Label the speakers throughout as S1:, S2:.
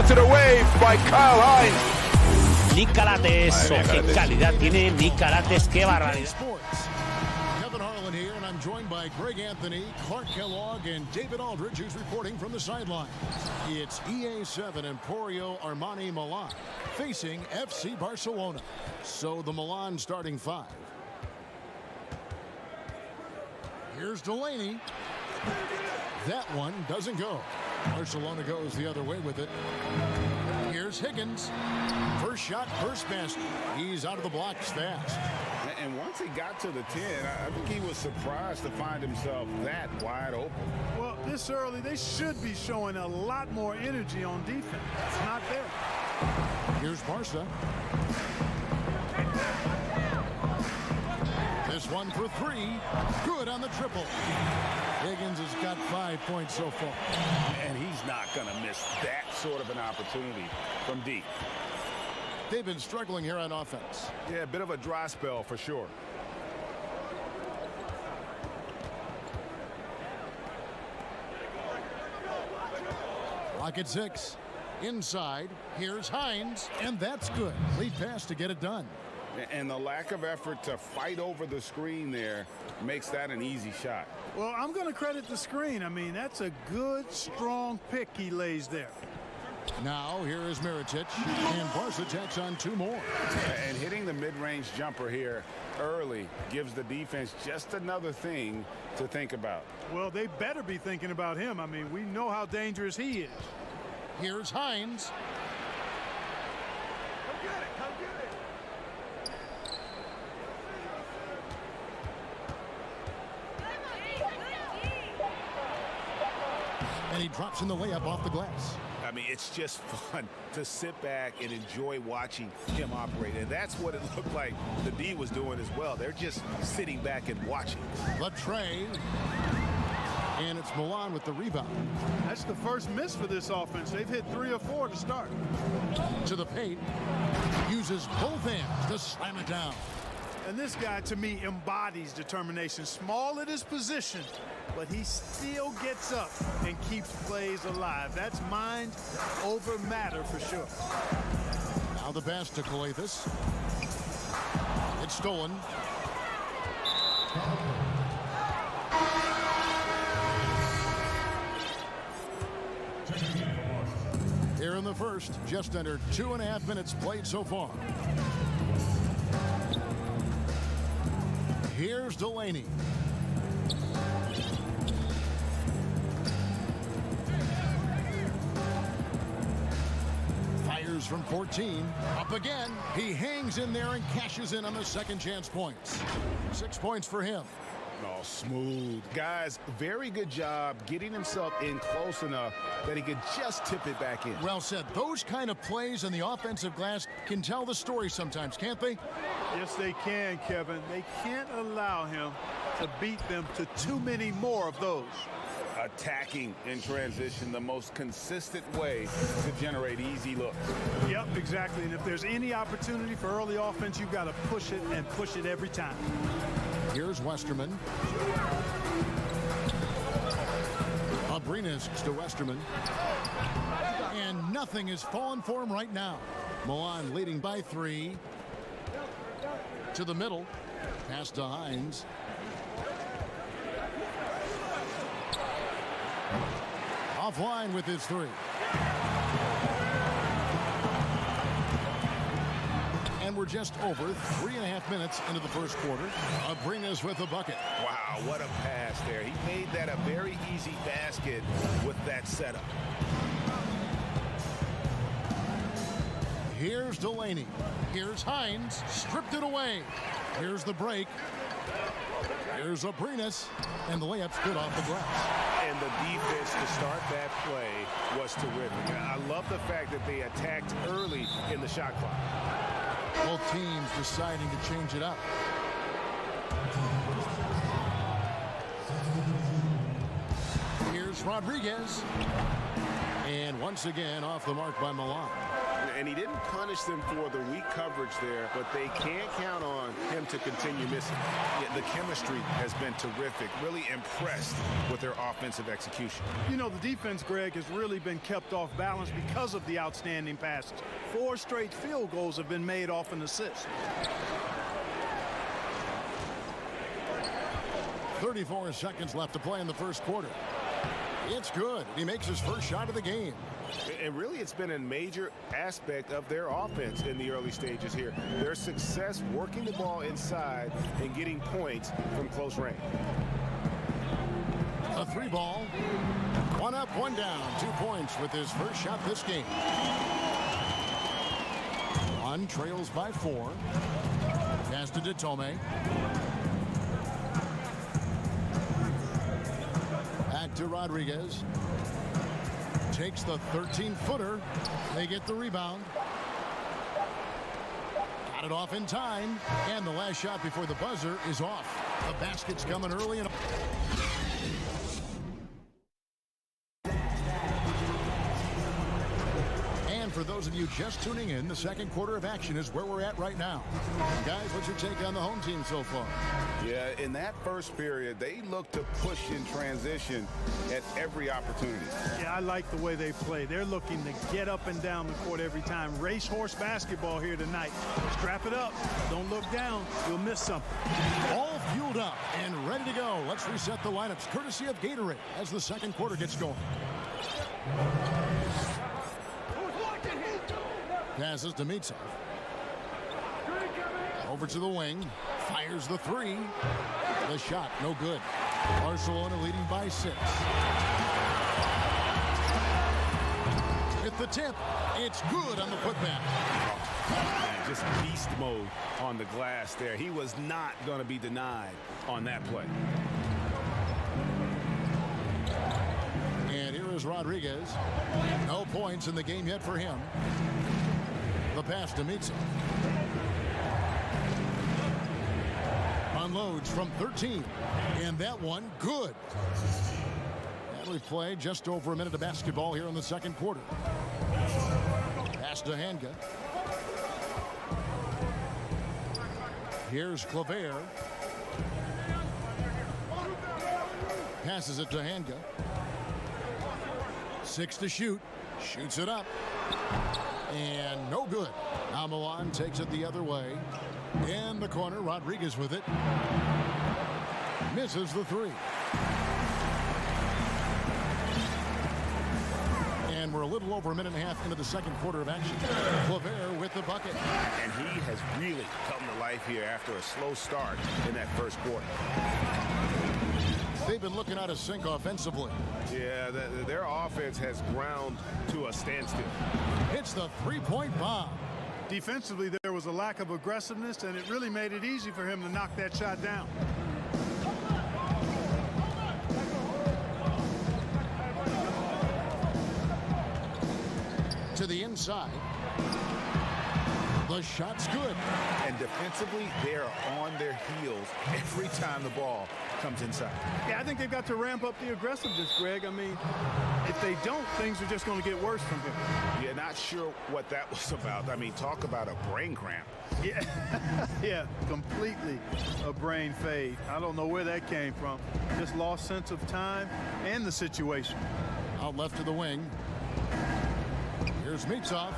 S1: swats it away by Kyle Hines.
S2: Nick Calates, qué calidad tiene Nick Calates, qué barbaridad.
S3: Kevin Harlan here, and I'm joined by Greg Anthony, Clark Kellogg, and David Aldridge, who's reporting from the sideline. It's EA7 Emporio Armani Milan facing FC Barcelona. So the Milan starting five. Here's Delaney. That one doesn't go. Barcelona goes the other way with it. Here's Higgins. First shot, first basket. He's out of the blocks fast.
S4: And once he got to the 10, I think he was surprised to find himself that wide open.
S5: Well, this early, they should be showing a lot more energy on defense. It's not there.
S3: Here's Barca. This one for three. Good on the triple. Higgins has got 5 points so far.
S4: And he's not going to miss that sort of an opportunity from deep.
S3: They've been struggling here on offense.
S4: Yeah, a bit of a dry spell for sure.
S3: Lock at 6. Inside. Here's Hines. And that's good. Lead pass to get it done.
S4: And the lack of effort to fight over the screen there makes that an easy shot.
S5: Well, I'm going to credit the screen. I mean, that's a good, strong pick he lays there.
S3: Now, here is Mirotic, and Barca tacks on 2 more.
S4: And hitting the mid-range jumper here early gives the defense just another thing to think about.
S5: Well, they better be thinking about him. I mean, we know how dangerous he is.
S3: Here's Hines. And he drops in the layup off the glass.
S4: I mean, it's just fun to sit back and enjoy watching him operate. And that's what it looked like the D was doing as well. They're just sitting back and watching.
S3: Latrey. And it's Milan with the rebound.
S5: That's the first miss for this offense. They've hit 3 or 4 to start.
S3: To the paint. Uses both hands to slam it down.
S5: And this guy, to me, embodies determination. Small at his position, but he still gets up and keeps plays alive. That's mind over matter for sure.
S3: Now the pass to Calates. It's stolen. Here in the first, just under 2.5 minutes played so far. Here's Delaney. Fires from 14. Up again. He hangs in there and cashes in on the second chance points. 6 points for him.
S4: Oh, smooth. Guys, very good job getting himself in close enough that he could just tip it back in.
S3: Well said. Those kind of plays on the offensive glass can tell the story sometimes, can't they?
S5: Yes, they can, Kevin. They can't allow him to beat them to too many more of those.
S4: Attacking in transition, the most consistent way to generate easy looks.
S5: Yep, exactly. And if there's any opportunity for early offense, you've got to push it and push it every time.
S3: Here's Westerman. Abrinas to Westerman. And nothing is falling for him right now. Milan leading by 3. To the middle. Pass to Hines. Offline with his 3. And we're just over 3.5 minutes into the first quarter. Abrinas with a bucket.
S4: Wow, what a pass there. He made that a very easy basket with that setup.
S3: Here's Delaney. Here's Hines. Stripped it away. Here's the break. Here's Abrinas. And the layup's good off the glass.
S4: And the defense to start that play was terrific. I love the fact that they attacked early in the shot clock.
S3: Both teams deciding to change it up. Here's Rodriguez. And once again off the mark by Milan.
S4: and he didn't punish them for the weak coverage there, but they can't count on him to continue missing. Yeah, the chemistry has been terrific. Really impressed with their offensive execution.
S5: You know, the defense, Greg, has really been kept off balance because of the outstanding passes. 4 straight field goals have been made off an assist.
S3: 34 seconds left to play in the first quarter. It's good. He makes his first shot of the game.
S4: And really, it's been a major aspect of their offense in the early stages here. Their success working the ball inside and getting points from close range.
S3: A 3-ball. 1 up, 1 down. 2 points with his first shot this game. One trails by 4. Pass to Detome. Back to Rodriguez. Takes the 13-footer. They get the rebound. Got it off in time. And the last shot before the buzzer is off. The basket's coming early. And for those of you just tuning in, the second quarter of action is where we're at right now. Guys, what's your take on the home team so far?
S1: Yeah, in that first period, they look to push in transition at every opportunity.
S5: Yeah, I like the way they play. They're looking to get up and down the court every time. Racehorse basketball here tonight. Strap it up. Don't look down. You'll miss something.
S3: All fueled up and ready to go. Let's reset the lineups courtesy of Gatorade as the second quarter gets going. Passes to Mitsov. Over to the wing. Fires the 3. The shot, no good. Barcelona leading by 6. Hit the tip. It's good on the putback.
S4: Man, just beast mode on the glass there. He was not going to be denied on that play.
S3: And here is Rodriguez. No points in the game yet for him. The pass to Mitsov. Unloads from 13. And that one, good. And we've played just over a minute of basketball here in the second quarter. Pass to Hanga. Here's Claver. Passes it to Hanga. 6 to shoot. Shoots it up. And no good. Now Milan takes it the other way. In the corner, Rodriguez with it. Misses the 3. And we're a little over a minute and a half into the second quarter of action. Claver with the bucket.
S4: And he has really come to life here after a slow start in that first quarter.
S3: They've been looking out of sync offensively.
S4: Yeah, their offense has ground to a standstill.
S3: It's the 3-point bomb.
S5: Defensively, there was a lack of aggressiveness, and it really made it easy for him to knock that shot down.
S3: To the inside. The shot's good.
S4: And defensively, they're on their heels every time the ball comes inside.
S5: Yeah, I think they've got to ramp up the aggressiveness, Greg. I mean, if they don't, things are just going to get worse from him.
S4: Yeah, not sure what that was about. I mean, talk about a brain cramp.
S5: Yeah, yeah, completely a brain fade. I don't know where that came from. Just lost sense of time and the situation.
S3: Out left to the wing. Here's Mitsov.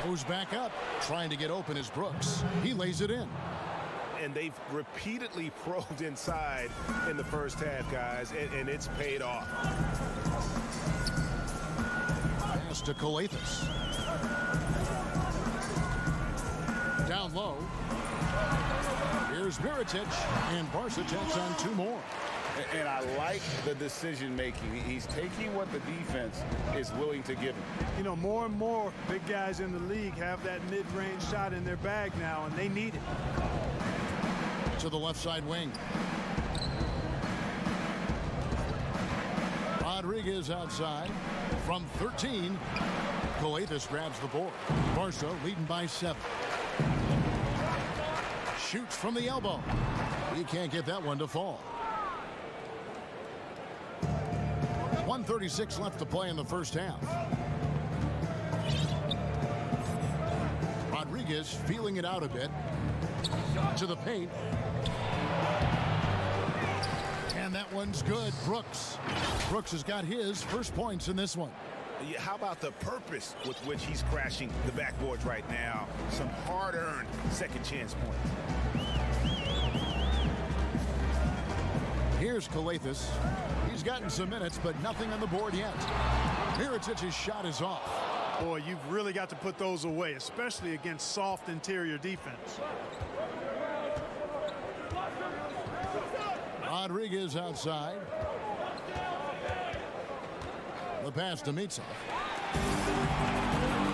S3: Goes back up. Trying to get open is Brooks. He lays it in.
S4: And they've repeatedly probed inside in the first half, guys, and it's paid off.
S3: Pass to Kalathis. Down low. Here's Mirotic, and Barca checks on 2 more.
S1: And I like the decision-making. He's taking what the defense is willing to give him.
S5: You know, more and more big guys in the league have that mid-range shot in their bag now, and they need it.
S3: To the left side wing. Rodriguez outside from 13. Kalathis grabs the board. Barca leading by 7. Shoots from the elbow. He can't get that one to fall. 1:36 left to play in the first half. Rodriguez feeling it out a bit. To the paint. And that one's good. Brooks has got his first points in this one.
S4: Yeah, how about the purpose with which he's crashing the backboards right now? Some hard-earned second chance points.
S3: Here's Calathis. He's gotten some minutes, but nothing on the board yet. Miritic's shot is off.
S5: Boy, you've really got to put those away, especially against soft interior defense.
S3: Rodriguez outside. The pass to Mitsov.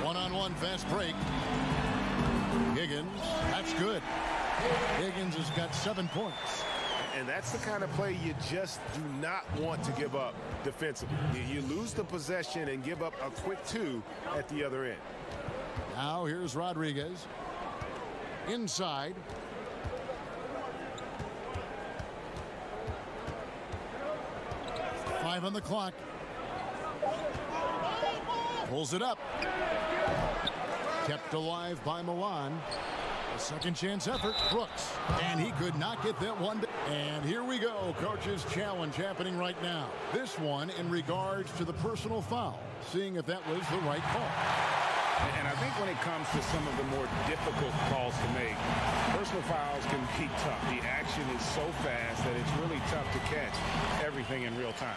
S3: One-on-one fast break. Higgins, that's good. Higgins has got 7 points.
S4: And that's the kind of play you just do not want to give up defensively. You lose the possession and give up a quick 2 at the other end.
S3: Now here's Rodriguez. Inside. Five on the clock. Pulls it up. Kept alive by Milan. A second chance effort. Brooks. And he could not get that one. And here we go. Coach's challenge happening right now. This one in regards to the personal foul. Seeing if that was the right call.
S4: And I think when it comes to some of the more difficult calls to make, personal fouls can be tough. The action is so fast that it's really tough to catch everything in real time.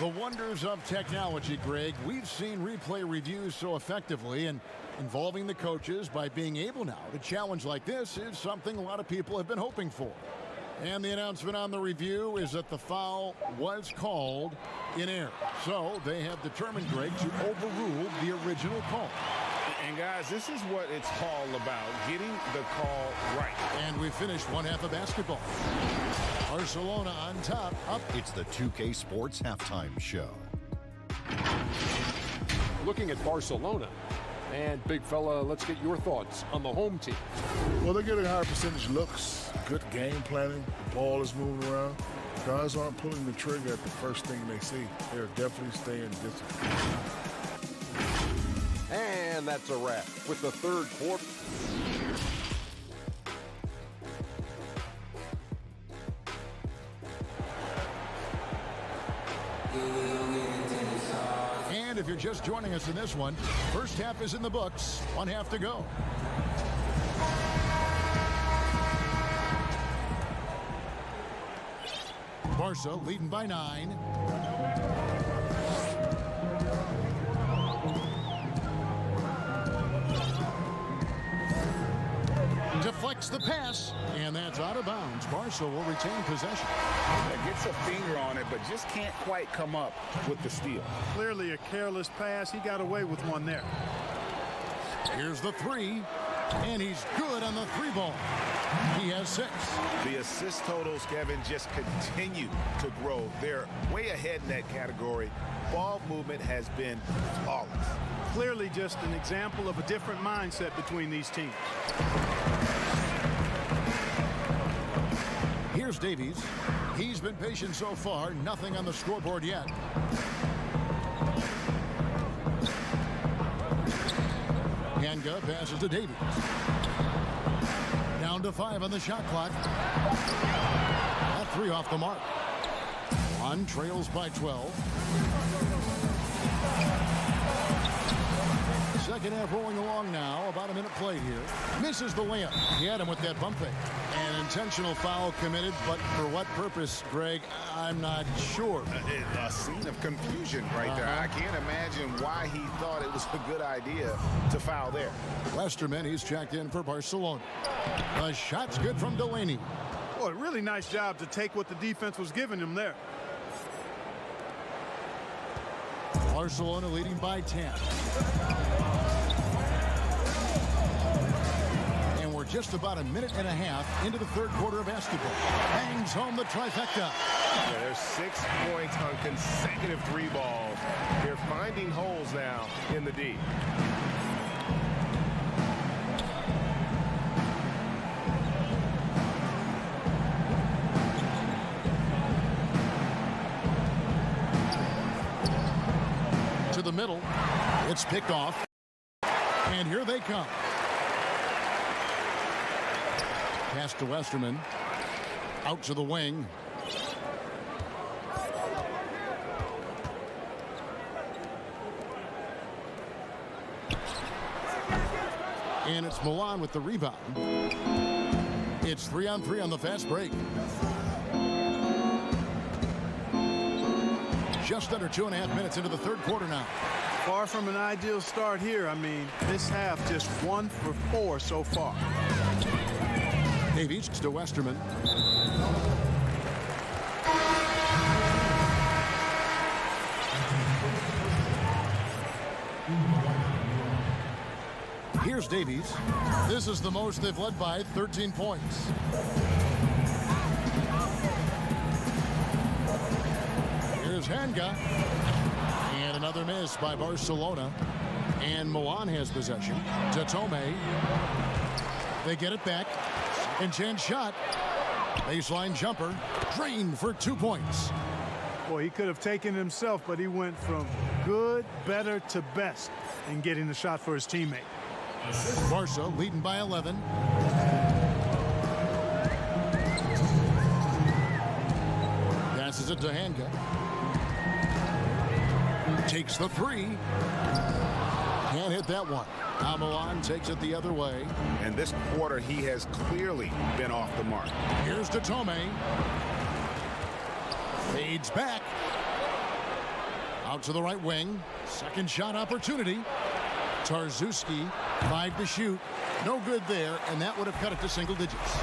S3: The wonders of technology, Greg. We've seen replay reviews so effectively, and involving the coaches by being able now to challenge like this is something a lot of people have been hoping for. And the announcement on the review is that the foul was called in error. So they have determined, Greg, to overrule the original call.
S4: And guys, this is what it's all about, getting the call right.
S3: And we finished one half of basketball. Barcelona on top, up.
S6: It's the 2K Sports Halftime Show.
S7: Looking at Barcelona, and big fella, let's get your thoughts on the home team.
S8: Well, they're getting higher percentage looks, good game planning, the ball is moving around. Guys aren't pulling the trigger at the first thing they see. They're definitely staying disciplined.
S7: And that's a wrap with the third quarter.
S3: And if you're just joining us in this one, first half is in the books, one half to go. Barca leading by 9. Deflects the pass, and that's out of bounds. Barca will retain possession.
S4: Gets a finger on it, but just can't quite come up with the steal.
S5: Clearly a careless pass. He got away with one there.
S3: Here's the 3, and he's good on the 3 ball. He has 6.
S4: The assist totals, Kevin, just continue to grow. They're way ahead in that category. Ball movement has been flawless.
S5: Clearly just an example of a different mindset between these teams.
S3: Here's Davies. He's been patient so far. Nothing on the scoreboard yet. Hanga passes to Davies. Down to 5 on the shot clock. That 3 off the mark. One trails by 12. Second half rolling along now. About a minute played here. Misses the layup. He had him with that bump fake. An intentional foul committed, but for what purpose, Greg, I'm not sure.
S4: A scene of confusion right there. I can't imagine why he thought it was a good idea to foul there.
S3: Westerman, he's checked in for Barcelona. The shot's good from Delaney.
S5: Boy, really nice job to take what the defense was giving him there.
S3: Barcelona leading by 10. And we're just about a minute and a half into the third quarter of basketball. Bangs home the trifecta.
S4: Yeah, there's 6 points on consecutive 3 balls. They're finding holes now in the D.
S3: To the middle. It's picked off. And here they come. Pass to Westerman. Out to the wing. And it's Milan with the rebound. It's 3-on-3 on the fast break. Just under 2.5 minutes into the third quarter now.
S5: Far from an ideal start here. I mean, this half just 1 for 4 so far.
S3: Davies to Westerman. Here's Davies. This is the most they've led by, 13 points. Here's Hanga. And another miss by Barcelona. And Milan has possession. Tatome. They get it back. And chance shot. Baseline jumper. Drained for 2 points.
S5: Boy, he could have taken it himself, but he went from good, better to best in getting the shot for his teammate.
S3: Barca leading by 11. Passes it to Hanga. Takes the three. Can't hit that one. Now Milan takes it the other way.
S1: And this quarter, he has clearly been off the mark.
S3: Here's Tatome. Fades back. Out to the right wing. Second shot opportunity. Tarzuski, 5 to shoot. No good there, and that would have cut it to single digits.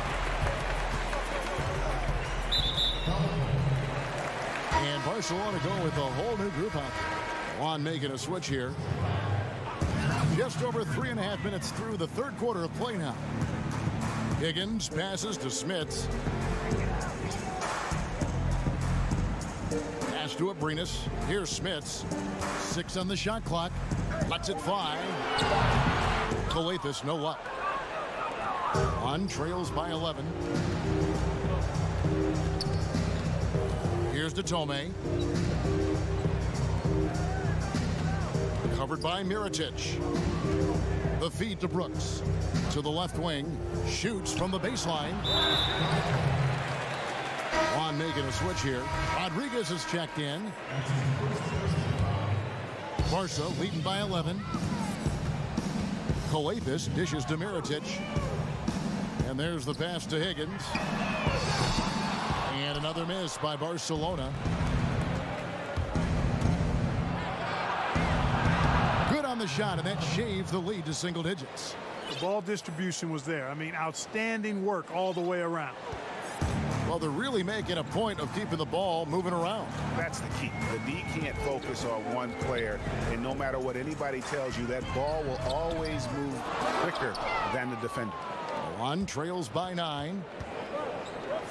S3: And Barcelona going with a whole new group out there. Juan making a switch here. Just over 3.5 minutes through the third quarter of play now. Higgins passes to Smits. Pass to Abrinas. Here's Smits. 6 on the shot clock. Lets it fly. Coathis, no luck. On trails by 11. Here's Tatome. Covered by Mirotic. The feed to Brooks. To the left wing. Shoots from the baseline. Juan making a switch here. Rodriguez is checked in. Barca leading by 11. Coathis dishes to Mirotic. And there's the pass to Higgins. And another miss by Barcelona. Good on the shot, and that shaves the lead to single digits.
S5: The ball distribution was there. I mean, outstanding work all the way around.
S3: Well, they're really making a point of keeping the ball moving around.
S1: That's the key. The D can't focus on one player, and no matter what anybody tells you, that ball will always move quicker than the defender.
S3: One trails by 9.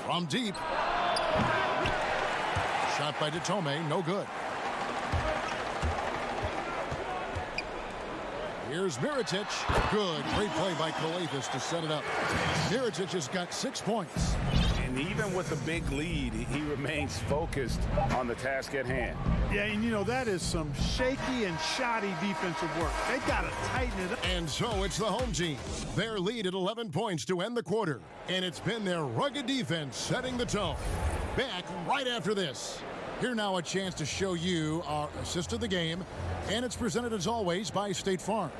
S3: From deep. Shot by Tatome, no good. Here's Mirotic. Good. Great play by Coathis to set it up. Mirotic has got 6 points.
S1: And even with a big lead, he remains focused on the task at hand.
S5: Yeah, and you know, that is some shaky and shoddy defensive work. They got to tighten it up.
S3: And so it's the home team. Their lead at 11 points to end the quarter. And it's been their rugged defense setting the tone. Back right after this. Here now a chance to show you our assist of the game. And it's presented as always by State Farm.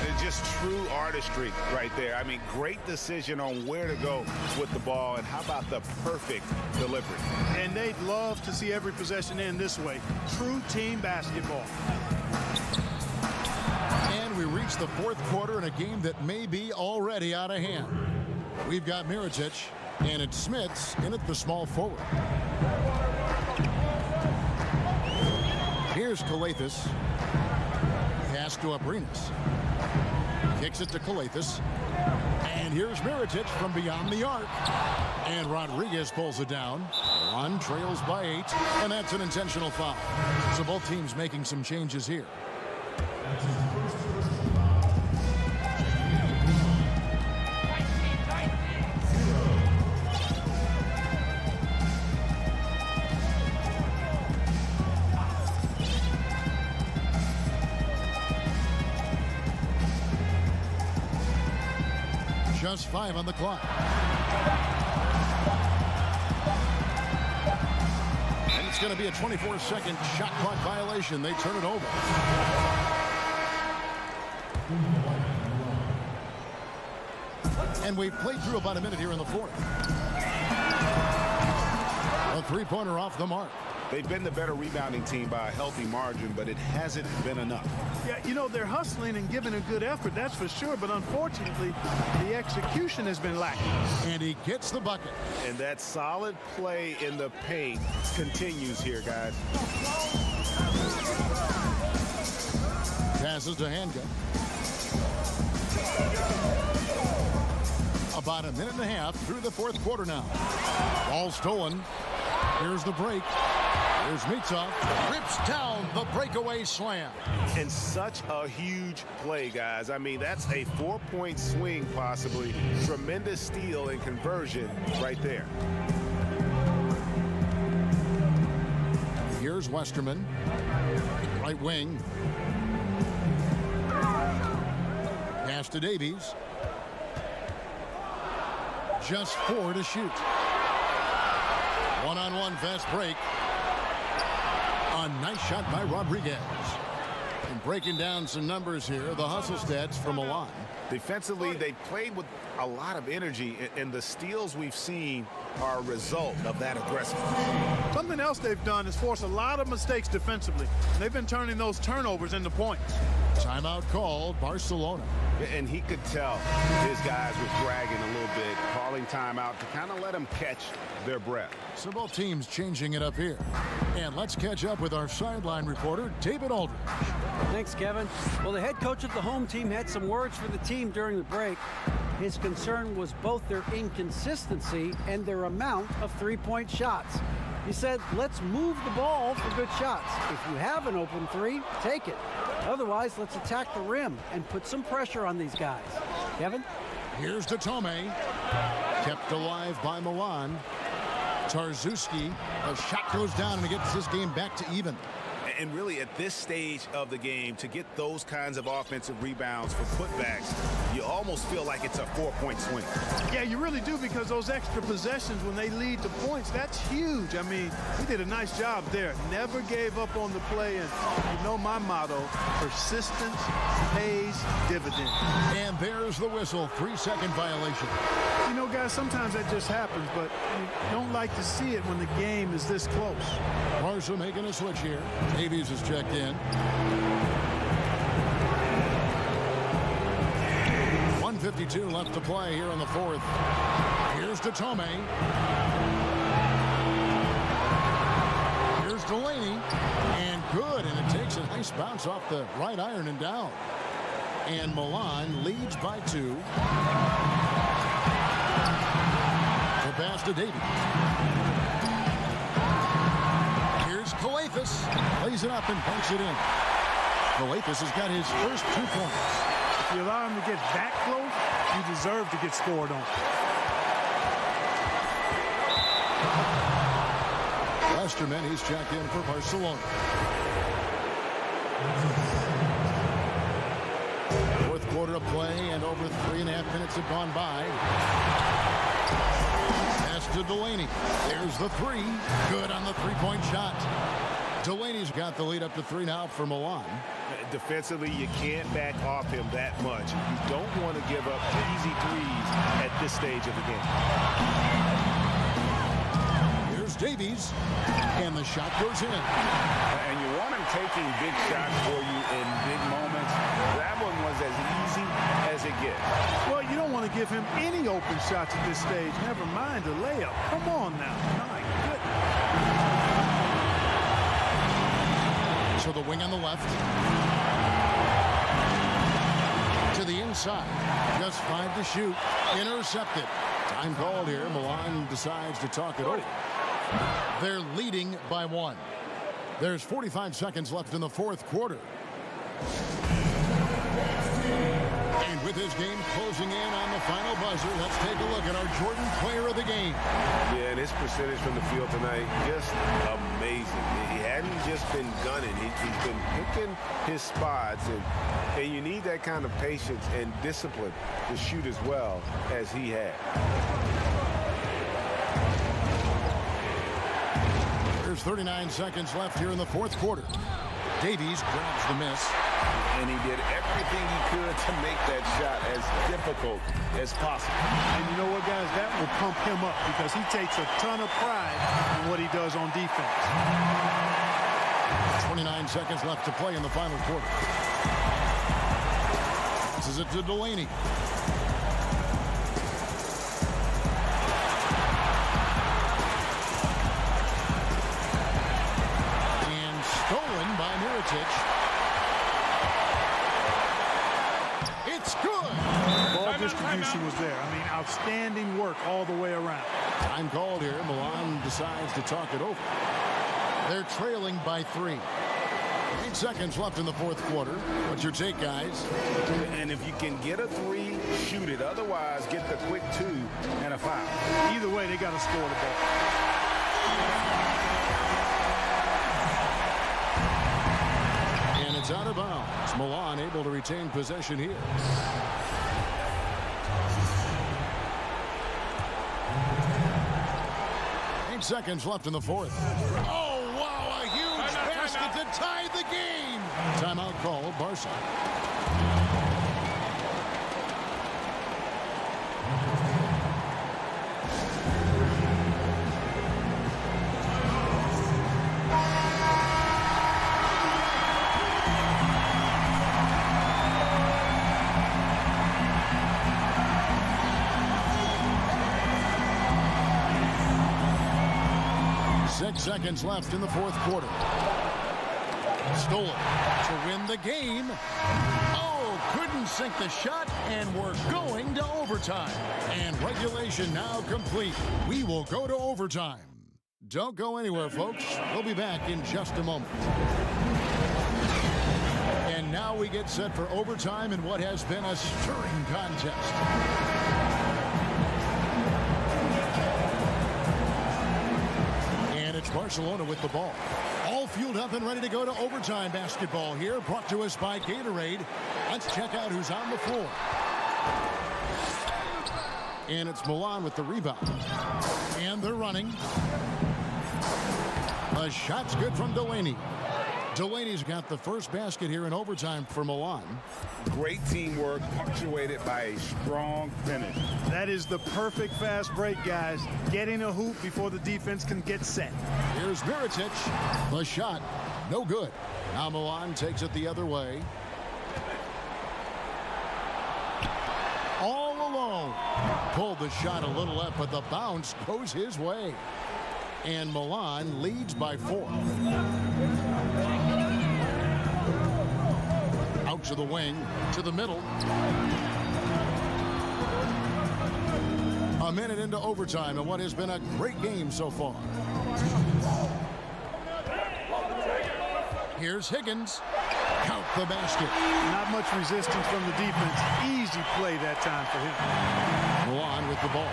S1: It's just true artistry right there. I mean, great decision on where to go with the ball, and how about the perfect delivery?
S5: And they'd love to see every possession end this way. True team basketball.
S3: And we reach the fourth quarter in a game that may be already out of hand. We've got Mirotic, and it's Smits in at the small forward. Here's Coathis. Pass to Abrinas. Kicks it to Coathis. And here's Mirotic from beyond the arc. And Rodriguez pulls it down. One trails by 8. And that's an intentional foul. So both teams making some changes here. Just 5 on the clock. And it's going to be a 24-second shot clock violation. They turn it over. And we've played through about a minute here in the fourth. A three-pointer off the mark.
S1: They've been the better rebounding team by a healthy margin, but it hasn't been enough.
S5: Yeah, you know, they're hustling and giving a good effort, that's for sure. But unfortunately, the execution has been lacking.
S3: And he gets the bucket.
S1: And that solid play in the paint continues here, guys.
S3: Passes to Handgun. About a minute and a half through the fourth quarter now. Ball stolen. Here's the break. Here's Mitov. Rips down the breakaway slam.
S1: And such a huge play, guys. I mean, that's a 4-point swing, possibly. Tremendous steal and conversion right there.
S3: Here's Westerman. Right wing. Pass to Davies. Just 4 to shoot. One-on-one fast break. A nice shot by Rodriguez. And breaking down some numbers here, the hustle stats from Milan.
S1: Defensively, they played with a lot of energy, and the steals we've seen are a result of that aggressiveness.
S5: Something else they've done is force a lot of mistakes defensively. They've been turning those turnovers into points.
S3: Timeout called, Barcelona.
S1: And he could tell his guys were dragging a little bit, calling timeout to kind of let them catch their breath.
S3: So both teams changing it up here. And let's catch up with our sideline reporter, David Aldridge.
S9: Thanks, Kevin. Well, the head coach of the home team had some words for the team during the break. His concern was both their inconsistency and their amount of three-point shots. He said, let's move the ball for good shots. If you have an open three, take it. Otherwise, let's attack the rim and put some pressure on these guys. Kevin?
S3: Here's to Tome. Kept alive by Milan. Tarzuski. A shot goes down and it gets this game back to even.
S1: And really, at this stage of the game, to get those kinds of offensive rebounds for putbacks, you almost feel like it's a 4-point swing.
S5: Yeah, you really do, because those extra possessions, when they lead to points, that's huge. I mean, he did a nice job there. Never gave up on the play. And you know my motto, persistence pays dividends.
S3: And there's the whistle. 3-second violation.
S5: You know, guys, sometimes that just happens, but you don't like to see it when the game is this close.
S3: Barca making a switch here. Davies is checked in. 1:52 left to play here in the fourth. Here's to Tome. Here's Delaney. And good. And it takes a nice bounce off the right iron and down. And Milan leads by 2. The pass to Davies. Calathis lays it up and banks it in. Calathis has got his first 2 points.
S5: If you allow him to get that close, you deserve to get scored on.
S3: Westerman, he's checked in for Barcelona. Fourth quarter of play, and over 3.5 minutes have gone by. Pass to Delaney. There's the 3. Good on the 3-point shot. Delaney's got the lead up to 3 now for Milan.
S1: Defensively, you can't back off him that much. You don't want to give up easy threes at this stage of the game.
S3: Here's Davies, and the shot goes in.
S1: And you want him taking big shots for you in big moments. That one was as easy as it gets.
S5: Well, you don't want to give him any open shots at this stage. Never mind a layup. Come on now. My goodness.
S3: So the wing on the left. To the inside. Just 5 to shoot. Intercepted. Time called here. Milan decides to talk it over. They're leading by 1. There's 45 seconds left in the fourth quarter. And with his game closing in on the final buzzer, let's take a look at our Jordan player of the game.
S4: Yeah, and his percentage from the field tonight, just amazing. He hadn't just been gunning. He's been picking his spots, and you need that kind of patience and discipline to shoot as well as he had.
S3: 39 seconds left here in the fourth quarter. Davies grabs the miss.
S4: And he did everything he could to make that shot as difficult as possible.
S5: And you know what, guys? That will pump him up because he takes a ton of pride in what he does on defense.
S3: 29 seconds left to play in the final quarter. This is it to Delaney. And stolen by Mirotic. It's good.
S5: Ball distribution was there. I mean, outstanding work all the way around.
S3: Time called here. Milan decides to talk it over. They're trailing by 3. 8 seconds left in the fourth quarter. What's your take, guys?
S4: And if you can get a 3, shoot it. Otherwise, get the quick 2 and a foul.
S5: Either way, they got to score the ball.
S3: And it's out of bounds. Milan able to retain possession here. Seconds left in the fourth. Oh, wow, a huge basket to tie the game. Timeout called, Barca. Seconds left in the fourth quarter. Stolen to win the game. Oh, couldn't sink the shot, and we're going to overtime. And regulation now complete. We will go to overtime. Don't go anywhere, folks. We'll be back in just a moment. And now we get set for overtime in what has been a stirring contest. It's Barcelona with the ball. All fueled up and ready to go to overtime basketball here, brought to us by Gatorade. Let's check out who's on the floor. And it's Milan with the rebound. And they're running. A shot's good from Delaney. Delaney's got the first basket here in overtime for Milan.
S4: Great teamwork, punctuated by a strong finish.
S5: That is the perfect fast break, guys. Getting a hoop before the defense can get set.
S3: Here's Mirotic. The shot, no good. Now Milan takes it the other way. All alone. Pulled the shot a little left, but the bounce goes his way. And Milan leads by 4. Out to the wing, to the middle. A minute into overtime and what has been a great game so far. Here's Higgins. Count the basket.
S5: Not much resistance from the defense. Easy play that time for him.
S3: Milan with the ball.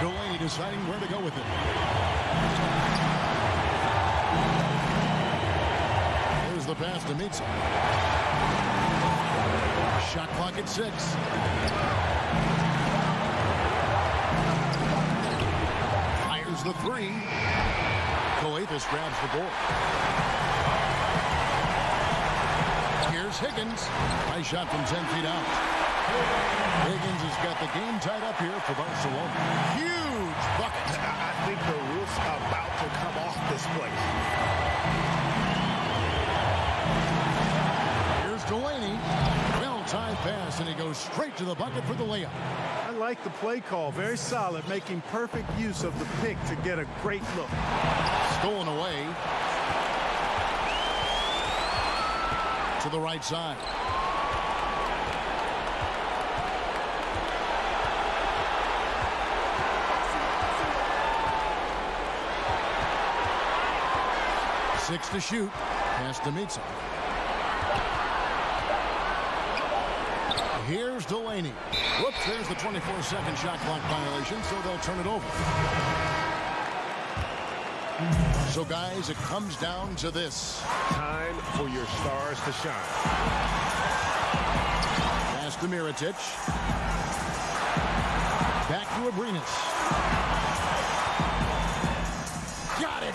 S3: Delaney deciding where to go with it. Here's the pass to Mitsa. Shot clock at 6. Fires the 3. Coathis grabs the board. Here's Higgins. Nice shot from 10 feet out. Higgins has got the game tied up here for Barcelona. Huge bucket.
S4: I think the roof's about to come off this place.
S3: Here's Delaney. Well-timed pass, and he goes straight to the bucket for the layup.
S5: I like the play call. Very solid, making perfect use of the pick to get a great look.
S3: Stolen away. To the right side. Six to shoot. Pass to Mitsa. Here's Delaney. Whoops, there's the 24-second shot clock violation, so they'll turn it over. So, guys, it comes down to this.
S4: Time for your stars to shine.
S3: Pass to Mirotic. Back to Abrinas.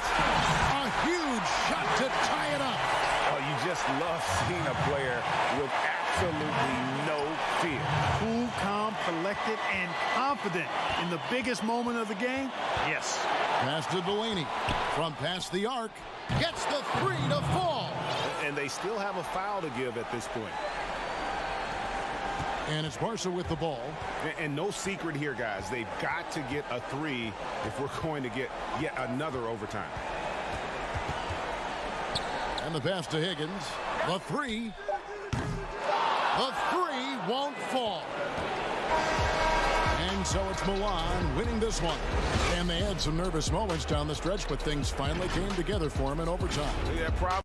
S3: A huge shot to tie it up.
S1: Oh, you just love seeing a player with absolutely no fear.
S5: Cool, calm, collected, and confident in the biggest moment of the game. Yes.
S3: Pass to Delaney. From past the arc. Gets the three to fall.
S4: And they still have a foul to give at this point.
S3: And it's Barca with the ball.
S4: And no secret here, guys. They've got to get a three if we're going to get yet another overtime.
S3: And the pass to Higgins. The three. The three won't fall. And so it's Milan winning this one. And they had some nervous moments down the stretch, but things finally came together for him in overtime.
S4: Yeah, probably.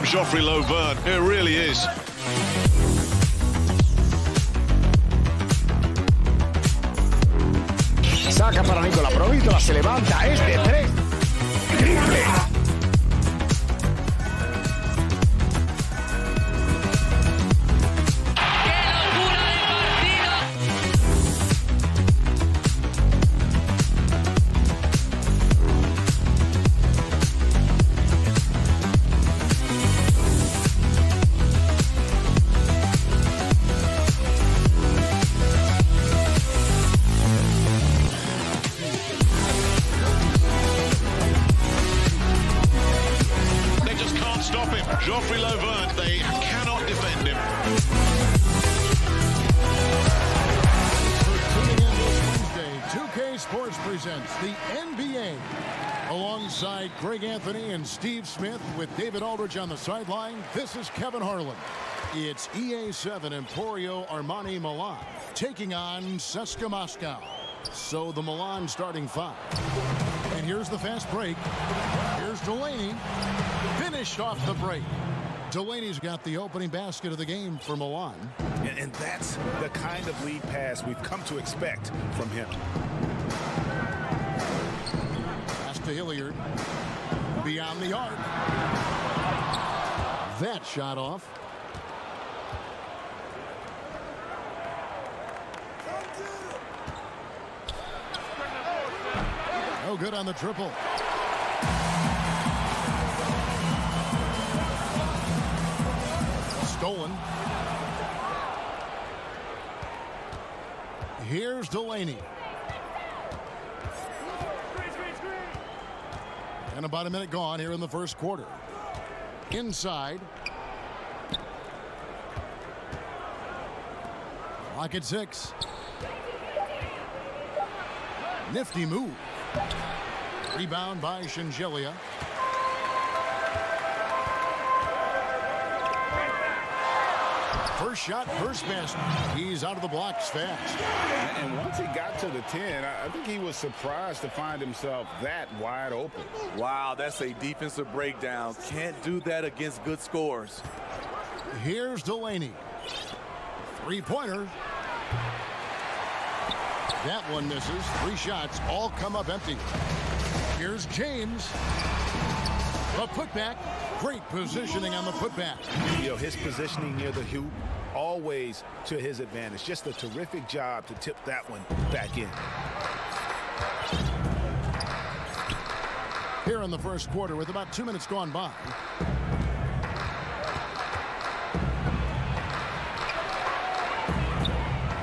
S10: Joffrey Lauvergne. It really is.
S11: Saca para Nicola Provítola, se levanta, es de 3. Triple.
S10: Joffrey Lauvergne, they cannot defend him.
S3: Tuning in this Wednesday, 2K Sports presents the NBA. Alongside Greg Anthony and Steve Smith with David Aldridge on the sideline, this is Kevin Harlan. It's EA7 Emporio Armani Milan taking on CSKA Moscow. So the Milan starting 5. And here's the fast break. Here's Delaney. Finished off the break. Delaney's got the opening basket of the game for Milan.
S1: And that's the kind of lead pass we've come to expect from him.
S3: Pass to Hilliard. Beyond the arc. That shot off. No good on the triple. Stolen. Here's Delaney. And about a minute gone here in the first quarter. Inside. Clock at 6. Nifty move. Rebound by Shingelia. First shot, first basket. He's out of the blocks fast.
S4: And once he got to the 10, I think he was surprised to find himself that wide open.
S12: Wow, that's a defensive breakdown. Can't do that against good scores.
S3: Here's Delaney. Three-pointer. That one misses. 3 shots all come up empty. Here's James. A putback. Great positioning on the putback.
S1: You know, his positioning near the hoop, always to his advantage. Just a terrific job to tip that one back in.
S3: Here in the first quarter with about 2 minutes gone by.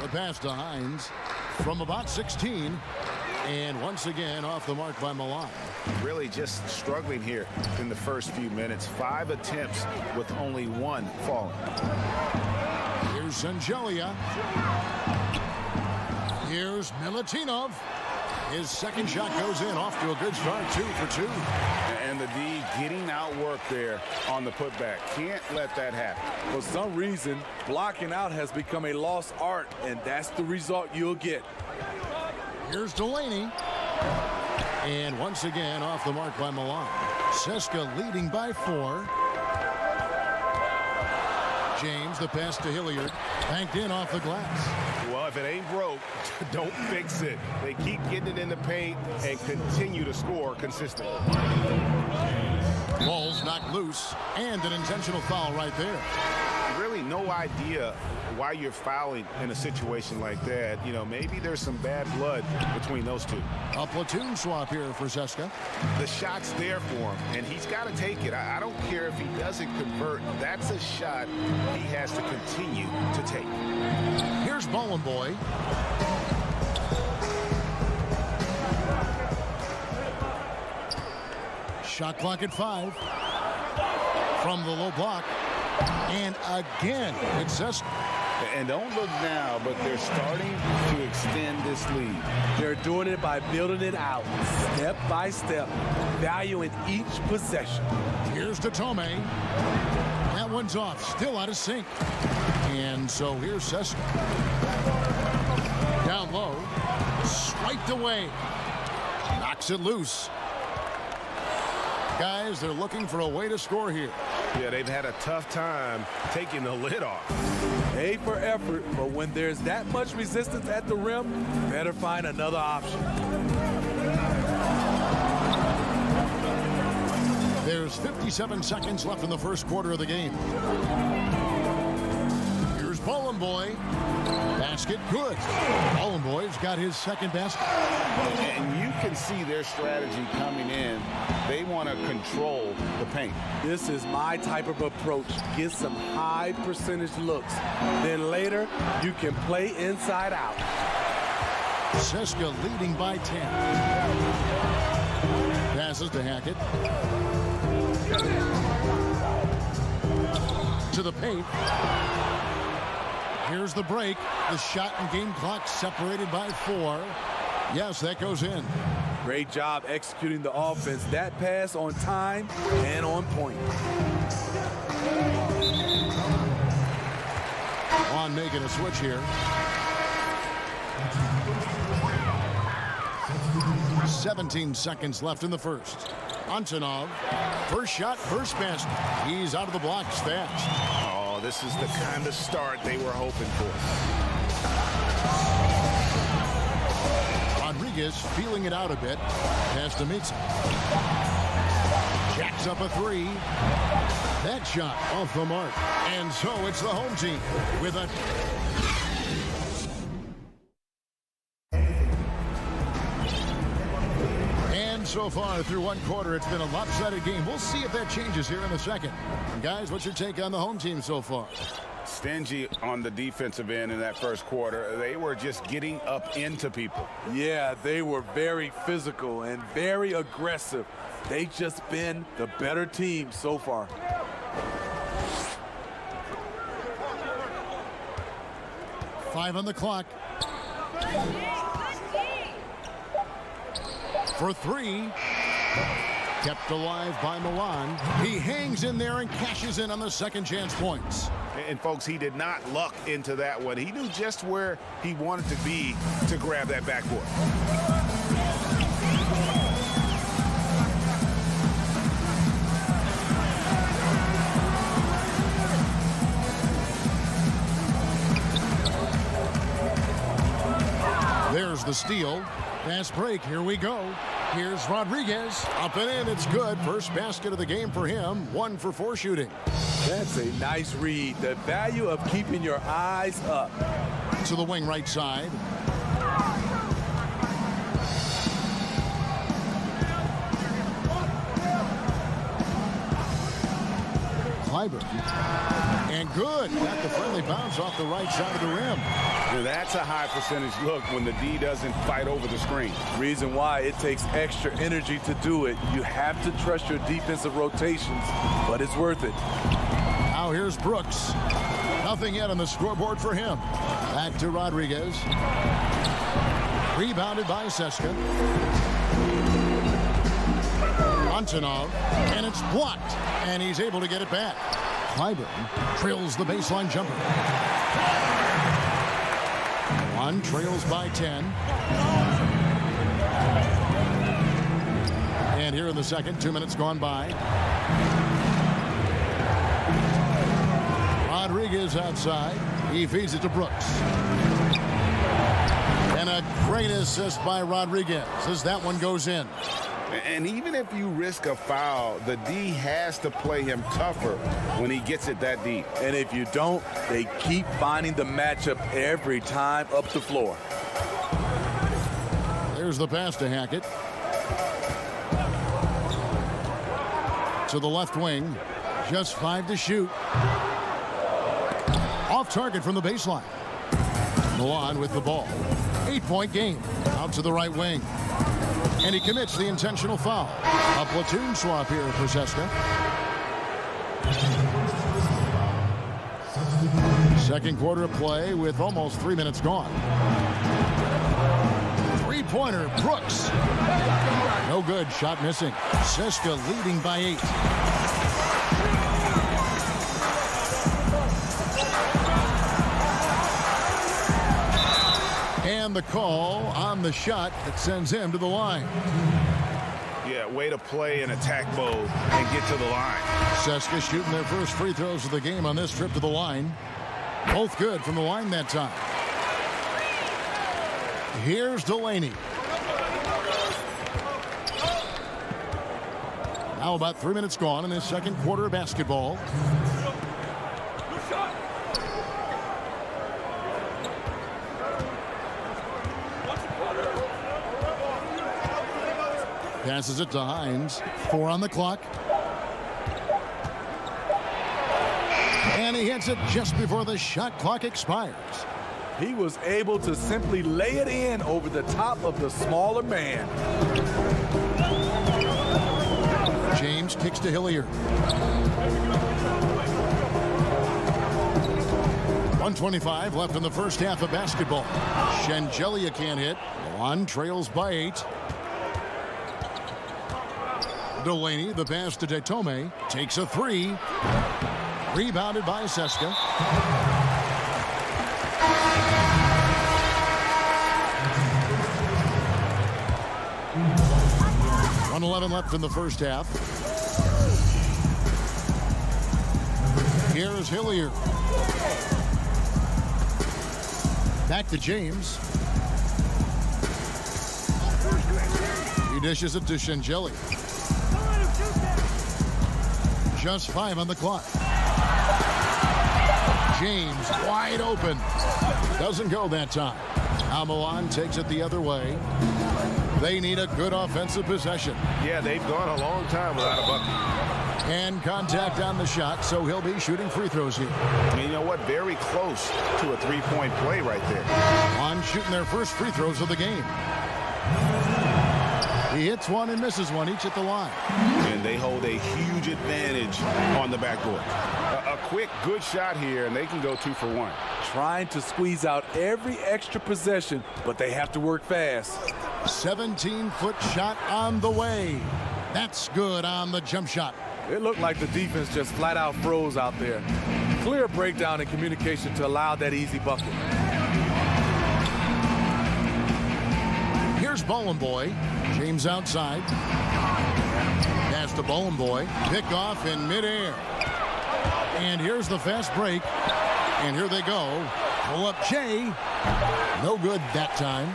S3: The pass to Hines from about 16. And once again off the mark by Milan.
S1: Really just struggling here in the first few minutes. 5 attempts with only 1 falling.
S3: Here's Shingelia. Here's Milutinov. His second shot goes in, off to a good start, 2 for 2.
S4: And the D getting outwork there on the putback. Can't let that happen.
S12: For some reason, blocking out has become a lost art, and that's the result you'll get.
S3: Here's Delaney. And once again off the mark by Milan. CSKA leading by 4. James, the pass to Hilliard. Banked in off the glass.
S4: Well, if it ain't broke, don't fix it. They keep getting it in the paint and continue to score consistently.
S3: Ball's knocked loose. And an intentional foul right there.
S1: Really no idea why you're fouling in a situation like that. You know, maybe there's some bad blood between those two.
S3: A platoon swap here for CSKA.
S1: The shot's there for him, and he's got to take it. I don't care if he doesn't convert. That's a shot he has to continue to take.
S3: Here's Boy. Shot clock at 5. From the low block. And again, it's CSKA.
S4: And don't look now, but they're starting to extend this lead.
S12: They're doing it by building it out, step by step, valuing each possession.
S3: Here's Tome. That one's off, still out of sync. And so here's CSKA. Down low, swiped away. Knocks it loose. Guys, they're looking for a way to score here.
S4: Yeah, they've had a tough time taking the lid off.
S12: A for effort, but when there's that much resistance at the rim, better find another option.
S3: There's 57 seconds left in the first quarter of the game. Here's Ballin' Boy. Basket good. Ballin' Boy's got his second basket.
S1: And you can see their strategy coming in. They want to control the paint.
S12: This is my type of approach. Get some high percentage looks. Then later, you can play inside out.
S3: Siska leading by 10. Passes to Hackett. To the paint. Here's the break. The shot and game clock separated by 4. Yes, that goes in.
S12: Great job executing the offense. That pass on time and on point.
S3: On making a switch here. 17 seconds left in the first. Antonov, first shot, first basket. He's out of the blocks fast.
S1: Oh, this is the kind of start they were hoping for.
S3: Rodriguez feeling it out a bit. Pass to Mitsa. Jacks up a 3. That shot off the mark. And so it's the home team with a... So far through one quarter, it's been a lopsided game. We'll see if that changes here in a second. And guys, what's your take on the home team so far?
S1: Stingy on the defensive end in that first quarter. They were just getting up into people.
S12: Yeah, they were very physical and very aggressive. They've just been the better team so far.
S3: Five on the clock. For 3. Kept alive by Milan. He hangs in there and cashes in on the second chance points.
S1: And folks, he did not luck into that one. He knew just where he wanted to be to grab that backboard.
S3: There's the steal. Fast break. Here we go. Here's Rodriguez. Up and in. It's good. First basket of the game for him. 1 for 4 shooting.
S12: That's a nice read. The value of keeping your eyes up.
S3: To the wing right side. Clyburn. And good. Got the friendly bounce off the right side of the rim.
S1: That's a high percentage look when the D doesn't fight over the screen.
S12: Reason why it takes extra energy to do it. You have to trust your defensive rotations, but it's worth it.
S3: Now here's Brooks. Nothing yet on the scoreboard for him. Back to Rodriguez. Rebounded by Seska. Antonov. And it's blocked. And he's able to get it back. Clyburn trails the baseline jumper. One trails by 10. And here in the second, 2 minutes gone by. Rodriguez outside. He feeds it to Brooks. And a great assist by Rodriguez as that one goes in.
S1: And even if you risk a foul, the D has to play him tougher when he gets it that deep.
S12: And if you don't, they keep finding the matchup every time up the floor.
S3: There's the pass to Hackett. To the left wing. Just 5 to shoot. Off target from the baseline. Milan with the ball. 8-point game. Out to the right wing. And he commits the intentional foul. A platoon swap here for Seska. Second quarter of play with almost 3 minutes gone. Three-pointer, Brooks. No good, shot missing. Seska leading by 8. And the call on the shot that sends him to the line.
S1: Yeah, way to play in attack mode and get to the line.
S3: Seska shooting their first free throws of the game on this trip to the line. Both good from the line that time. Here's Delaney. Now about 3 minutes gone in this second quarter of basketball. Passes it to Hines. 4 on the clock. And he hits it just before the shot clock expires.
S12: He was able to simply lay it in over the top of the smaller man.
S3: James kicks to Hillier. 1:25 left in the first half of basketball. Shengelia can't hit. Milan trails by 8. Delaney, the pass to Detome, takes a 3. Rebounded by Seska. .11 left in the first half. Here's Hillier. Back to James. He dishes it to Shengelia. Just 5 on the clock. James wide open. Doesn't go that time. Milan takes it the other way. They need a good offensive possession.
S1: Yeah, they've gone a long time without a bucket.
S3: And contact on the shot, so he'll be shooting free throws here.
S1: And you know what? Very close to a three-point play right there.
S3: On shooting their first free throws of the game. He hits one and misses one, each at the line.
S1: And they hold a huge advantage on the backboard. A quick, good shot here, and they can go 2 for 1.
S12: Trying to squeeze out every extra possession, but they have to work fast.
S3: 17-foot shot on the way. That's good on the jump shot.
S12: It looked like the defense just flat out froze out there. Clear breakdown in communication to allow that easy bucket.
S3: Here's Bowling Boy. James outside. Pass to Bowling Boy. Pick off in midair. And here's the fast break. And here they go. Pull up Jay. No good that time.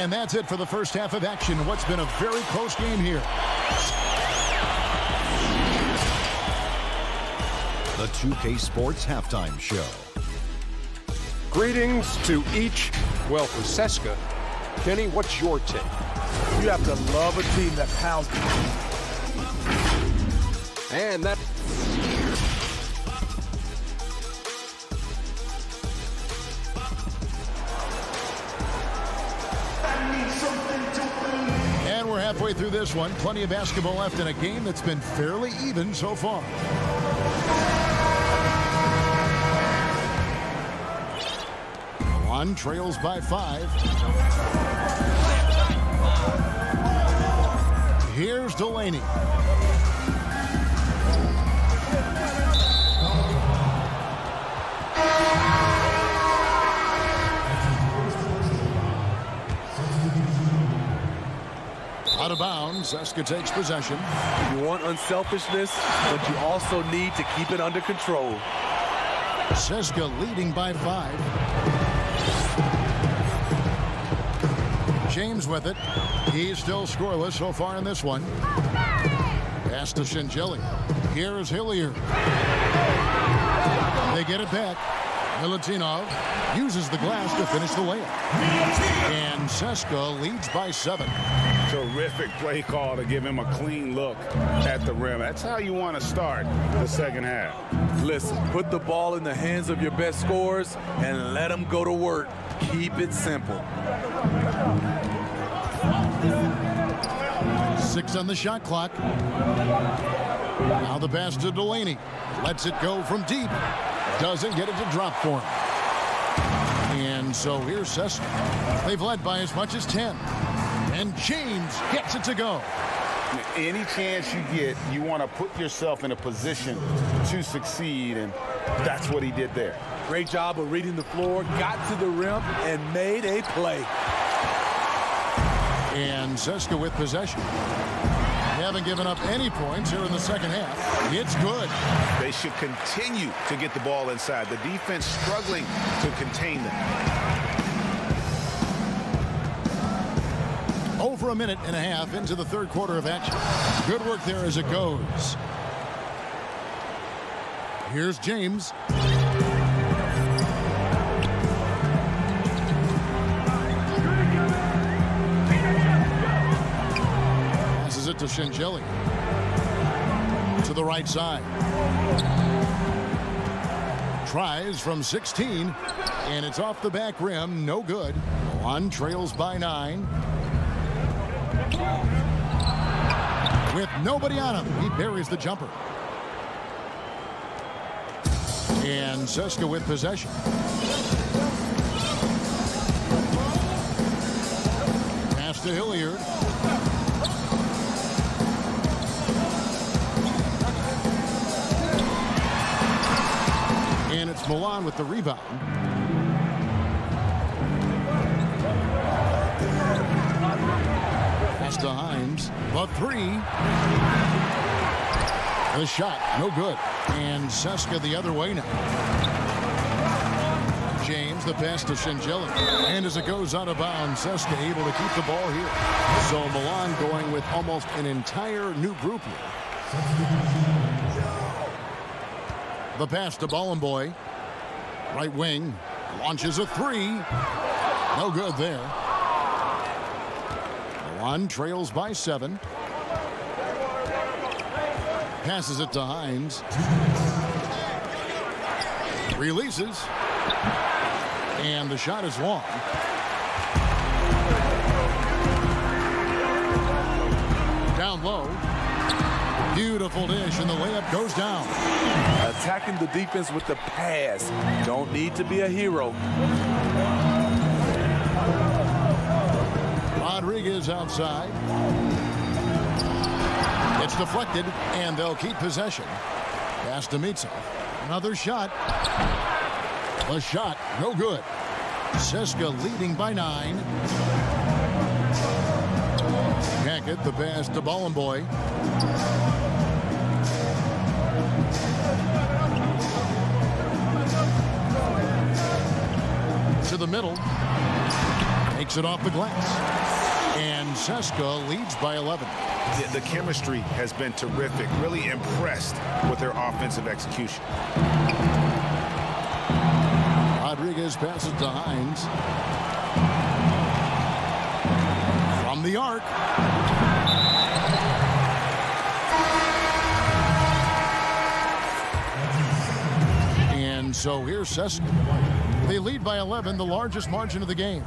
S3: And that's it for the first half of action. What's been a very close game here.
S6: The 2K Sports Halftime Show.
S7: Greetings to each. Well, for Seska, Kenny, what's your take?
S12: You have to love a team that pounds you.
S7: And that...
S3: And we're halfway through this one. Plenty of basketball left in a game that's been fairly even so far. Milan trails by 5. Here's Delaney. Out of bounds. Seska takes possession.
S12: You want unselfishness, but you also need to keep it under control.
S3: Seska leading by 5. James with it. He's still scoreless so far in this one. Pass to Shengelia. Here's Hillier. They get it back. Milutinov uses the glass to finish the layup. And Seska leads by 7.
S1: Terrific play call to give him a clean look at the rim. That's how you want to start the second half.
S12: Listen, put the ball in the hands of your best scorers and let them go to work. Keep it simple.
S3: 6 on the shot clock. Now the pass to Delaney. Lets it go from deep. Doesn't get it to drop for him. And so here's Seska. They've led by as much as 10. And James gets it to go.
S1: Any chance you get, you want to put yourself in a position to succeed, and that's what he did there.
S12: Great job of reading the floor, got to the rim, and made a play.
S3: And Seska with possession. They haven't given up any points here in the second half. It's good.
S1: They should continue to get the ball inside. The defense struggling to contain them.
S3: Over a minute and a half into the third quarter of action. Good work there as it goes. Here's James. Passes it to Shingeli. To the right side. Tries from 16. And it's off the back rim. No good. Milan trails by 9. With nobody on him, he buries the jumper. And Seska with possession. Pass to Hilliard. And it's Milan with the rebound. Pass to Hines. The 3. The shot, no good. And Seska the other way now. James, the pass to Shingeli. And as it goes out of bounds, Seska able to keep the ball here. So Milan going with almost an entire new group here. The pass to Bollenboy. Right wing. Launches a 3. No good there. Milan trails by 7. Passes it to Hines. Releases. And the shot is long. Down low. Beautiful dish, and the layup goes down.
S12: Attacking the defense with the pass. Don't need to be a hero.
S3: Rodriguez outside. It's deflected, and they'll keep possession. Pass to Mitsa. Another shot. A shot, no good. Seska leading by 9. Hackett, the pass to Bollenboy. To the middle. Takes it off the glass. And Seska leads by 11.
S1: The chemistry has been terrific. Really impressed with their offensive execution.
S3: Rodriguez passes to Hines. From the arc. And so here's Seska. They lead by 11, the largest margin of the game.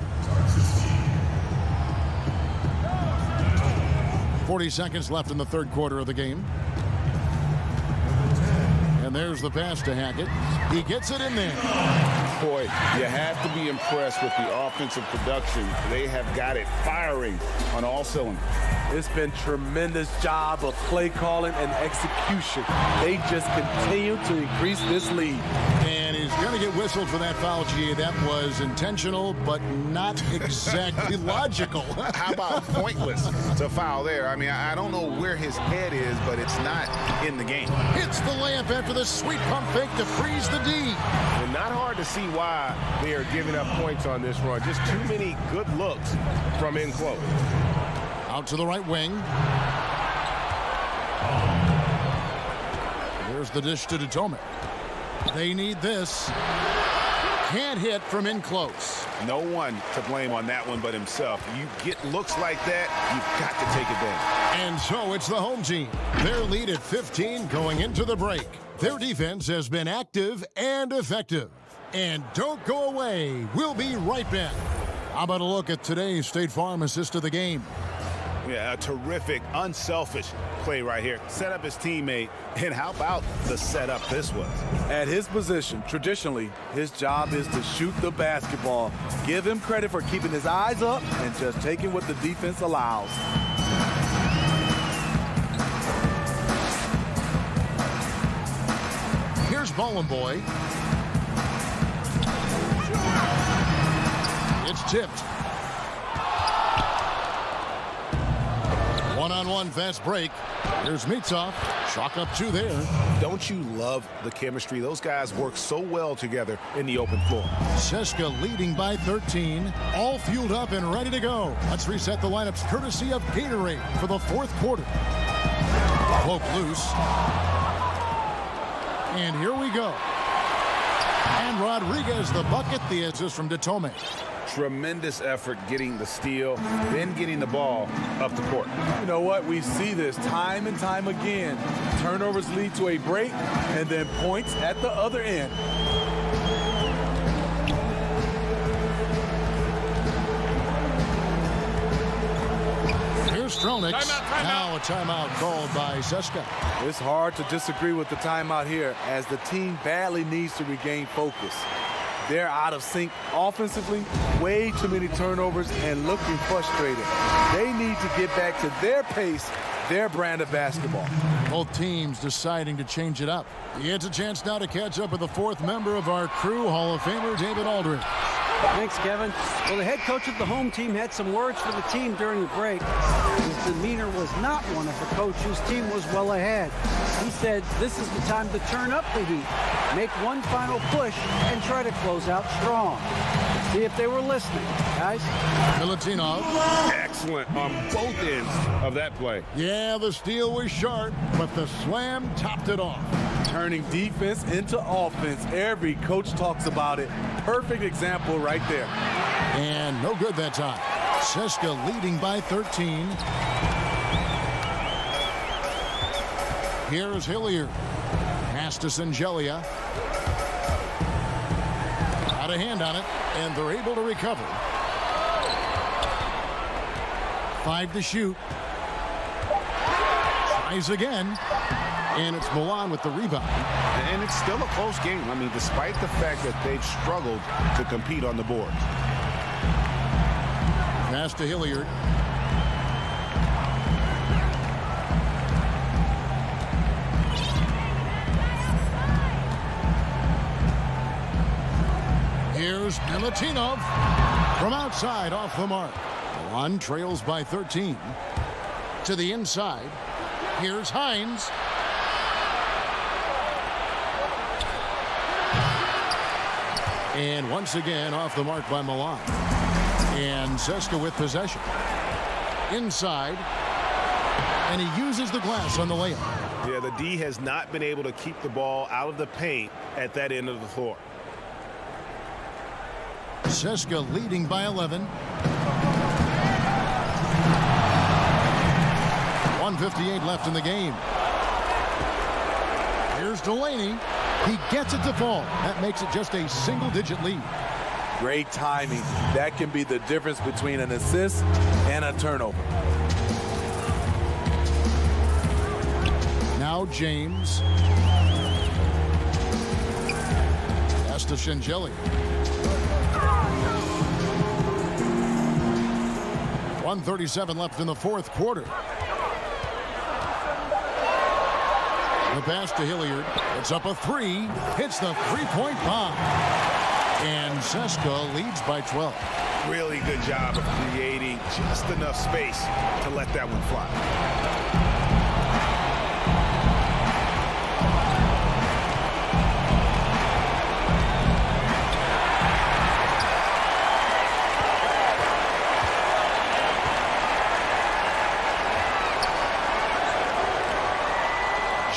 S3: 40 seconds left in the third quarter of the game. And there's the pass to Hackett. He gets it in there.
S4: Boy, you have to be impressed with the offensive production. They have got it firing on all cylinders.
S12: It's been tremendous job of play calling and execution. They just continue to increase this lead.
S3: And he's going to get whistled for that foul, G. That was intentional, but not exactly logical.
S1: How about pointless to foul there? I mean, I don't know where his head is, but it's not in the game.
S3: Hits the layup after the sweet pump fake to freeze the D.
S4: And not hard to see why they are giving up points on this run. Just too many good looks from in close.
S3: Out to the right wing. There's the dish to Datome. They need this. Can't hit from in close.
S1: No one to blame on that one but himself. You get looks like that, you've got to take advantage.
S3: And so it's the home team. Their lead at 15 going into the break. Their defense has been active and effective. And don't go away. We'll be right back. How about a look at today's State Farm assist of the game?
S1: Yeah, a terrific, unselfish play right here. Set up his teammate, and how about the setup this was?
S12: At his position, traditionally, his job is to shoot the basketball. Give him credit for keeping his eyes up and just taking what the defense allows.
S3: Here's Bollenboy. It's tipped. One-on-one fast break. Here's Mitsov. Chalk up 2 there.
S1: Don't you love the chemistry? Those guys work so well together in the open floor.
S3: Seska leading by 13. All fueled up and ready to go. Let's reset the lineups courtesy of Gatorade for the 4th quarter. Poke loose. And here we go. And Rodriguez the bucket. The assist from Detome.
S1: Tremendous effort getting the steal, then getting the ball up the court.
S12: You know what? We see this time and time again. Turnovers lead to a break and then points at the other end.
S3: Here's Strelnick. Now a timeout called by Seska.
S12: It's hard to disagree with the timeout here as the team badly needs to regain focus. They're out of sync offensively, way too many turnovers, and looking frustrated. They need to get back to their pace, their brand of basketball.
S3: Both teams deciding to change it up. He gets a chance now to catch up with the 4th member of our crew, Hall of Famer David Aldridge.
S9: Thanks, Kevin. Well, the head coach of the home team had some words for the team during the break. His demeanor was not one of the coach whose team was well ahead. He said this is the time to turn up the heat, make one final push, and try to close out strong. Let's see if they were listening, guys.
S3: Milutinov.
S4: Excellent on both ends of that play.
S3: Yeah, the steal was sharp, but the slam topped it off.
S12: Turning defense into offense. Every coach talks about it. Perfect example right there.
S3: And no good that time. Seska leading by 13. Here's Hilliard. Pass to Singelia. Got a hand on it, and they're able to recover. 5 to shoot. Tries again. And it's Milan with the rebound.
S1: And it's still a close game. I mean, despite the fact that they've struggled to compete on the board.
S3: Pass to Hilliard. Here's Milutinov from outside off the mark. Milan trails by 13. To the inside. Here's Hines. And once again off the mark by Milan. And Seska with possession. Inside. And he uses the glass on the layup.
S4: Yeah, the D has not been able to keep the ball out of the paint at that end of the floor.
S3: Seska leading by 11. 1:58 left in the game. Here's Delaney. He gets it to fall. That makes it just a single-digit lead.
S12: Great timing. That can be the difference between an assist and a turnover.
S3: Now James. Pass to Singelia. 1:37 left in the 4th quarter. The pass to Hilliard. It's up a 3. Hits the 3-point bomb. And Seska leads by 12.
S1: Really good job of creating just enough space to let that one fly.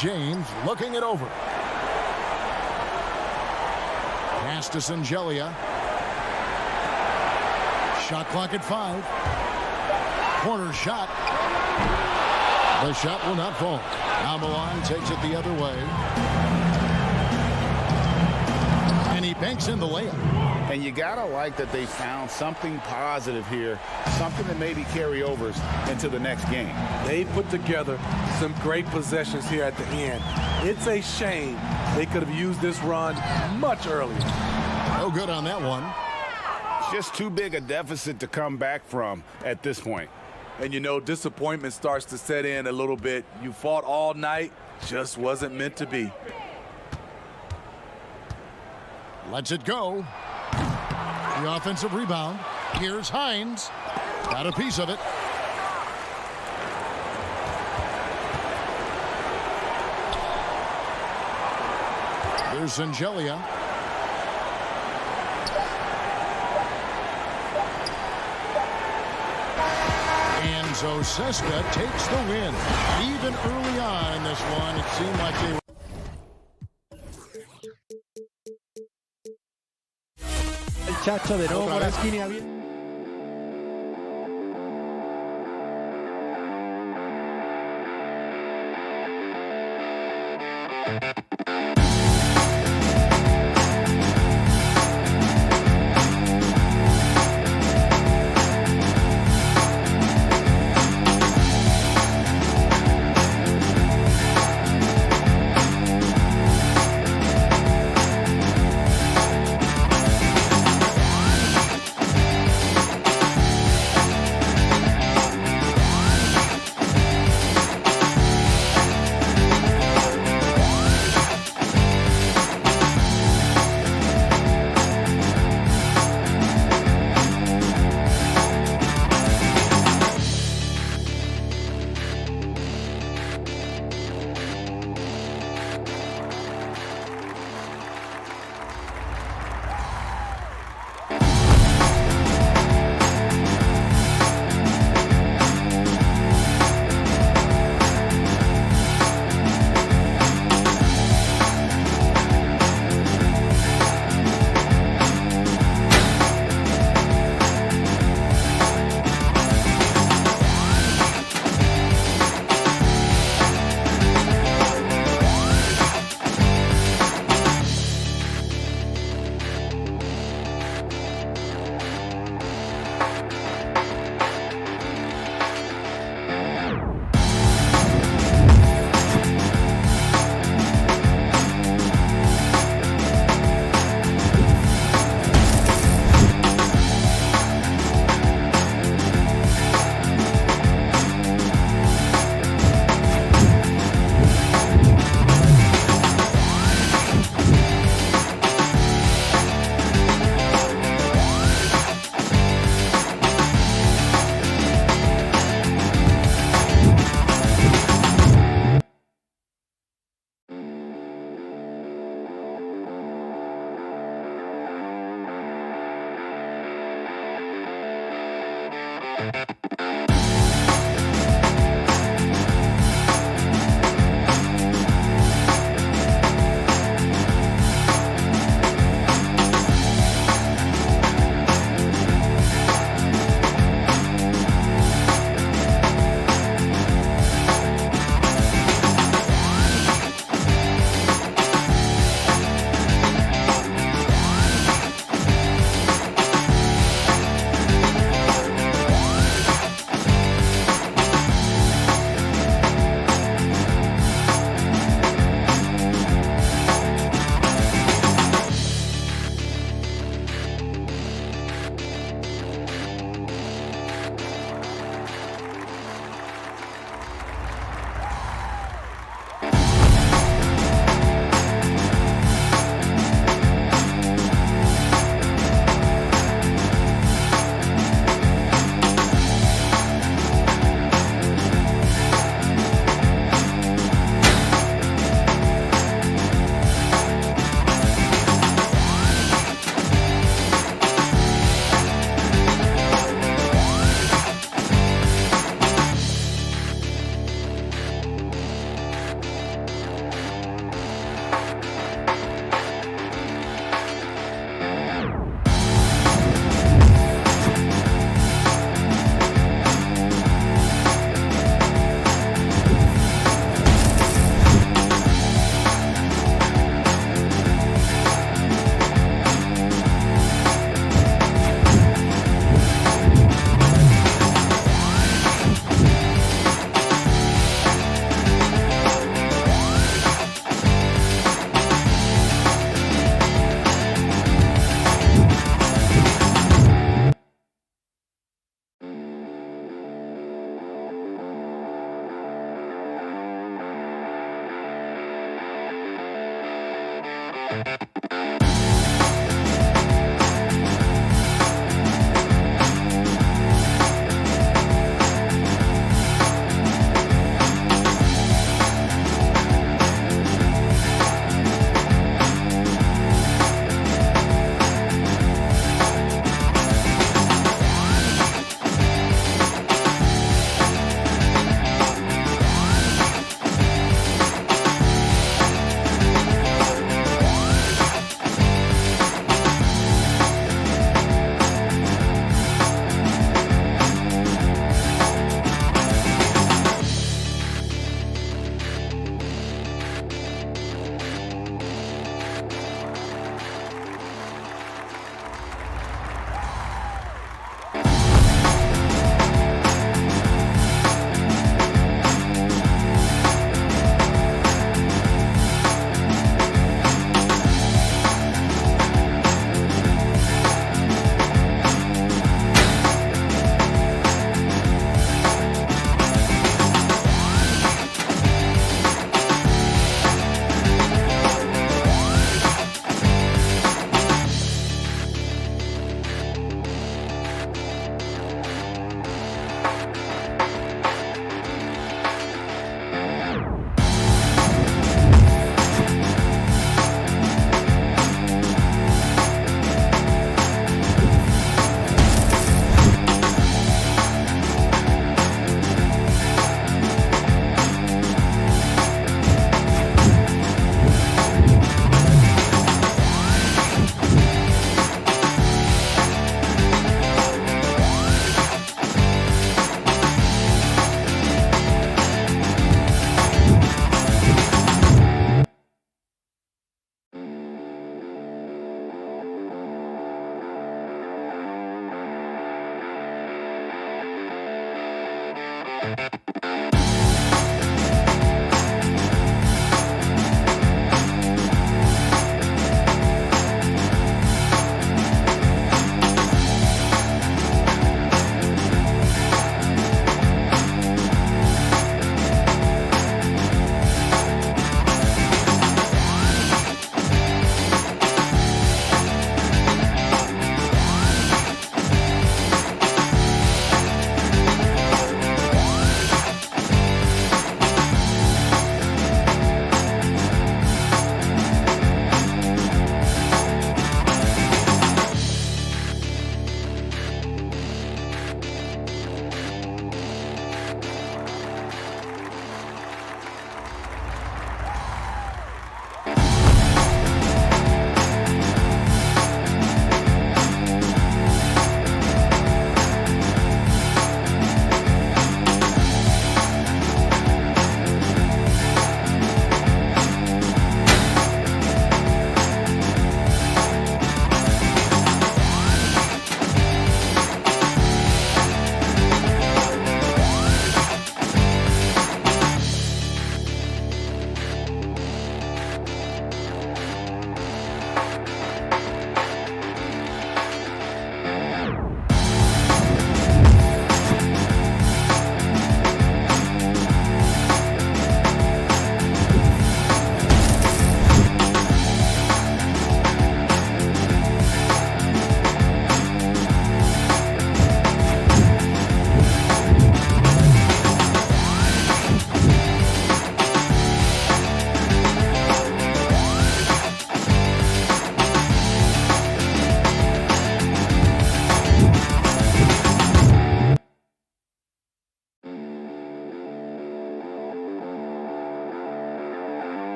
S3: James looking it over. Pass to Singelia. Shot clock at 5. Corner shot. The shot will not fall. Now Milan takes it the other way. And he banks in the layup.
S1: And you gotta like that they found something positive here, something that maybe carry overs into the next game.
S12: They put together some great possessions here at the end. It's a shame they could have used this run much earlier.
S3: No good on that one.
S1: Just too big a deficit to come back from at this point.
S12: And you know, disappointment starts to set in a little bit. You fought all night, just wasn't meant to be.
S3: Lets it go. The offensive rebound. Here's Hines. Got a piece of it. Here's Zangelia. And Zoseska takes the win. Even early on in this one, it seemed like they were.
S9: El Chacho de nuevo por la esquina abierta.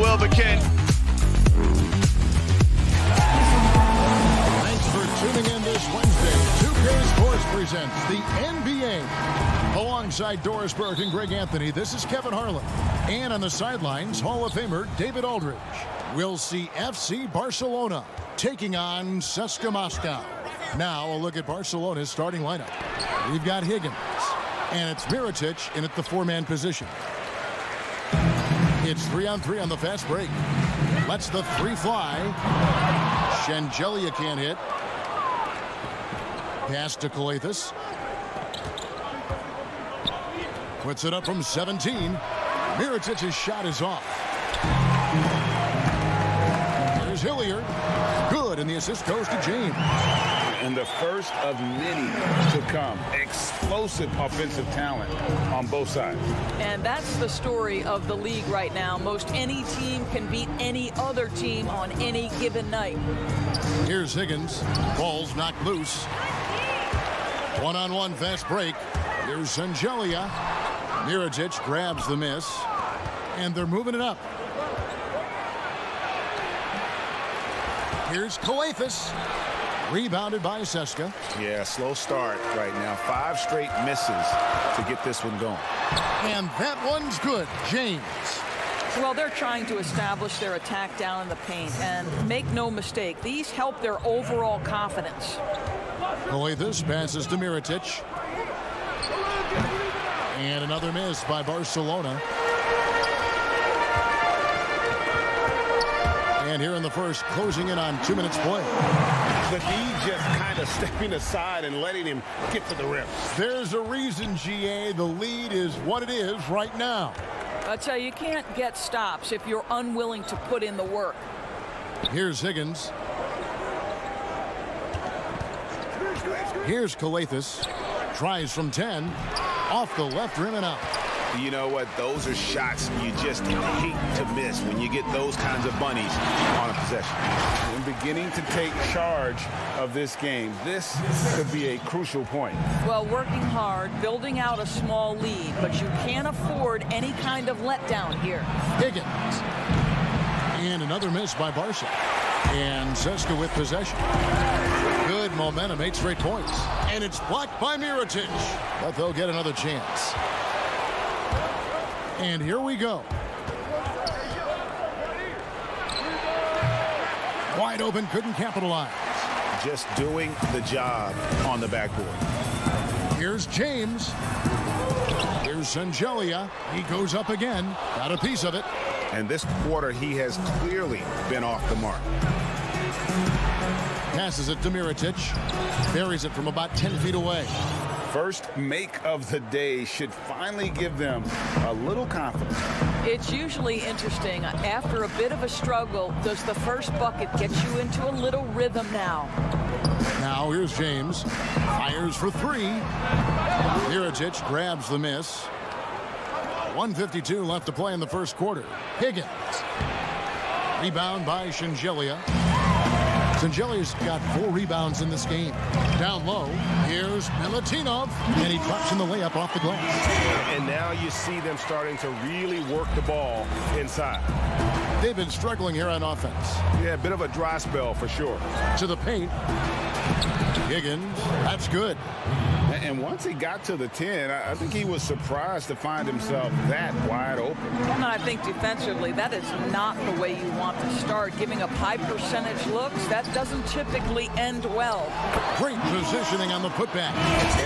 S10: Well, Ken.
S3: Thanks for tuning in this Wednesday. 2K Sports presents the NBA. Alongside Doris Burke and Greg Anthony, this is Kevin Harlan. And on the sidelines, Hall of Famer David Aldridge. We'll see FC Barcelona taking on CSKA Moscow. Now a look at Barcelona's starting lineup. We've got Higgins, and it's Mirotic in at the four-man position. It's 3-on-3 on the fast break. Lets the three fly. Shengelia can't hit. Pass to Calathis. Puts it up from 17. Mirotic's shot is off. There's Hilliard. Good, and the assist goes to James.
S13: And
S4: and the first of many to come. Explosive offensive talent on both sides.
S13: And that's the story of the league right now. Most any team can beat any other team on any given night.
S3: Here's Higgins. Ball's knocked loose. One-on-one fast break. Here's Sangelia. Mirotic grabs the miss. And they're moving it up. Here's Coathis. Rebounded by Seska.
S1: Yeah, slow start right now. 5 straight misses to get this one going.
S3: And that one's good. James.
S13: Well, they're trying to establish their attack down in the paint. And make no mistake, these help their overall confidence.
S3: Coathis passes to Mirotic. And another miss by Barcelona. And here in the first, closing in on 2 minutes play.
S4: The D just kind of stepping aside and letting him get to the rim.
S3: There's a reason, GA, the lead is what it is right now.
S13: I tell you, you can't get stops if you're unwilling to put in the work.
S3: Here's Higgins. Here's Coathis. Tries from 10. Off the left rim and out.
S1: You know what? Those are shots you just hate to miss when you get those kinds of bunnies on a possession.
S4: And beginning to take charge of this game. This could be a crucial point.
S13: Well, working hard, building out a small lead, but you can't afford any kind of letdown here.
S3: Higgins. And another miss by Barca. And Seska with possession. Good momentum, 8 straight points. And it's blocked by Mirotic. But they'll get another chance. And here we go. Wide open, couldn't capitalize.
S1: Just doing the job on the backboard.
S3: Here's James. Here's Sangelia. He goes up again. Got a piece of it.
S1: And this quarter, he has clearly been off the mark.
S3: Passes it to Mirotic. Buries it from about 10 feet away.
S4: First make of the day should finally give them a little confidence.
S13: It's usually interesting. After a bit of a struggle, does the first bucket get you into a little rhythm now?
S3: Now here's James. Fires for 3. Mirotic grabs the miss. 1:52 left to play in the first quarter. Higgins. Rebound by Sangelia. Sangelia's got 4 rebounds in this game. Down low, here's Milutinov, and he drops in the layup off the glass.
S4: And now you see them starting to really work the ball inside.
S3: They've been struggling here on offense.
S4: Yeah, a bit of a dry spell for sure.
S3: To the paint. Higgins, that's good.
S4: And once he got to the 10, I think he was surprised to find himself that wide open.
S13: And I think defensively, that is not the way you want to start. Giving up high percentage looks, that doesn't typically end well.
S3: Great positioning on the putback.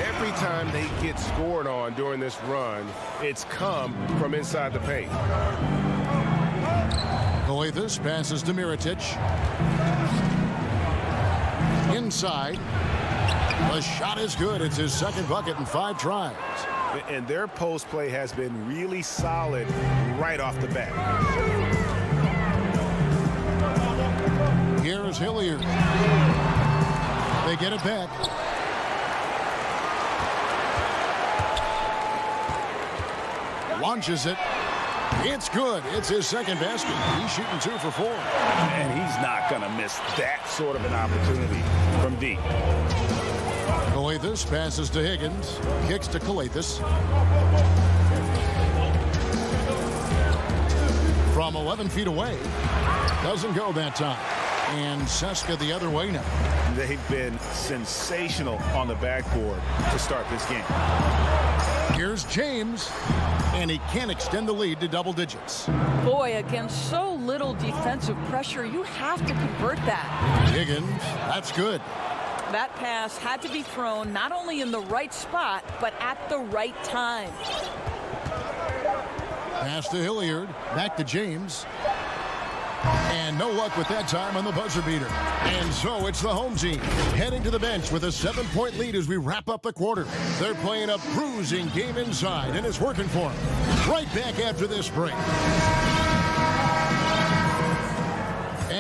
S4: Every time they get scored on during this run, it's come from inside the paint.
S3: Coathis passes to Mirotic. Inside. The shot is good. It's his second bucket in 5 tries.
S1: And their post play has been really solid right off the bat.
S3: Here's Hilliard. They get it back. Launches it. It's good. It's his second basket. He's shooting 2 for 4.
S1: And he's not going to miss that sort of an opportunity from deep.
S3: Coathis passes to Higgins. Kicks to Coathis. From 11 feet away. Doesn't go that time. And Seska the other way now.
S1: They've been sensational on the backboard to start this game.
S3: Here's James. And he can't extend the lead to double digits.
S13: Boy, against so little defensive pressure, you have to convert that.
S3: Higgins, that's good.
S13: That pass had to be thrown not only in the right spot, but at the right time.
S3: Pass to Hilliard. Back to James. And no luck with that time on the buzzer beater. And so it's the home team heading to the bench with a 7-point lead as we wrap up the quarter. They're playing a bruising game inside, and it's working for them. Right back after this break.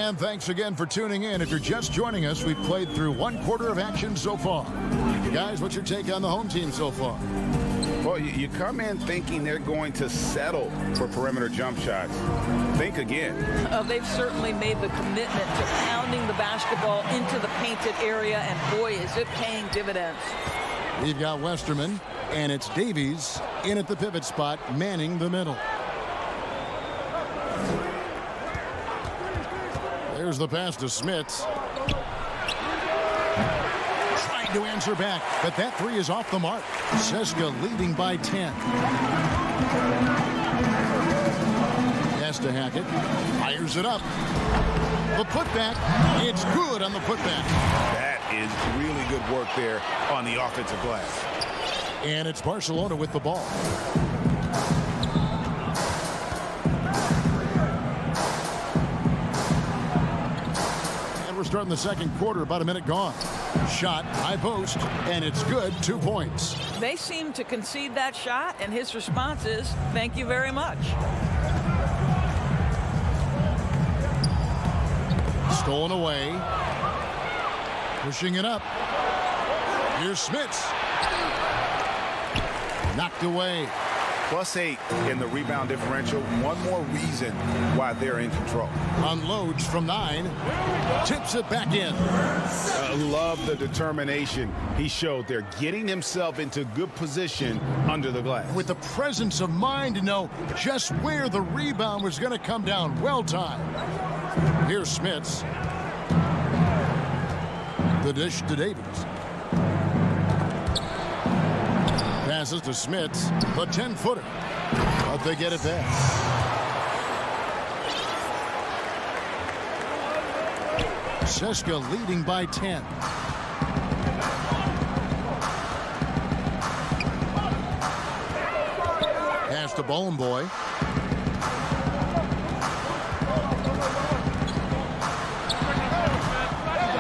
S3: And thanks again for tuning in. If you're just joining us, we've played through 1/4 of action so far. Guys, what's your take on the home team so far?
S1: Well, you come in thinking they're going to settle for perimeter jump shots. Think again.
S13: They've certainly made the commitment to pounding the basketball into the painted area, and boy, is it paying dividends.
S3: We've got Westerman, and it's Davies in at the pivot spot, manning the middle. There's the pass to Smits. Trying to answer back, but that three is off the mark. Seska leading by 10. Has to Hackett. Fires it up. The putback. It's good on the putback.
S1: That is really good work there on the offensive glass.
S3: And it's Barcelona with the ball. We're starting the second quarter, about a minute gone. Shot, high post, and it's good, 2 points.
S13: They seem to concede that shot, and his response is, thank you very much.
S3: Stolen away. Pushing it up. Here's Smits. Knocked away.
S1: +8 in the rebound differential. One more reason why they're in control.
S3: Unloads from 9. Tips it back in.
S1: Love the determination he showed there, getting himself into good position under the glass.
S3: With the presence of mind to know just where the rebound was going to come down. Well timed. Here's Smits. The dish to Davies. Passes to Smits, the 10-footer. But they get it back. Seska leading by 10. Pass to Boy.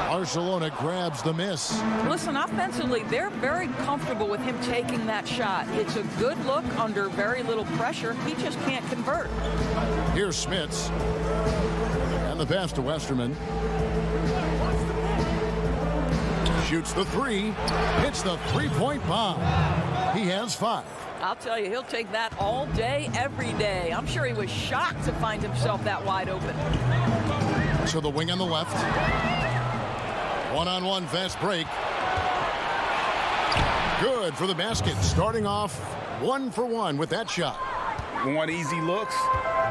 S3: Barcelona grabs the miss.
S13: Listen, offensively, they're very comfortable with him taking that shot. It's a good look under very little pressure. He just can't convert.
S3: Here's Smits. And the pass to Westerman. Shoots the three. Hits the three-point bomb. He has 5.
S13: I'll tell you, he'll take that all day, every day. I'm sure he was shocked to find himself that wide open.
S3: So the wing on the left. One-on-one fast break. Good for the basket. Starting off 1 for 1 with that shot.
S1: Want easy looks?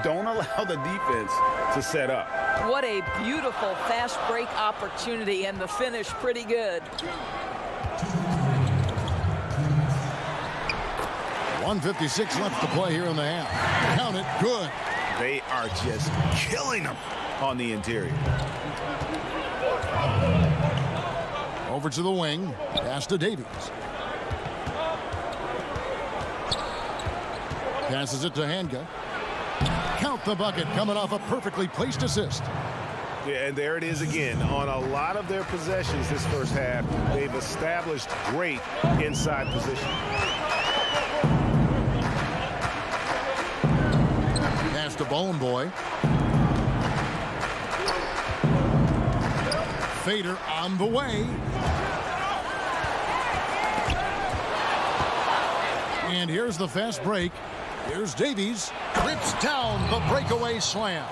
S1: Don't allow the defense to set up.
S13: What a beautiful fast break opportunity, and the finish pretty good.
S3: 1:56 left to play here in the half. Count it. Good.
S1: They are just killing them on the interior.
S3: Over to the wing. Pass to Davies. Passes it to Hanga. Count the bucket, coming off a perfectly placed assist.
S1: Yeah, and there it is again. On a lot of their possessions this first half, they've established great inside position.
S3: Pass to Boy. Fader on the way. And here's the fast break. Here's Davies. Trips down the breakaway slam.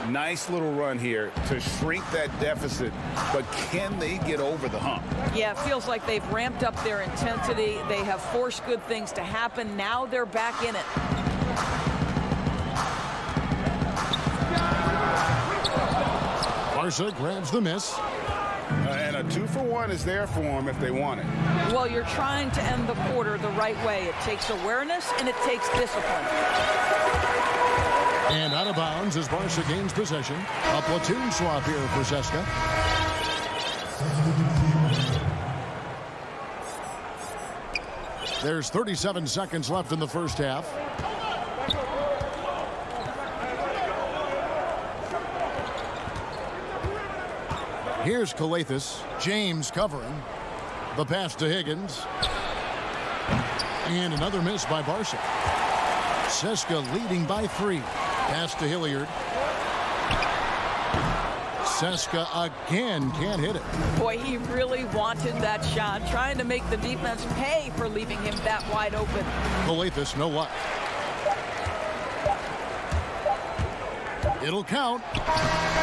S1: Nice little run here to shrink that deficit, but can they get over the hump?
S13: Yeah, it feels like they've ramped up their intensity. They have forced good things to happen. Now they're back in it.
S3: Barca grabs the miss.
S1: And a 2 for 1 is there for them if they want it.
S13: Well, you're trying to end the quarter the right way. It takes awareness and it takes discipline.
S3: And out of bounds as Barca gains possession. A platoon swap here for Seska. There's 37 seconds left in the first half. Here's Calathis. James covering. The pass to Higgins. And another miss by Barca. Seska leading by 3. Pass to Hilliard. Seska again can't hit it.
S13: Boy, he really wanted that shot, trying to make the defense pay for leaving him that wide open.
S3: Coletas, no luck. It'll count.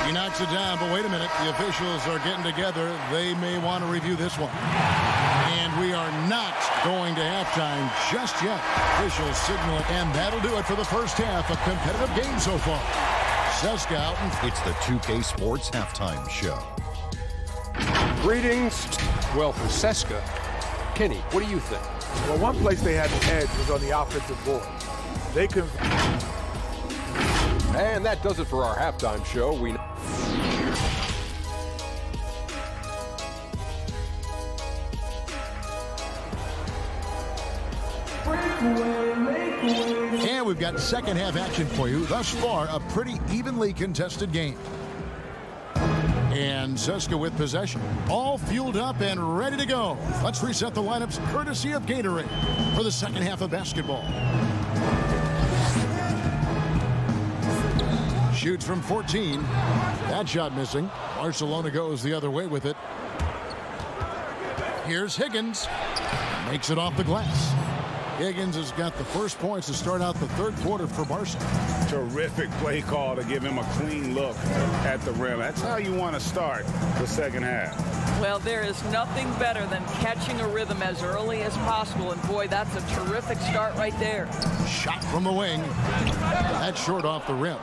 S3: He knocks it down, but wait a minute. The officials are getting together. They may want to review this one. And we are not going to halftime just yet. Officials signal it, and that'll do it for the first half. A competitive game so far. Seska out.
S6: It's the 2K Sports Halftime Show.
S7: Greetings. Well, for Seska, Kenny, what do you think?
S12: Well, one place they had an edge was on the offensive board. They could.
S7: And that does it for our halftime show.
S3: And we've got second half action for you. Thus far, a pretty evenly contested game. And Seska with possession. All fueled up and ready to go. Let's reset the lineups courtesy of Gatorade for the second half of basketball. Shoots from 14. That shot missing. Barcelona goes the other way with it. Here's Higgins. Makes it off the glass. Higgins has got the first points to start out the third quarter for Barca.
S1: Terrific play call to give him a clean look at the rim. That's how you want to start the second half.
S13: Well, there is nothing better than catching a rhythm as early as possible. And boy, that's a terrific start right there.
S3: Shot from the wing. That's short off the rim.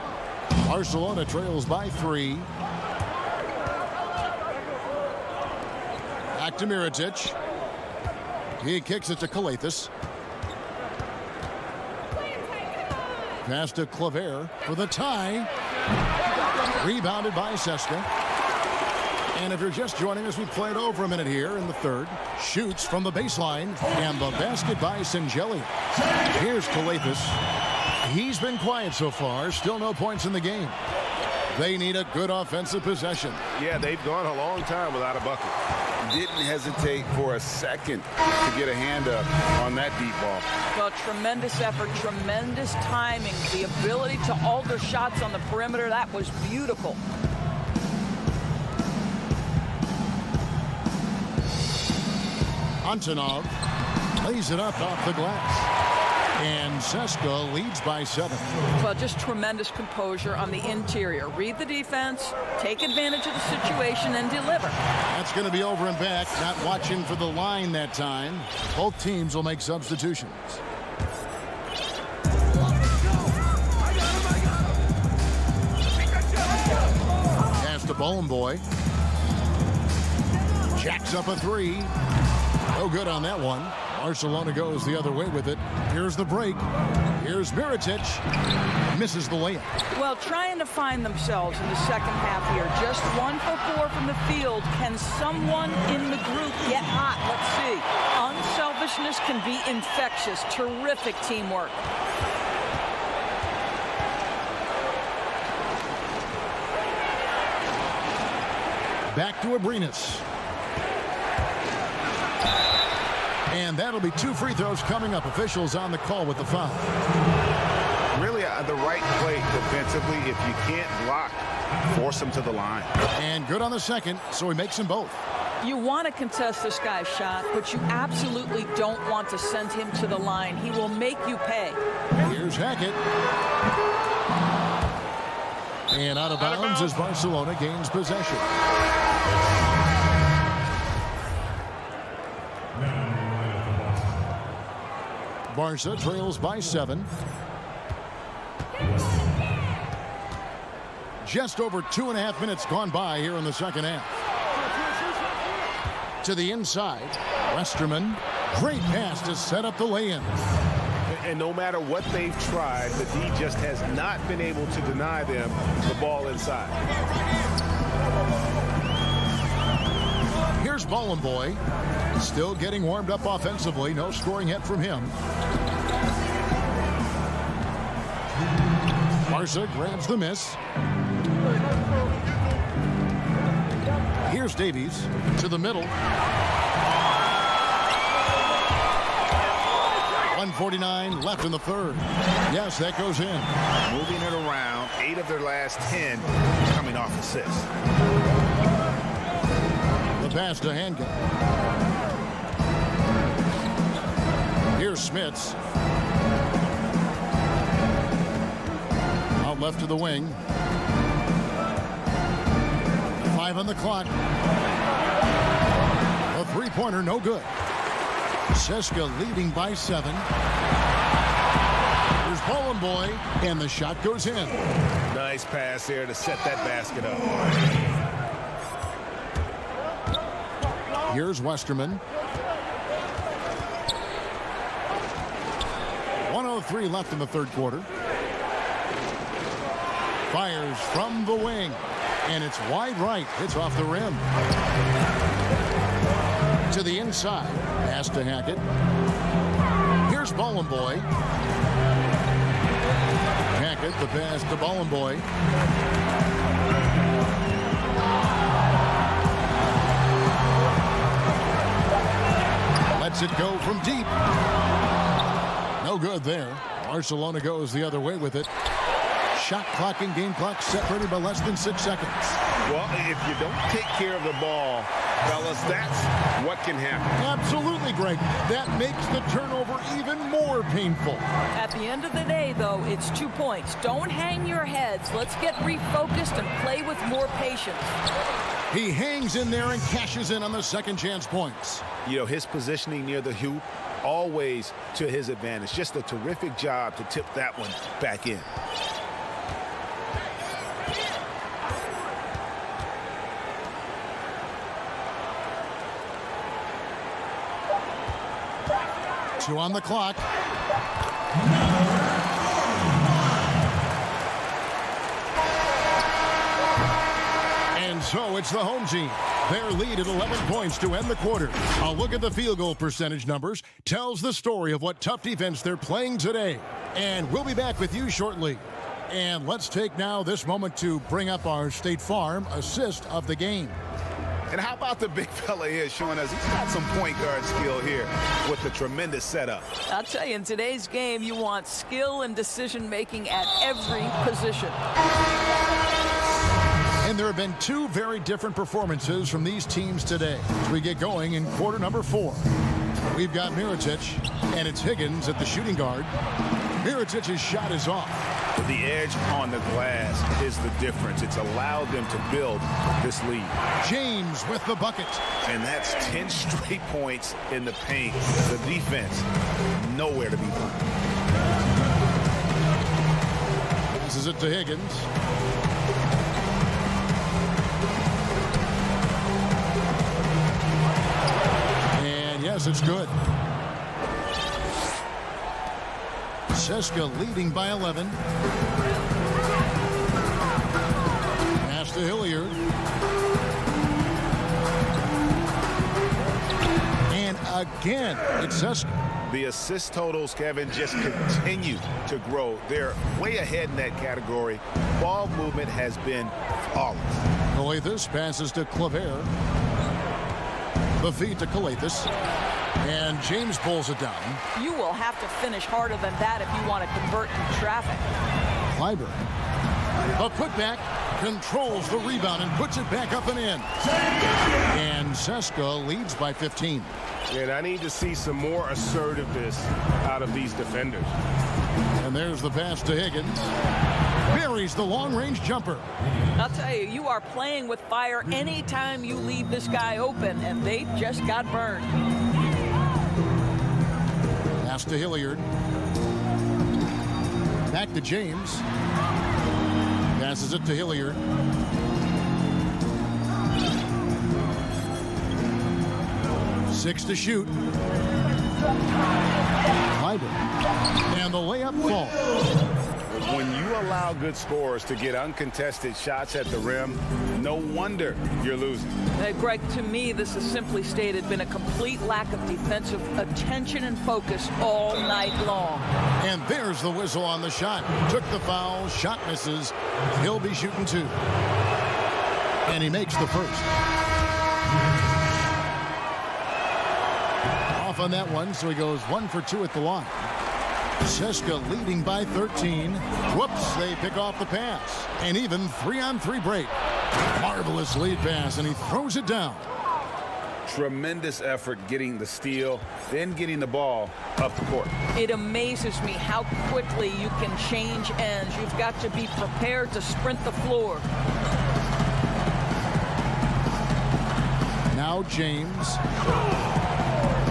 S3: Barcelona trails by 3. Back to Mirotic. He kicks it to Coletas. Pass to Claver for the tie. Rebounded by Seska. And if you're just joining us, we played over a minute here in the third. Shoots from the baseline. And the basket by Singeli. Here's Coletas. He's been quiet so far. Still no points in the game. They need a good offensive possession.
S4: Yeah, they've gone a long time without a bucket. Didn't hesitate for a second to get a hand up on that deep ball.
S13: Well, tremendous effort, tremendous timing. The ability to alter shots on the perimeter, that was beautiful.
S3: Antonov lays it up off the glass. And Seska leads by 7.
S13: Well, just tremendous composure on the interior. Read the defense, take advantage of the situation, and deliver.
S3: That's going to be over and back. Not watching for the line that time. Both teams will make substitutions. Pass to Boy. Jacks up a 3. No good on that one. Barcelona goes the other way with it. Here's the break. Here's Mirotic. Misses the layup.
S13: Well, trying to find themselves in the second half here. Just 1 for 4 from the field. Can someone in the group get hot? Let's see. Unselfishness can be infectious. Terrific teamwork.
S3: Back to Abrinas. And that'll be 2 free throws coming up. Officials on the call with the foul.
S1: Really the right play defensively. If you can't block, force him to the line.
S3: And good on the second, so he makes them both.
S13: You want to contest this guy's shot, but you absolutely don't want to send him to the line. He will make you pay.
S3: Here's Hackett. And out of bounds as Barcelona gains possession. Barca trails by 7. Just over 2.5 minutes gone by here in the second half. To the inside, Westerman. Great pass to set up the lay-in.
S4: And no matter what they've tried, the D just has not been able to deny them the ball inside.
S3: Here's Boy. Still getting warmed up offensively. No scoring yet from him. Barca grabs the miss. Here's Davies to the middle. 1:40 2:49 left in the third. Yes, that goes in.
S1: Moving it around, 8 of their last 10 coming off assists.
S3: The pass to Handgun. Here's Smits. Out left to the wing. 5 on the clock. A three-pointer, no good. Seska leading by 7. Here's Boy, and the shot goes in.
S1: Nice pass there to set that basket up.
S3: Here's Westerman. 1:03 left in the third quarter. Fires from the wing, and it's wide right. It's off the rim. To the inside. Pass to Hackett. Here's Boy. Hackett, the pass to Boy. Lets it go from deep. No good there. Barcelona goes the other way with it. Shot clock and game clock separated by less than 6 seconds.
S4: Well, if you don't take care of the ball, fellas, that's what can happen.
S3: Absolutely, Greg. That makes the turnover even more painful.
S13: At the end of the day, though, it's 2 points. Don't hang your heads. Let's get refocused and play with more patience.
S3: He hangs in there and cashes in on the second chance points.
S1: You know, his positioning near the hoop, always to his advantage. Just a terrific job to tip that one back in.
S3: Two on the clock. And so it's the home team. Their lead at 11 points to end the quarter. A look at the field goal percentage numbers tells the story of what tough defense they're playing today. And we'll be back with you shortly. And let's take now this moment to bring up our State Farm assist of the game.
S1: And how about the big fella here showing us he's got some point guard skill here with the tremendous setup.
S13: I'll tell you, in today's game, you want skill and decision-making at every position.
S3: And there have been 2 very different performances from these teams today as we get going in quarter number 4. We've got Mirotic, and it's Higgins at the shooting guard. Mirotic's shot is off.
S1: The edge on the glass is the difference. It's allowed them to build this lead.
S3: James with the bucket.
S1: And that's 10 straight points in the paint. The defense, nowhere to be found.
S3: Passes it to Higgins. And yes, it's good. Seska leading by 11. Pass to Hilliard. And again, it's Seska.
S1: The assist totals, Kevin, just continue to grow. They're way ahead in that category. Ball movement has been flawless.
S3: Calathis passes to Claver. The feed to Calathis. And James pulls it down.
S13: You will have to finish harder than that if you want to convert in traffic.
S3: Clyburn. A putback, controls the rebound and puts it back up and in. And Seska leads by 15.
S4: And I need to see some more assertiveness out of these defenders.
S3: And there's the pass to Higgins. Buries the long-range jumper.
S13: I'll tell you, you are playing with fire anytime you leave this guy open, and they just got burned.
S3: Pass to Hilliard. Back to James. Passes it to Hilliard. Six to shoot. Clyburn. And the layup falls.
S4: When you allow good scorers to get uncontested shots at the rim, no wonder you're losing.
S13: Greg, to me, this has simply stated been a complete lack of defensive attention and focus all night long.
S3: And there's the whistle on the shot. Took the foul, shot misses. He'll be shooting 2. And he makes the first. Off on that one, so he goes 1 for 2 at the line. Seska leading by 13. Whoops, they pick off the pass. An even 3-on-3 break. Marvelous lead pass, and he throws it down.
S1: Tremendous effort getting the steal, then getting the ball up the court.
S13: It amazes me how quickly you can change ends. You've got to be prepared to sprint the floor.
S3: Now James.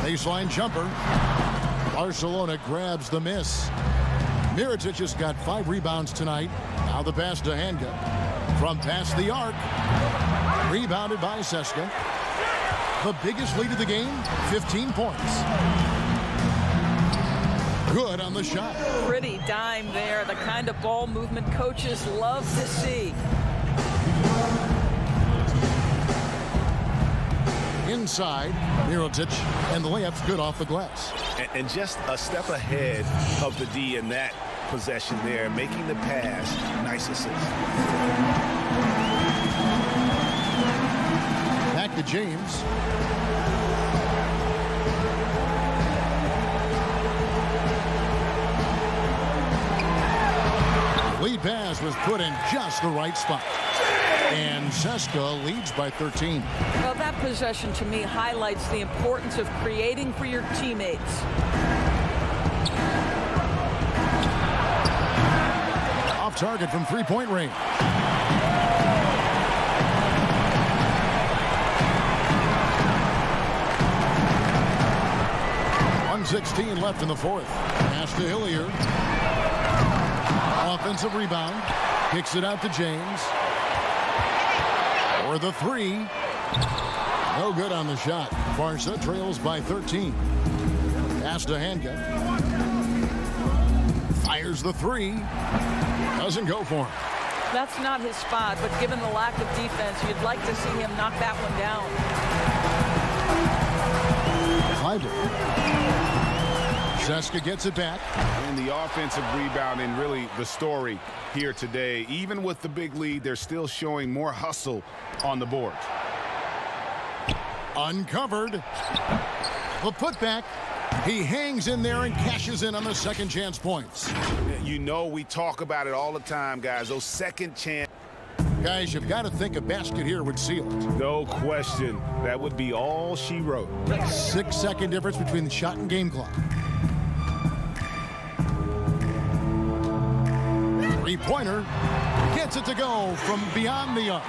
S3: Baseline jumper. Barcelona grabs the miss. Mirotic has got 5 rebounds tonight. Now the pass to Hanga. From past the arc. Rebounded by Seska. The biggest lead of the game, 15 points. Good on the shot.
S13: Pretty dime there. The kind of ball movement coaches love to see.
S3: Inside, Mirotic, and the layup's good off the glass.
S1: And just a step ahead of the D in that possession there, making the pass. Nice assist.
S3: Back to James. Lead pass was put in just the right spot. And Seska leads by 13.
S13: Well, that possession to me highlights the importance of creating for your teammates.
S3: Off target from three-point range. 1:16 left in the fourth. Pass to Hilliard. Offensive rebound. Kicks it out to James. For the three. No good on the shot. Barca trails by 13. Pass to Hanga. Fires the three. Doesn't go for him.
S13: That's not his spot, but given the lack of defense, you'd like to see him knock that one down.
S3: Seska gets it back.
S1: And the offensive rebounding, really the story here today. Even with the big lead, they're still showing more hustle on the board.
S3: Uncovered. The putback. He hangs in there and cashes in on the second chance points.
S1: You know we talk about it all the time, guys. Those second chance.
S3: Guys, you've got to think a basket here would seal it.
S1: No question. That would be all she wrote.
S3: 6-second difference between the shot and game clock. Three-pointer. Gets it to go from beyond the arc.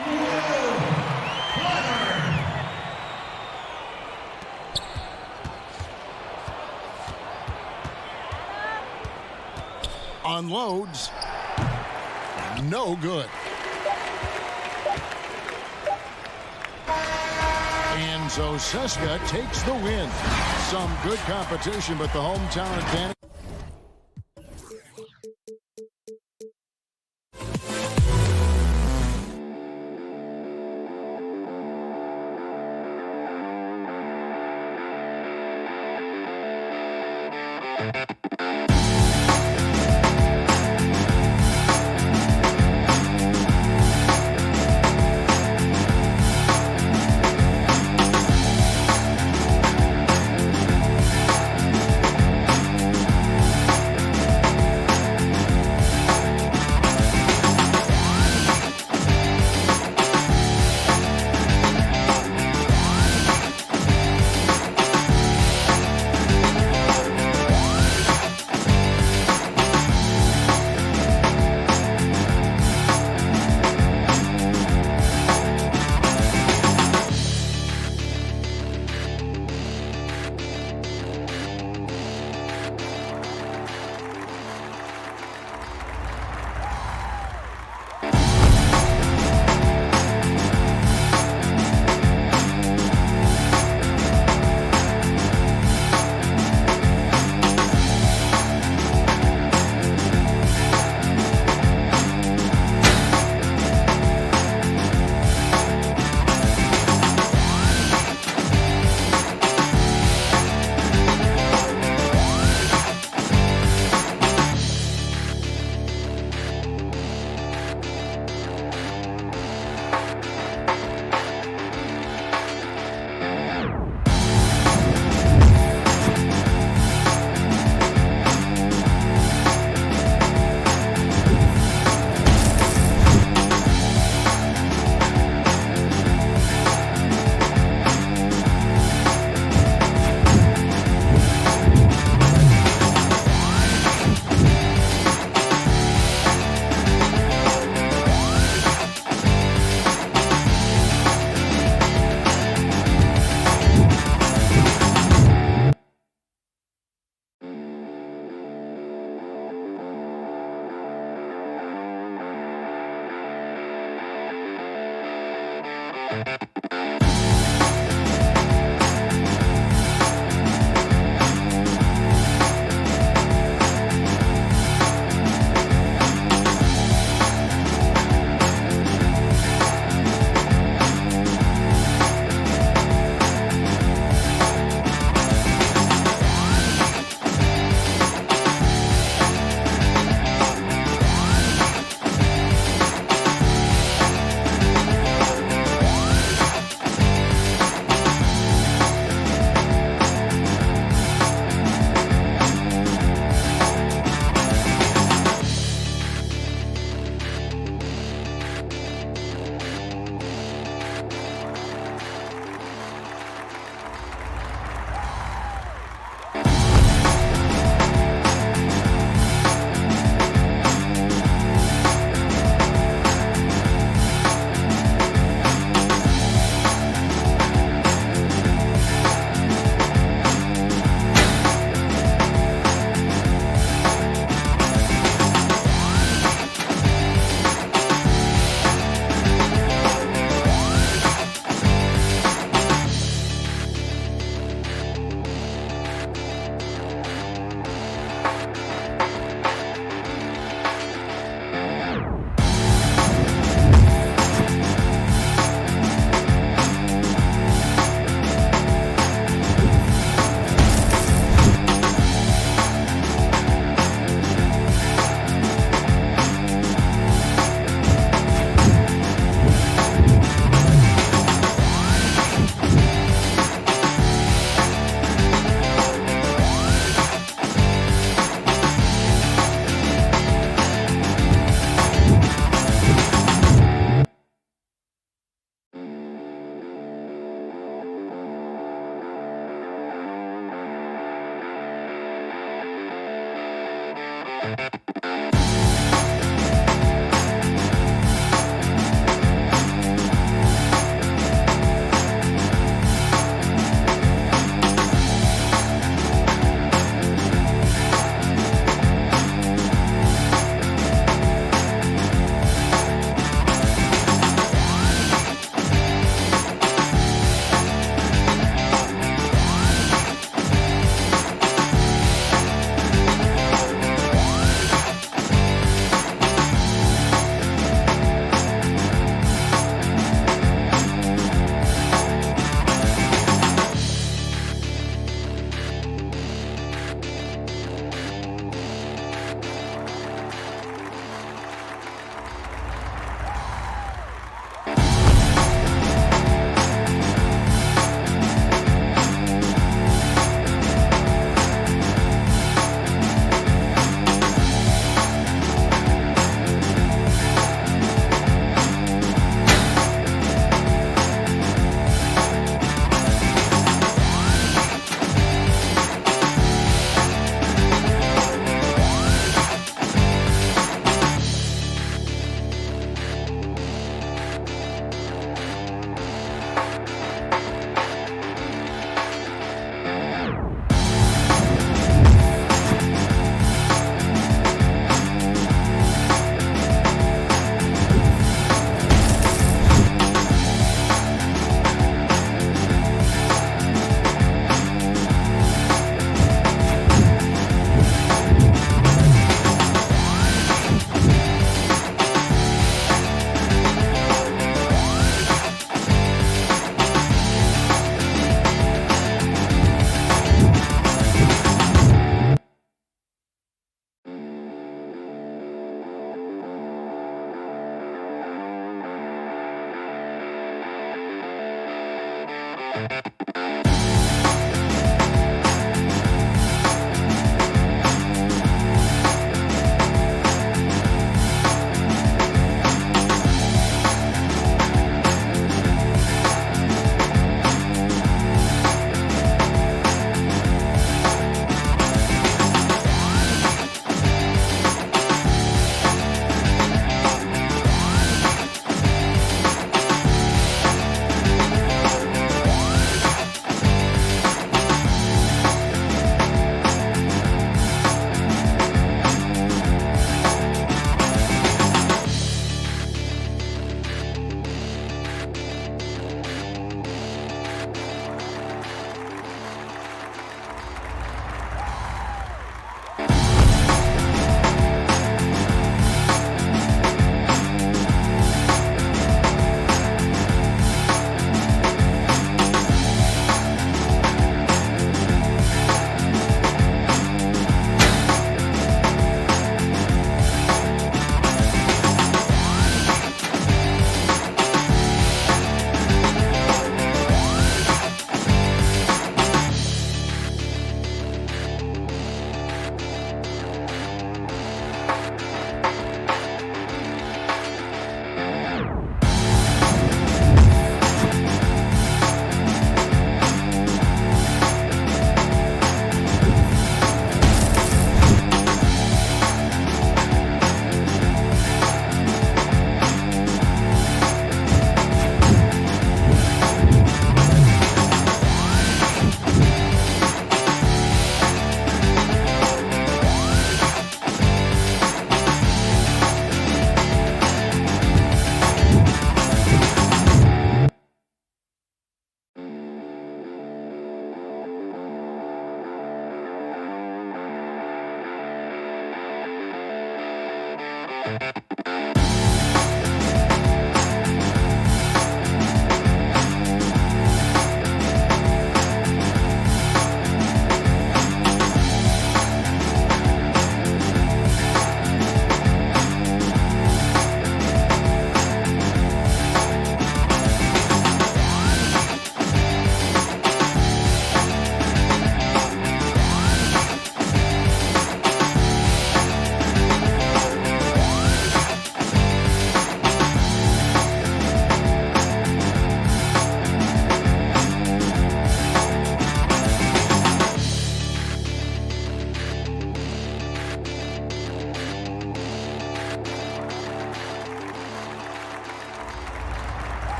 S3: Unloads. No good. And so Seska takes the win. Some good competition, but the hometown advantage.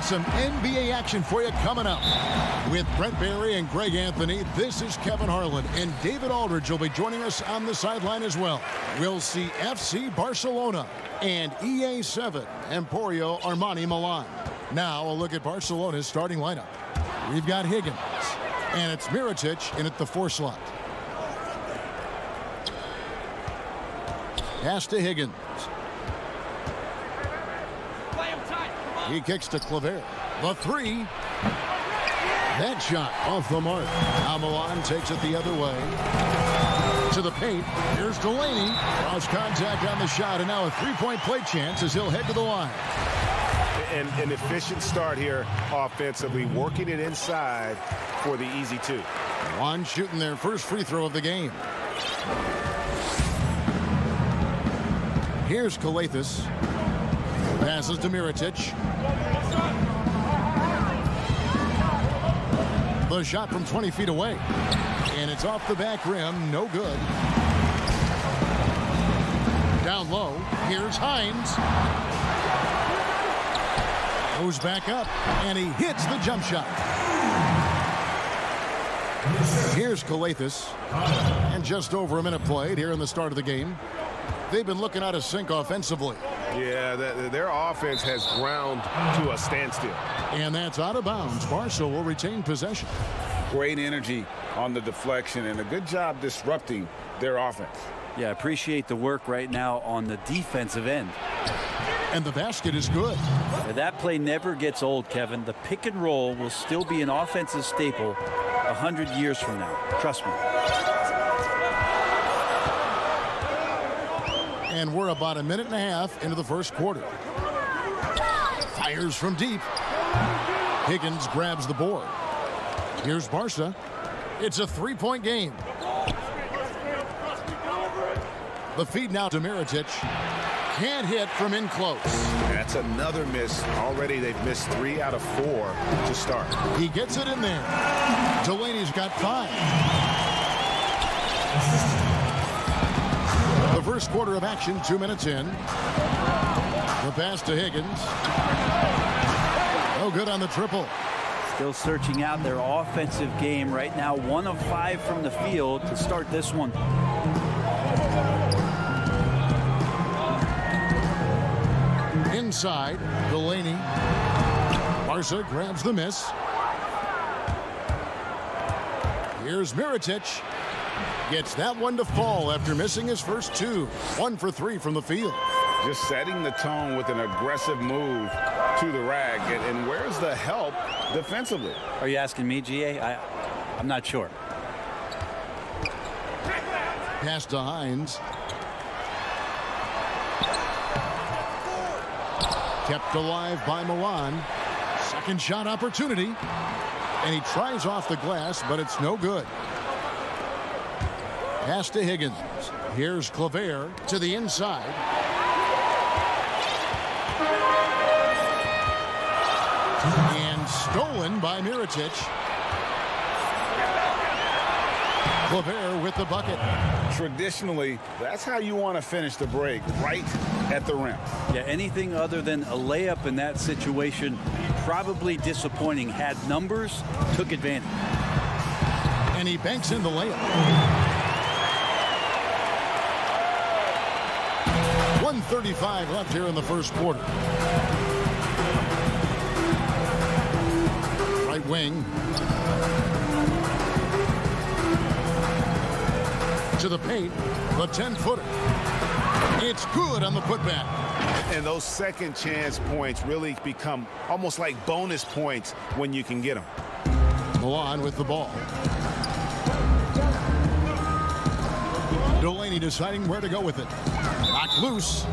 S3: some NBA action for you coming up. With Brent Barry and Greg Anthony, this is Kevin Harlan, and David Aldridge will be joining us on the sideline as well. We'll see FC Barcelona and EA7 Emporio Armani Milan. Now a look at Barcelona's starting lineup. We've got Higgins, and it's Mirotic in at the 4 slot. Pass to Higgins. He kicks to Claver. The 3. That shot off the mark. Now Milan takes it the other way. To the paint. Here's Delaney. Cross contact on the shot, and now a 3-point play chance as he'll head to the line.
S4: And an efficient start here offensively, working it inside for the easy 2.
S3: Milan shooting their first free throw of the game. Here's Kalathis. Passes to Mirotic. The shot from 20 feet away. And it's off the back rim. No good. Down low. Here's Hines. Goes back up. And he hits the jump shot. Here's Kalathis. And just over a minute played here in the start of the game. They've been looking out of sync offensively.
S4: Yeah, their offense has ground to a standstill.
S3: And that's out of bounds. Barca will retain possession.
S1: Great energy on the deflection and a good job disrupting their offense.
S2: Yeah, appreciate the work right now on the defensive end.
S3: And the basket is good.
S2: That play never gets old, Kevin. The pick and roll will still be an offensive staple 100 years from now. Trust me.
S3: And we're about a minute and a half into the first quarter. Fires from deep. Higgins grabs the board. Here's Barca. It's a 3-point game. The feed now to Mirotic. Can't hit from in close.
S4: That's another miss. Already they've missed 3 out of 4 to start.
S3: He gets it in there. Delaney's got 5. The first quarter of action, 2 minutes in. The pass to Higgins. No good on the triple.
S2: Still searching out their offensive game right now. 1 of 5 from the field to start this one.
S3: Inside, Delaney. Barca grabs the miss. Here's Mirotic. Gets that one to fall after missing his first 2. 1 for 3 from the field.
S1: Just setting the tone with an aggressive move to the rack. And where's the help defensively?
S2: Are you asking me, GA? I'm not sure.
S3: Pass to Hines. Kept alive by Milan. Second shot opportunity. And he tries off the glass, but it's no good. Pass to Higgins. Here's Claver to the inside. And stolen by Mirotic. Claver with the bucket.
S1: Traditionally, that's how you want to finish the break, right at the rim.
S2: Yeah, anything other than a layup in that situation, probably disappointing. Had numbers, took advantage.
S3: And he banks in the layup. 1:35 left here in the first quarter. Right wing. To the paint, the 10-footer. It's good on the putback.
S4: And those second chance points really become almost like bonus points when you can get them.
S3: Milan with the ball. Delaney deciding where to go with it. Knocked loose.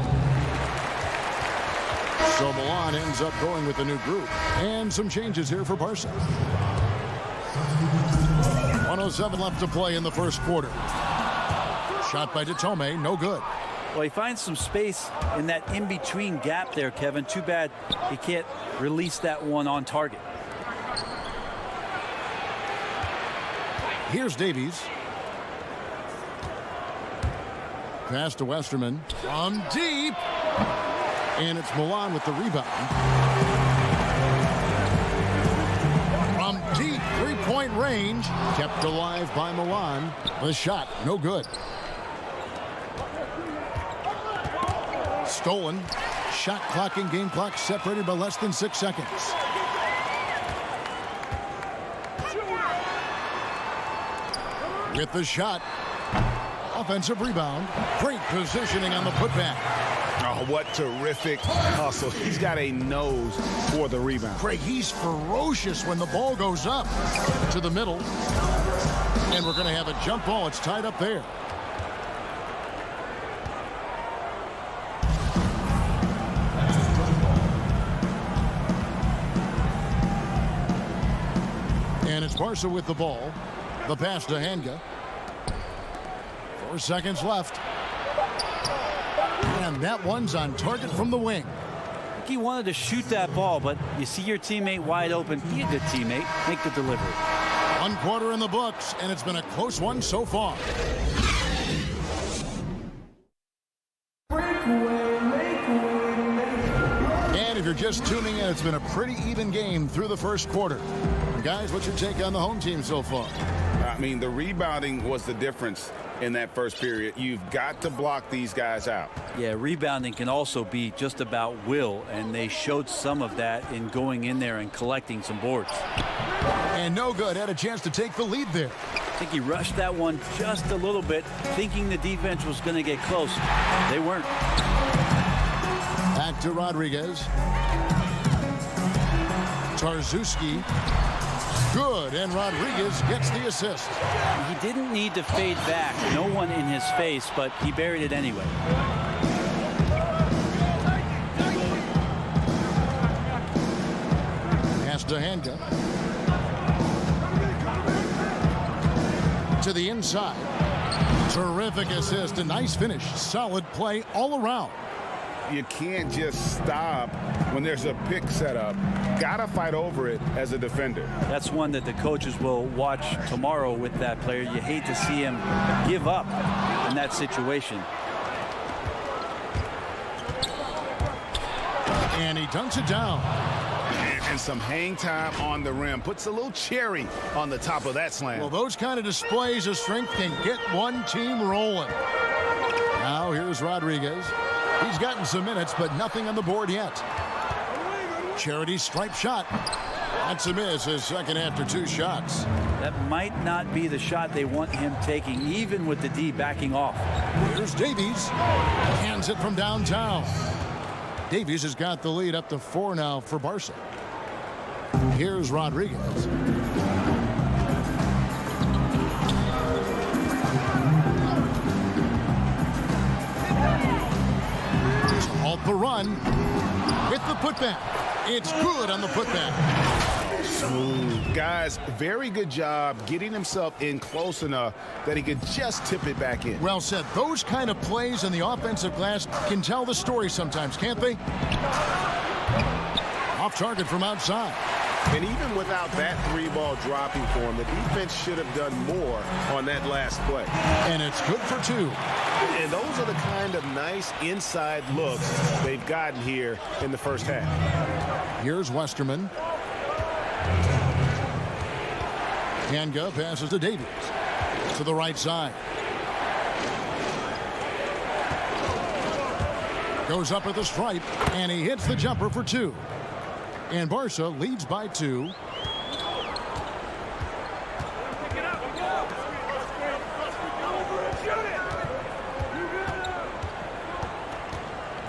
S3: So Milan ends up going with a new group. And some changes here for Barca. 1:07 left to play in the first quarter. Shot by Detome, no good.
S2: Well, he finds some space in that in-between gap there, Kevin. Too bad he can't release that one on target.
S3: Here's Davies. Pass to Westerman. From deep. And it's Milan with the rebound. three-point range. Kept alive by Milan. The shot, no good. Stolen. Shot clock and game clock separated by less than 6 seconds. With the shot. Offensive rebound. Great positioning on the putback.
S1: Oh, what terrific hustle. He's got a nose for the rebound.
S3: Craig, he's ferocious when the ball goes up to the middle. And we're going to have a jump ball. It's tied up there. And it's Barca with the ball. The pass to Hanga. 4 seconds left. And that one's on target from the wing.
S2: I think he wanted to shoot that ball, but you see your teammate wide open. Be a good teammate. Make the delivery.
S3: 1 quarter in the books, and it's been a close one so far. And if you're just tuning in, it's been a pretty even game through the first quarter. Guys, what's your take on the home team so far?
S4: I mean, the rebounding was the difference in that first period. You've got to block these guys out.
S2: Yeah, rebounding can also be just about will, and they showed some of that in going in there and collecting some boards.
S3: And no good. Had a chance to take the lead there.
S2: I think he rushed that one just a little bit, thinking the defense was going to get close. They weren't.
S3: Back to Rodriguez. Tarczewski. Good, and Rodriguez gets the assist.
S2: He didn't need to fade back. No one in his face, but he buried it anyway.
S3: Pass to Hanga. To the inside. Terrific assist, a nice finish. Solid play all around.
S4: You can't just stop when there's a pick set up. Gotta fight over it as a defender.
S2: That's one that the coaches will watch tomorrow with that player. You hate to see him give up in that situation.
S3: And he dunks it down.
S1: And some hang time on the rim. Puts a little cherry on the top of that slam.
S3: Well, those kind of displays of strength can get one team rolling. Now here's Rodriguez. He's gotten some minutes, but nothing on the board yet. Charity stripe shot. That's a miss, his second after 2 shots.
S2: That might not be the shot they want him taking, even with the D backing off.
S3: Here's Davies. Hands it from downtown. Davies has got the lead up to 4 now for Barca. Here's Rodriguez. Halt the run with the putback. It's good on the putback.
S1: Smooth. Guys, very good job getting himself in close enough that he could just tip it back in.
S3: Well said. Those kind of plays in the offensive glass can tell the story sometimes, can't they? Off target from outside.
S4: And even without that 3-ball dropping for him, the defense should have done more on that last play.
S3: And it's good for 2.
S4: And those are the kind of nice inside looks they've gotten here in the first half.
S3: Here's Westerman. Hanga passes to Davies. To the right side. Goes up at the stripe, and he hits the jumper for 2. And Barca leads by 2.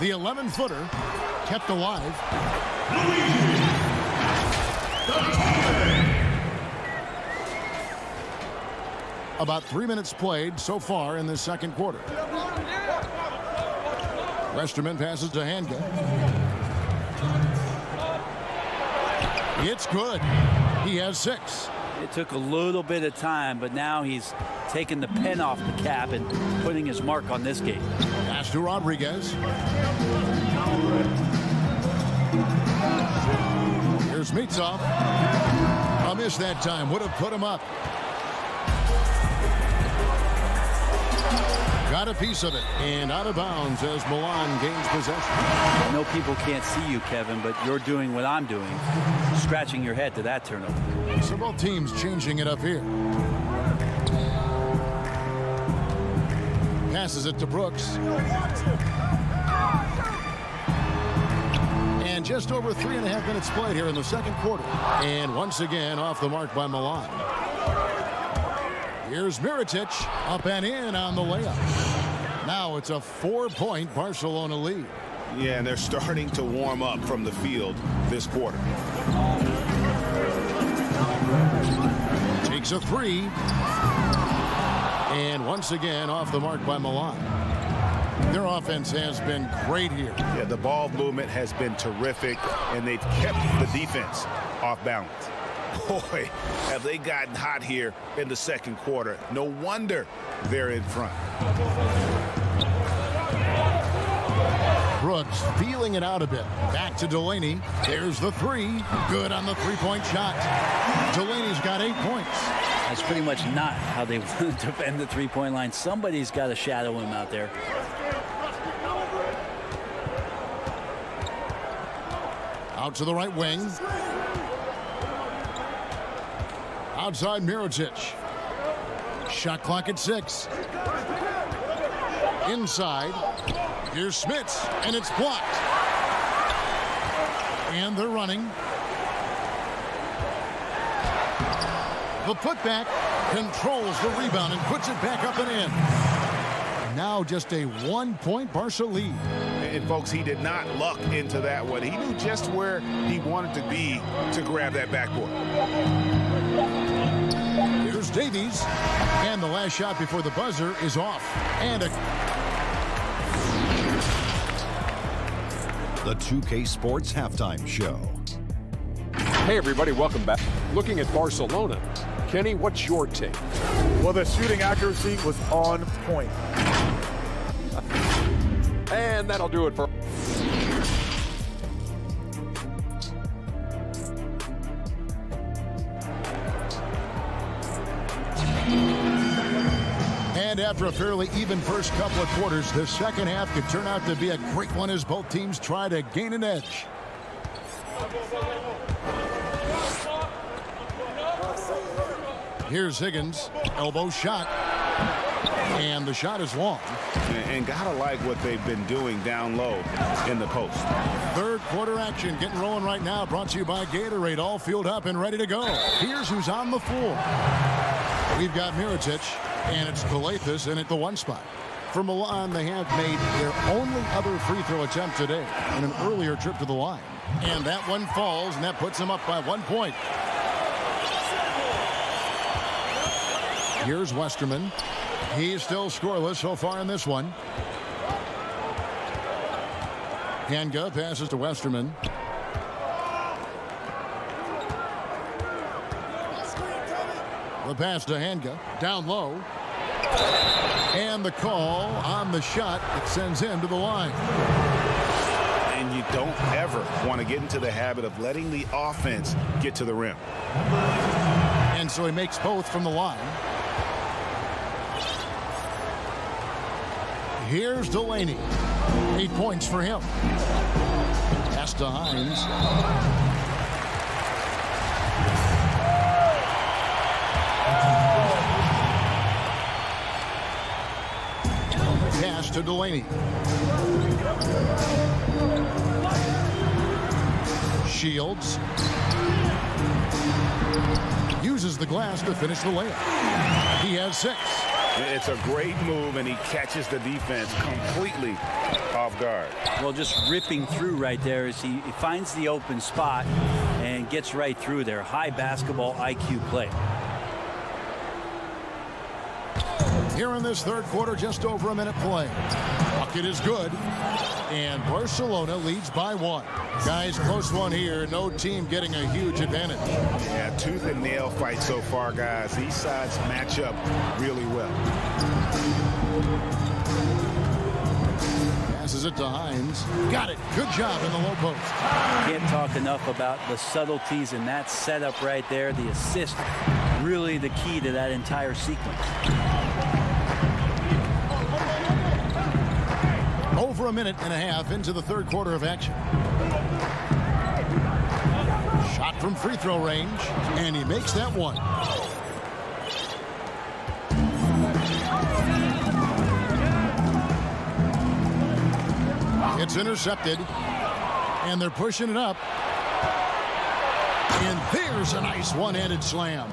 S3: The 11-footer kept alive. About 3 minutes played so far in this second quarter. Westerman passes to Hanga. It's good. He has 6.
S2: It took a little bit of time, but now he's taking the pen off the cap and putting his mark on this game.
S3: Pass to Rodriguez. Here's Mitsov. A miss that time. Would have put him up. Got got a piece of it and out of bounds as Milan gains possession.
S2: I know people can't see you, Kevin, but you're doing what I'm doing, scratching your head to that turnover.
S3: So both teams changing it up here. Passes it to Brooks. And just over 3.5 minutes played here in the second quarter. And once again off the mark by Milan. Here's Mirotic up and in on the layup. Now it's a 4-point Barcelona lead.
S1: Yeah, and they're starting to warm up from the field this quarter.
S3: Takes a three. And once again off the mark by Milan. Their offense has been great here.
S1: Yeah, the ball movement has been terrific, and they've kept the defense off balance. Boy, have they gotten hot here in the second quarter. No wonder they're in front.
S3: Brooks feeling it out a bit. Back to Delaney. There's the three. Good on the three-point shot. Delaney's got 8 points.
S2: That's pretty much not how they want to defend the three-point line. Somebody's got to shadow him out there.
S3: Out to the right wing. Outside Mirotic. Shot clock at 6. Inside. Here's Smits, and it's blocked. And they're running. The putback controls the rebound and puts it back up and in. Now just a 1-point Barca lead.
S1: And folks, he did not luck into that one. He knew just where he wanted to be to grab that backboard.
S3: Here's Davies. And the last shot before the buzzer is off. And
S6: The 2K Sports Halftime Show.
S7: Hey, everybody, welcome back. Looking at Barcelona. Kenny, what's your take?
S14: Well, the shooting accuracy was on point.
S7: And that'll do it for...
S3: And after a fairly even first couple of quarters, the second half could turn out to be a great one as both teams try to gain an edge. Here's Higgins. Elbow shot. And the shot is long.
S1: And gotta like what they've been doing down low in the post.
S3: Third quarter action getting rolling right now. Brought to you by Gatorade. All fueled up and ready to go. Here's who's on the floor. We've got Mirotic. And it's Calathis in at the 1 spot. For Milan, they have made their only other free throw attempt today in an earlier trip to the line. And that one falls, and that puts them up by 1 point. Here's Westerman. He's still scoreless so far in this one. Hanga passes to Westerman. The pass to Hanga. Down low. And the call on the shot that sends him to the line.
S1: And you don't ever want to get into the habit of letting the offense get to the rim.
S3: And so he makes both from the line. Here's Delaney. 8 points for him. Pass to Hines. Pass to Delaney. Shields. Uses the glass to finish the layup. He has 6.
S1: It's a great move, and he catches the defense completely off guard.
S2: Well, just ripping through right there as he finds the open spot and gets right through there. High basketball IQ play.
S3: Here in this third quarter, just over a minute play. Bucket is good. And Barcelona leads by 1. Guys, close one here. No team getting a huge advantage.
S1: Yeah, tooth and nail fight so far, guys. These sides match up really well.
S3: Passes it to Hines. Got it. Good job in the low post.
S2: Can't talk enough about the subtleties in that setup right there. The assist, really the key to that entire sequence.
S3: Over a minute and a half into the third quarter of action. Shot from free throw range, and he makes that one. It's intercepted, and they're pushing it up. And there's a nice one-handed slam.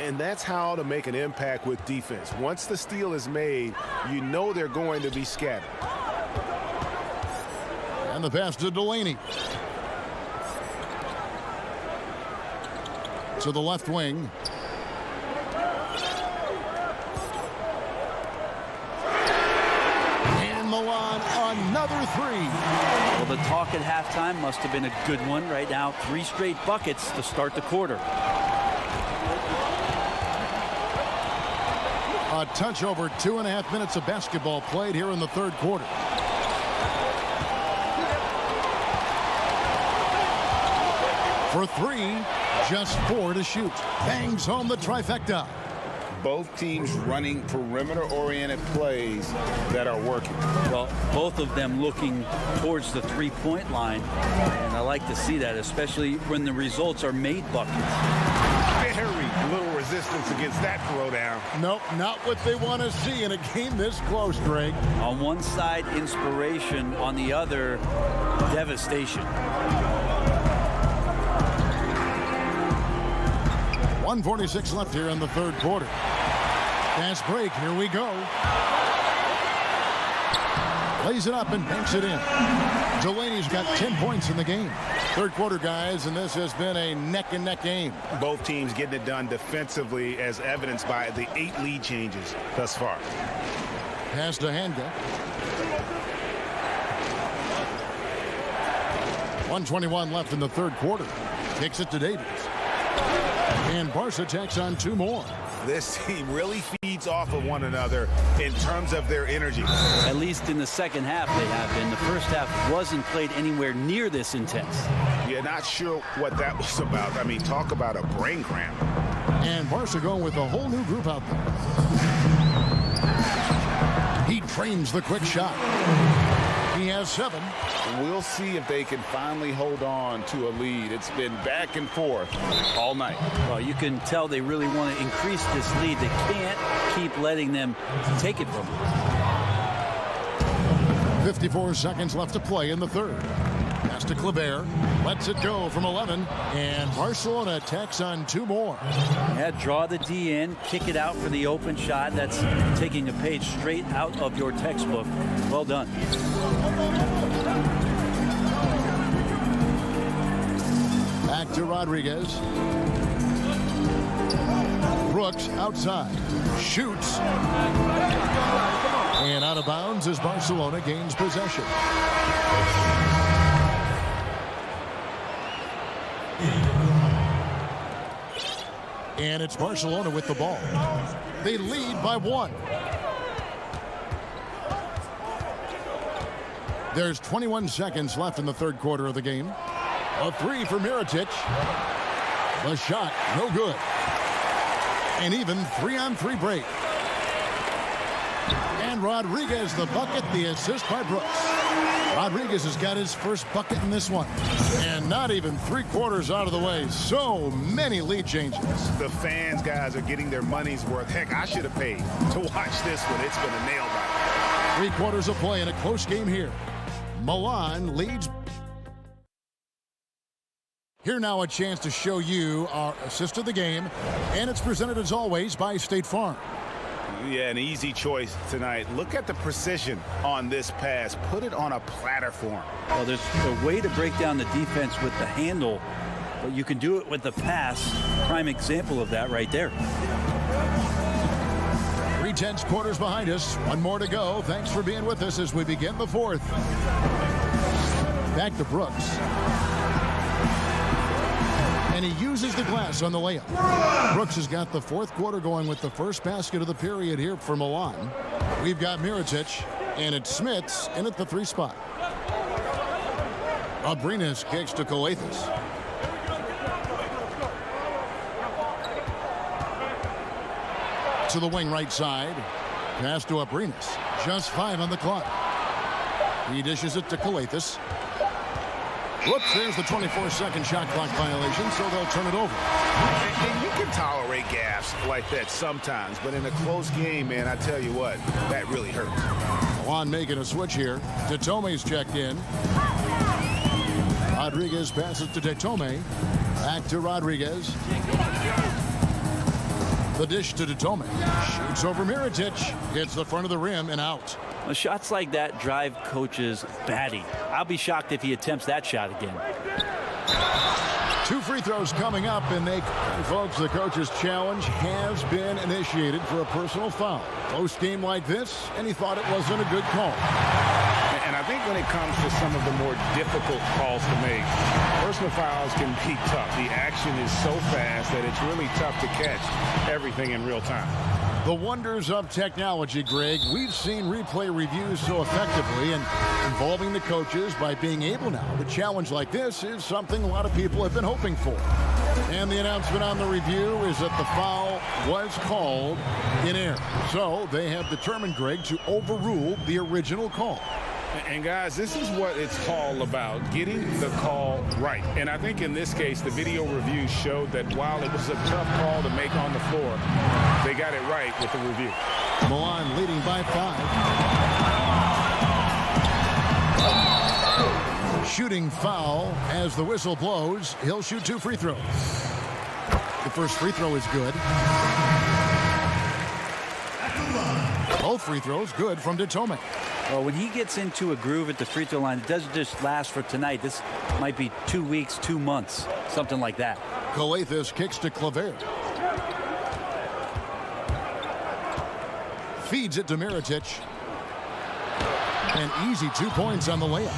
S4: And that's how to make an impact with defense. Once the steal is made, you know they're going to be scattered.
S3: And the pass to Delaney. To the left wing. And Milan, another three.
S2: Well, the talk at halftime must have been a good one. Right now, 3 straight buckets to start the quarter.
S3: A touch over 2.5 minutes of basketball played here in the third quarter. For 3, just 4 to shoot. Bangs home the trifecta.
S1: Both teams running perimeter-oriented plays that are working.
S2: Well, both of them looking towards the three-point line, and I like to see that, especially when the results are made buckets.
S1: Very little resistance against that throwdown.
S3: Nope, not what they want to see in a game this close, Greg.
S2: On one side, inspiration. On the other, devastation.
S3: 1:46 left here in the third quarter. Fast break, here we go. Lays it up and banks it in. Delaney's got 10 points in the game. Third quarter, guys, and this has been a neck-and-neck game.
S1: Both teams getting it done defensively, as evidenced by the 8 lead changes thus far.
S3: Pass to Hanga. 1:21 left in the third quarter. Kicks it to Davis. And Barca takes on 2 more.
S1: This team really feeds off of one another in terms of their energy.
S2: At least in the second half they have been. The first half wasn't played anywhere near this intense.
S1: You're not sure what that was about. I mean, talk about a brain cramp.
S3: And Barca going with a whole new group out there. He trains the quick shot. He has 7.
S1: We'll see if they can finally hold on to a lead. It's been back and forth all night.
S2: Well, you can tell they really want to increase this lead. They can't keep letting them take it from them.
S3: 54 seconds left to play in the third. Pass to Kleber. Lets it go from 11. And Barcelona tacks on 2 more.
S2: Yeah, draw the D in, kick it out for the open shot. That's taking a page straight out of your textbook. Well done.
S3: Back to Rodriguez. Brooks outside. Shoots. And out of bounds as Barcelona gains possession. And it's Barcelona with the ball. They lead by 1. There's 21 seconds left in the third quarter of the game. A 3 for Mirotic. The shot, no good. And even 3-on-3 break. And Rodriguez, the bucket, the assist by Brooks. Rodriguez has got his first bucket in this one. And not even 3/4 out of the way. So many lead changes.
S1: The fans, guys, are getting their money's worth. Heck, I should have paid to watch this one. It's been a nail biter.
S3: 3/4 of play in a close game here. Milan leads. Here now a chance to show you our assist of the game. And it's presented as always by State Farm.
S1: Yeah, an easy choice tonight. Look at the precision on this pass. Put it on a platter form.
S2: Well, there's a way to break down the defense with the handle, but you can do it with the pass. Prime example of that right there.
S3: 3/10 quarters behind us. 1 more to go. Thanks for being with us as we begin the fourth. Back to Brooks. And he uses the glass on the layup. Brooks has got the fourth quarter going with the first basket of the period here for Milan. We've got Mirotic, and it's Smits in at the 3 spot. Abrinas kicks to Coathis. To the wing right side. Pass to Abrinas. Just 5 on the clock. He dishes it to Calathis. Whoops, there's the 24-second shot clock violation, so they'll turn it over.
S1: And you can tolerate gaffes like that sometimes, but in a close game, man, I tell you what, that really hurts.
S3: Milan making a switch here. Detome's checked in. Rodriguez passes to Detome. Back to Rodriguez. The dish to Detome. Shoots over Mirotic. Hits the front of the rim and out.
S2: Well, shots like that drive coaches batty. I'll be shocked if he attempts that shot again.
S3: 2 free throws coming up, and folks, the coach's challenge has been initiated for a personal foul. Close game like this, and he thought it wasn't a good call.
S4: And I think when it comes to some of the more difficult calls to make, personal fouls can be tough. The action is so fast that it's really tough to catch everything in real time.
S3: The wonders of technology, Greg. We've seen replay reviews so effectively, and involving the coaches by being able now to challenge like this is something a lot of people have been hoping for. And the announcement on the review is that the foul was called in error. So they have determined, Greg, to overrule the original call.
S4: And guys, this is what it's all about, getting the call right. And I think in this case, the video review showed that while it was a tough call to make on the floor, they got it right with the review.
S3: Milan leading by 5. Shooting foul as the whistle blows. He'll shoot 2 free throws. The first free throw is good. Both free throws good from Detome.
S2: Well, when he gets into a groove at the free throw line, it doesn't just last for tonight. This might be 2 weeks, 2 months, something like that.
S3: Calathis kicks to Claver. Feeds it to Mirotic. An easy 2 points on the layup.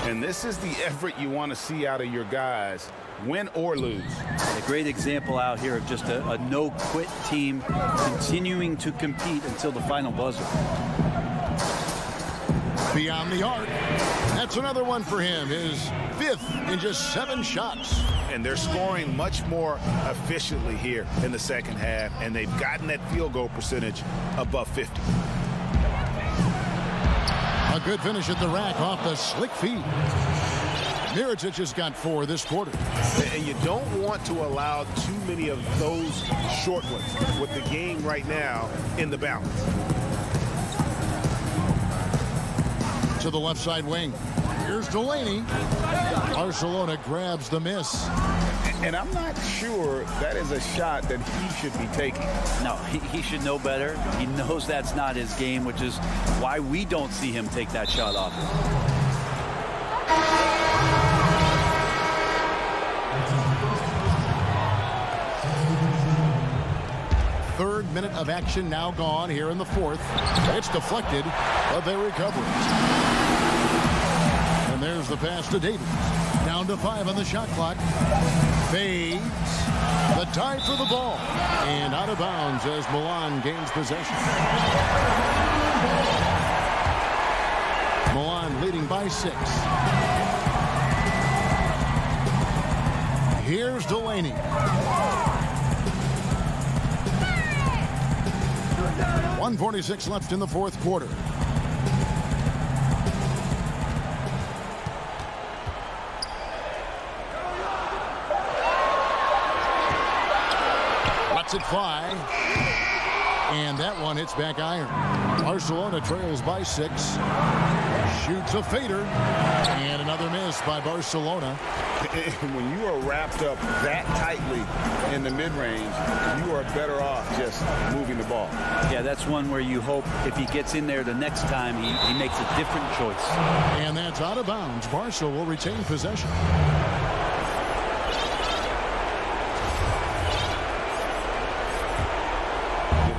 S4: And this is the effort you want to see out of your guys, win or lose.
S2: A great example out here of just a no-quit team continuing to compete until the final buzzer.
S3: Beyond the arc. That's another one for him. His 5th in just 7 shots.
S1: And they're scoring much more efficiently here in the second half, and they've gotten that field goal percentage above 50.
S3: A good finish at the rack off the slick feed. Mirotic has got 4 this quarter.
S1: And you don't want to allow too many of those short ones with the game right now in the balance.
S3: To the left side wing. Here's Delaney. Barcelona grabs the miss.
S4: And I'm not sure that is a shot that he should be taking.
S2: No, he should know better. He knows that's not his game, which is why we don't see him take that shot off.
S3: Third minute of action now gone here in the 4th. It's deflected, but they recover it. And there's the pass to Davies. Down to 5 on the shot clock. Fades. The tie for the ball. And out of bounds as Milan gains possession. Milan leading by 6. Here's Delaney. .146 left in the 4th quarter. Lets it fly. And that one hits back iron. Barcelona trails by 6. Shoots a fader. And another miss by Barcelona.
S4: When you are wrapped up that tightly in the mid-range, you are better off just moving the ball.
S2: Yeah, that's one where you hope if he gets in there the next time, he makes a different choice.
S3: And that's out of bounds. Barca will retain possession.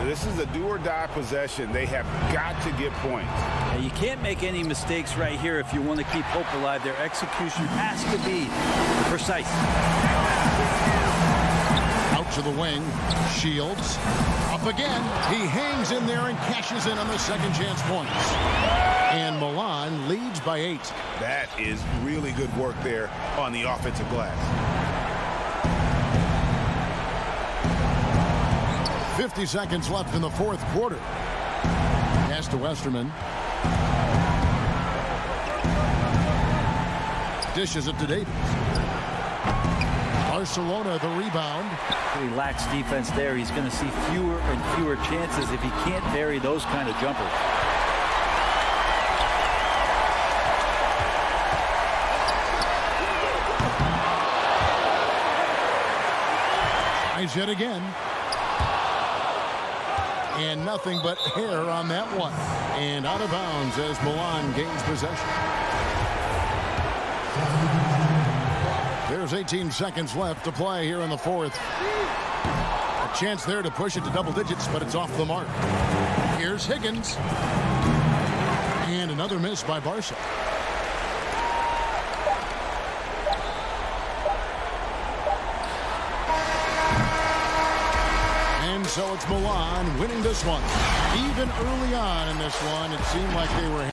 S4: This is a do-or-die possession. They have got to get points.
S2: Now, you can't make any mistakes right here if you want to keep hope alive. Their execution has to be precise.
S3: Out to the wing. Shields. Up again. He hangs in there and cashes in on the second chance points. And Milan leads by 8.
S1: That is really good work there on the offensive glass.
S3: 50 seconds left in the 4th quarter. Pass to Westerman. dishes it to Davis. Barcelona the rebound.
S2: He lacks defense there. He's going to see fewer and fewer chances if he can't vary those kind of jumpers.
S3: Tries yet again. And nothing but air on that one. And out of bounds as Milan gains possession. There's 18 seconds left to play here in the fourth. A chance there to push it to double digits, but it's off the mark. Here's Higgins. And another miss by Barca. And so it's Milan winning this one. Even early on in this one, it seemed like they were...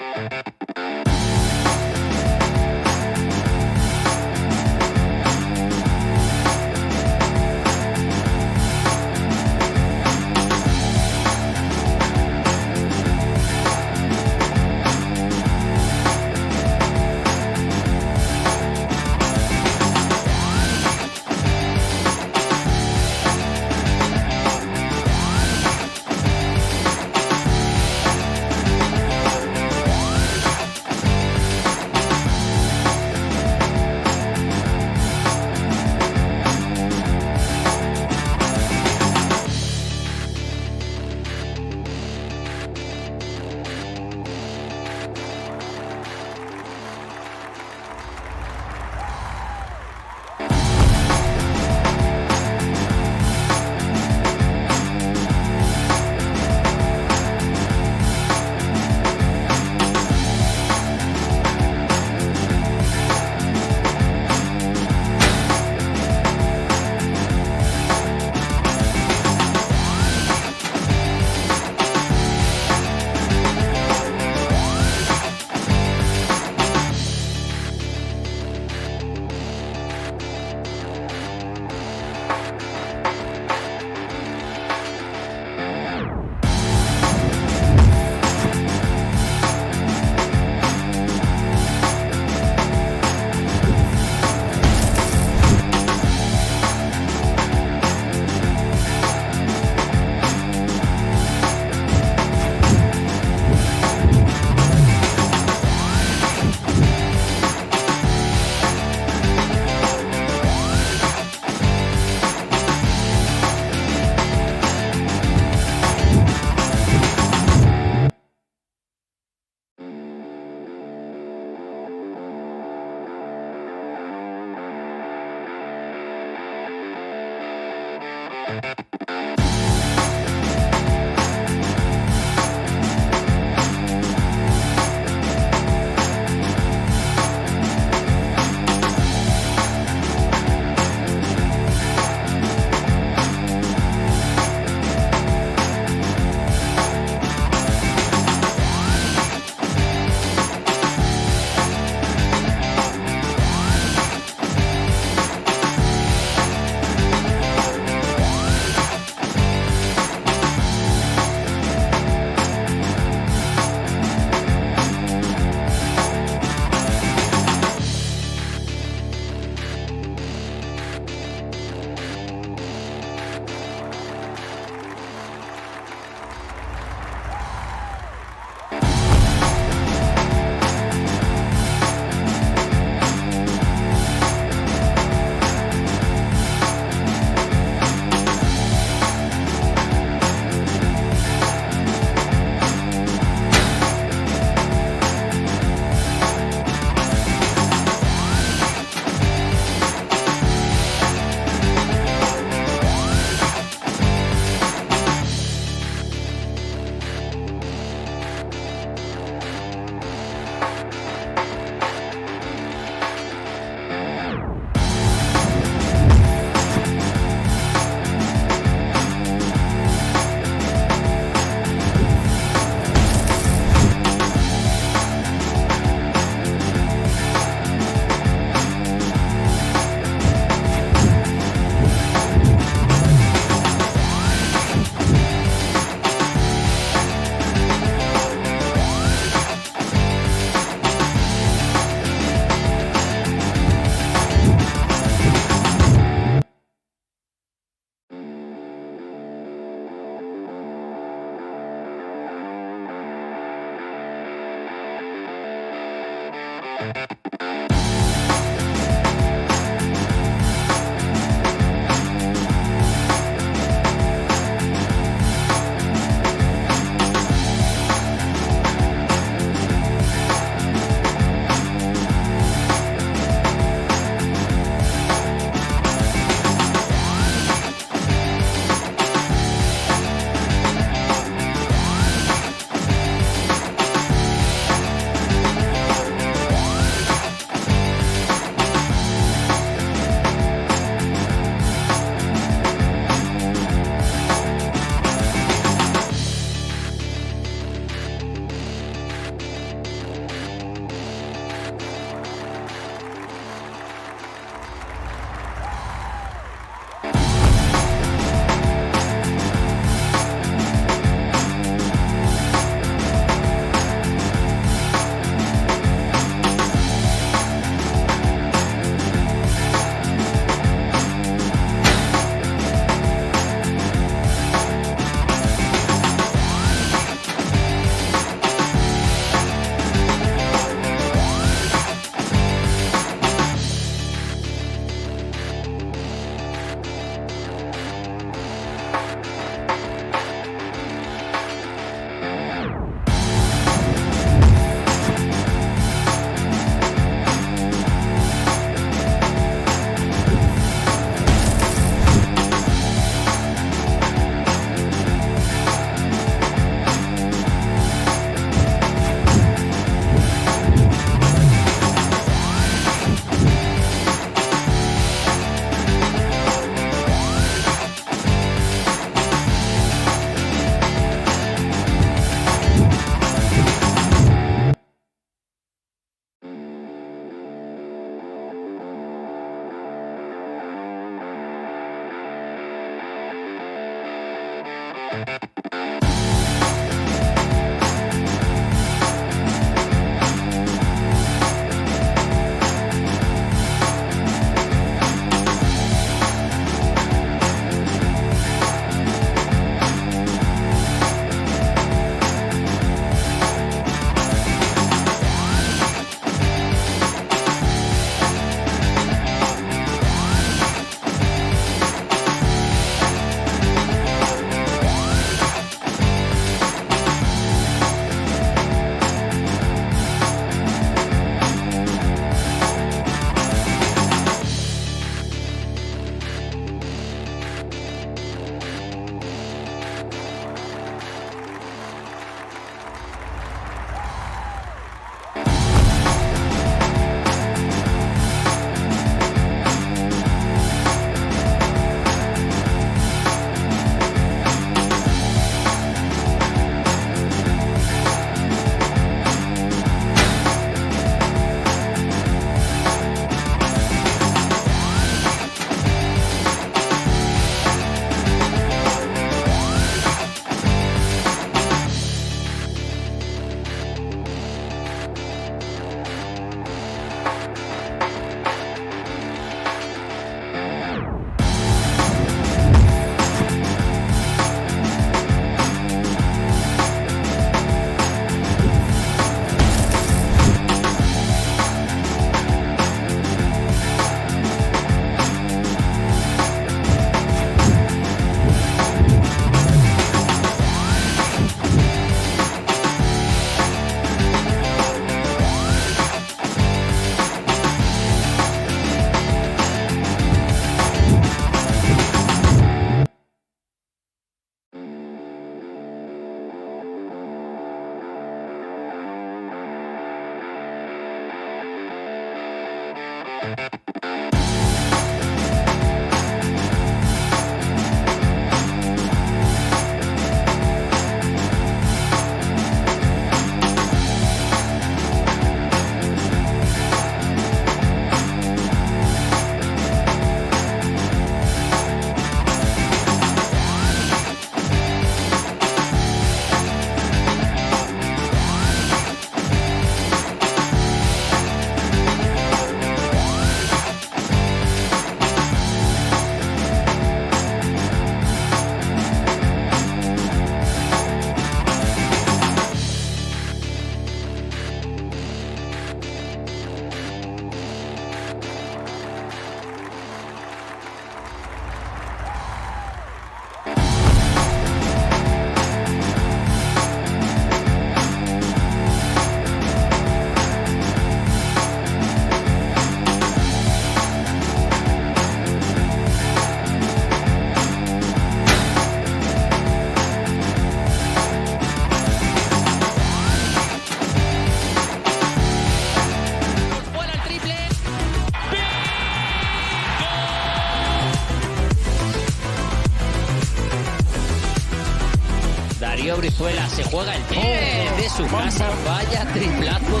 S15: Venezuela se juega el tiro de su casa. Vaya triplazo.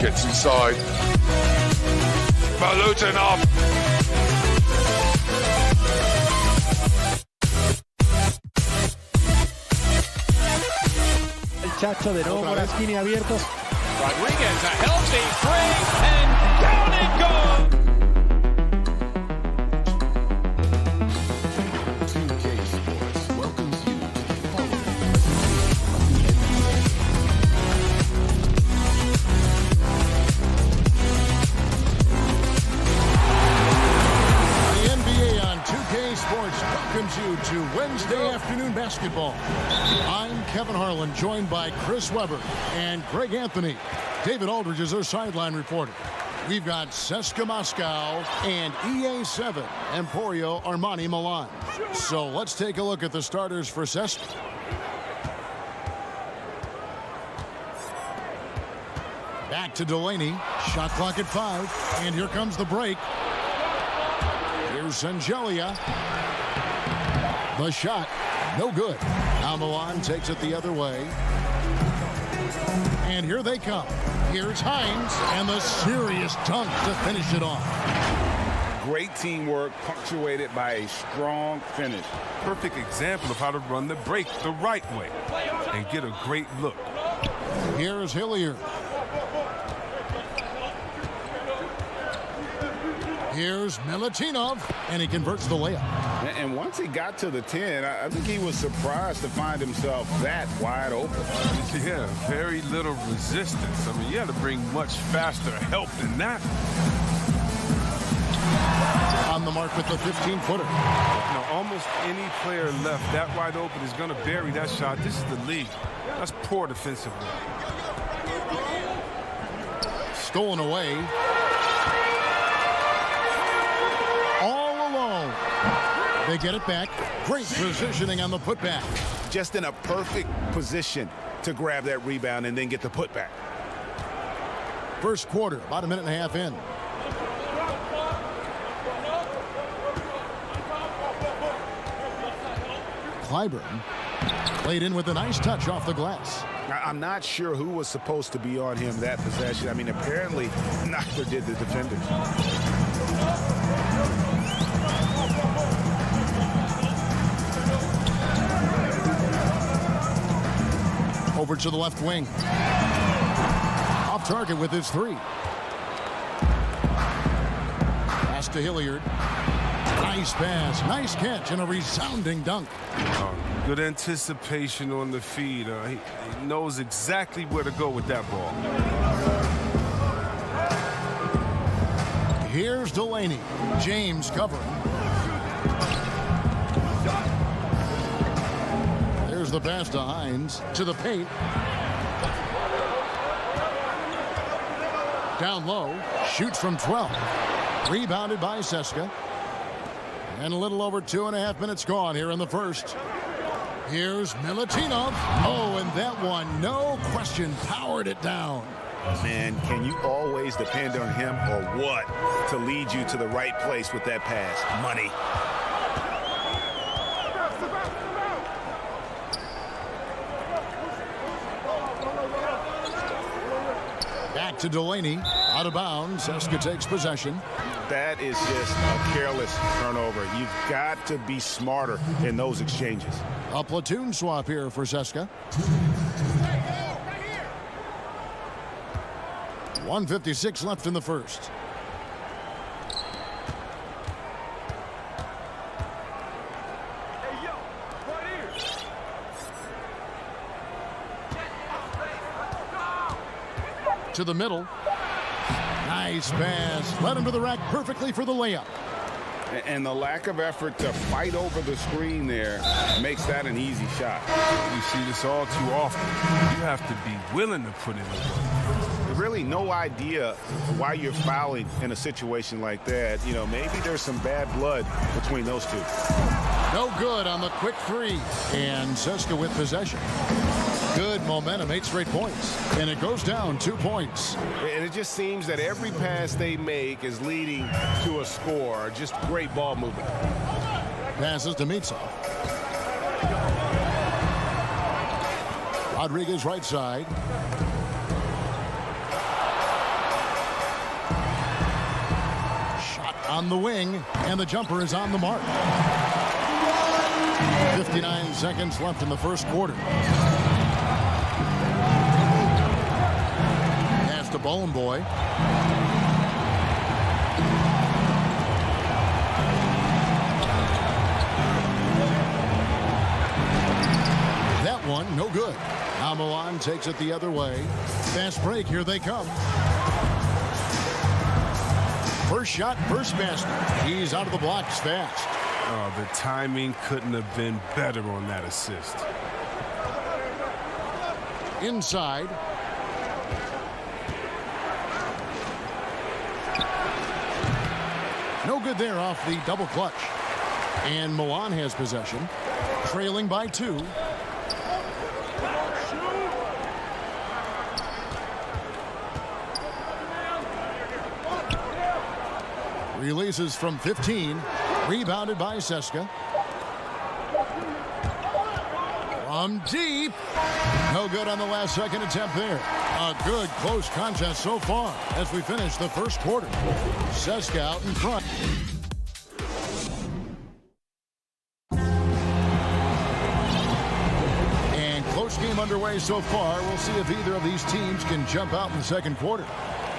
S16: Gets inside. Balutinov.
S17: El Chacho de nuevo por la esquina abiertos.
S18: Rodriguez, a healthy three, and down it goes.
S3: 2K Sports welcomes you to the following. The NBA on 2K Sports welcomes you to Wednesday afternoon basketball. I'm Kevin Harlan, joined by Chris Webber and Greg Anthony. David Aldridge is our sideline reporter. We've got CSKA Moscow and EA7 Emporio Armani Milan. So let's take a look at the starters for CSKA. Back to Delaney. Shot clock at 5. And here comes the break. Here's Sangelia. The shot, no good. Now Milan takes it the other way. And here they come. Here's Hines, and the serious dunk to finish it off.
S4: Great teamwork, punctuated by a strong finish.
S19: Perfect example of how to run the break the right way and get a great look.
S3: Here's Hilliard. Here's Milutinov, and he converts the layup.
S4: And once he got to the 10, I think he was surprised to find himself that wide open.
S19: Yeah, very little resistance. I mean, you had to bring much faster help than that.
S3: On the mark with the 15-footer.
S19: You know, almost any player left that wide open is going to bury that shot. This is the league. That's poor defensive work.
S3: Stolen away. They get it back. Great positioning on the putback.
S1: Just in a perfect position to grab that rebound and then get the putback.
S3: First quarter, about a minute and a half in. Clyburn played in with a nice touch off the glass.
S1: I'm not sure who was supposed to be on him that possession. I mean, apparently neither did the defenders.
S3: Over to the left wing. Off target with his three. Pass to Hilliard. Nice pass, nice catch, and a resounding dunk.
S19: Good anticipation on the feed. He knows exactly where to go with that ball.
S3: Here's Delaney. James covering. There's the pass to Hines. To the paint. Down low. Shoots from 12. Rebounded by CSKA. And a little over 2.5 minutes gone here in the first. Here's Milutinov. Oh, and that one, no question, powered it down.
S1: Man, can you always depend on him or what to lead you to the right place with that pass? Money.
S3: Back to Delaney. Out of bounds. CSKA takes possession.
S1: That is just a careless turnover. You've got to be smarter in those exchanges.
S3: A platoon swap here for CSKA. 1:56 left in the first. To the middle. Nice pass. Led him to the rack perfectly for the layup.
S4: And the lack of effort to fight over the screen there makes that an easy shot.
S19: We see this all too often. You have to be willing to put in the work.
S1: Really no idea why you're fouling in a situation like that. You know, maybe there's some bad blood between those two.
S3: No good on the quick three. And CSKA with possession. Good momentum, 8 straight points. And it goes down 2 points.
S20: And it just seems that every pass they make is leading to a score. Just great ball movement.
S3: Passes to Mitsa. Rodriguez right side. Shot on the wing, and the jumper is on the mark. 59 seconds left in the first quarter. Pass to Bowling Boy. That one, no good. Now Milan takes it the other way. Fast break, here they come. First shot, first basket. He's out of the blocks fast.
S19: Oh, the timing couldn't have been better on that assist.
S3: Inside. No good there off the double clutch. And Milan has possession, trailing by 2. Releases from 15. Rebounded by Seska. From deep. No good on the last second attempt there. A good close contest so far as we finish the first quarter. Seska out in front. And close game underway so far. We'll see if either of these teams can jump out in the second quarter.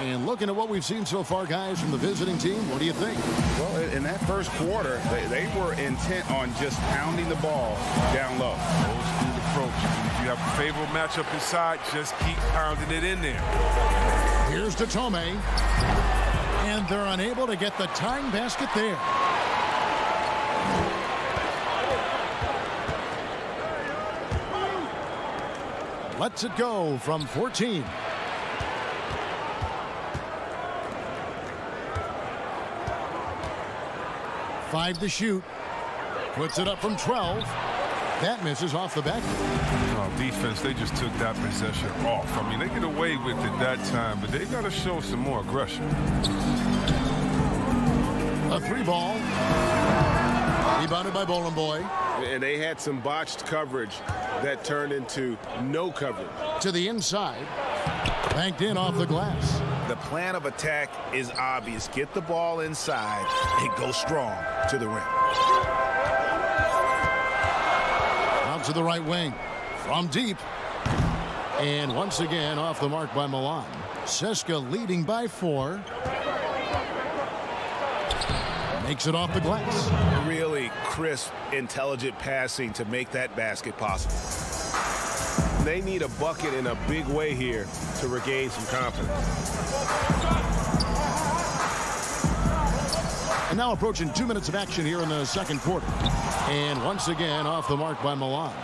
S3: And looking at what we've seen so far, guys, from the visiting team, what do you think?
S4: Well, in that first quarter, they were intent on just pounding the ball down low.
S19: Old school approach. If you have a favorable matchup inside, just keep pounding it in there.
S3: Here's to Tome. And they're unable to get the tying basket there. Lets it go from 14. Five to shoot. Puts it up from 12. That misses off the back.
S19: Oh, defense, they just took that possession off. I mean, they get away with it that time, but they got to show some more aggression.
S3: A 3-ball. Rebounded by Bowling Boy.
S4: And they had some botched coverage that turned into no coverage.
S3: To the inside. Banked in off the glass.
S1: The plan of attack is obvious. Get the ball inside and go strong to the rim.
S3: Out to the right wing. From deep. And once again off the mark by Milan. Seska leading by 4. Makes it off the glass.
S1: Really crisp, intelligent passing to make that basket possible.
S4: They need a bucket in a big way here to regain some confidence.
S3: And now approaching 2 minutes of action here in the second quarter. And once again off the mark by Milan.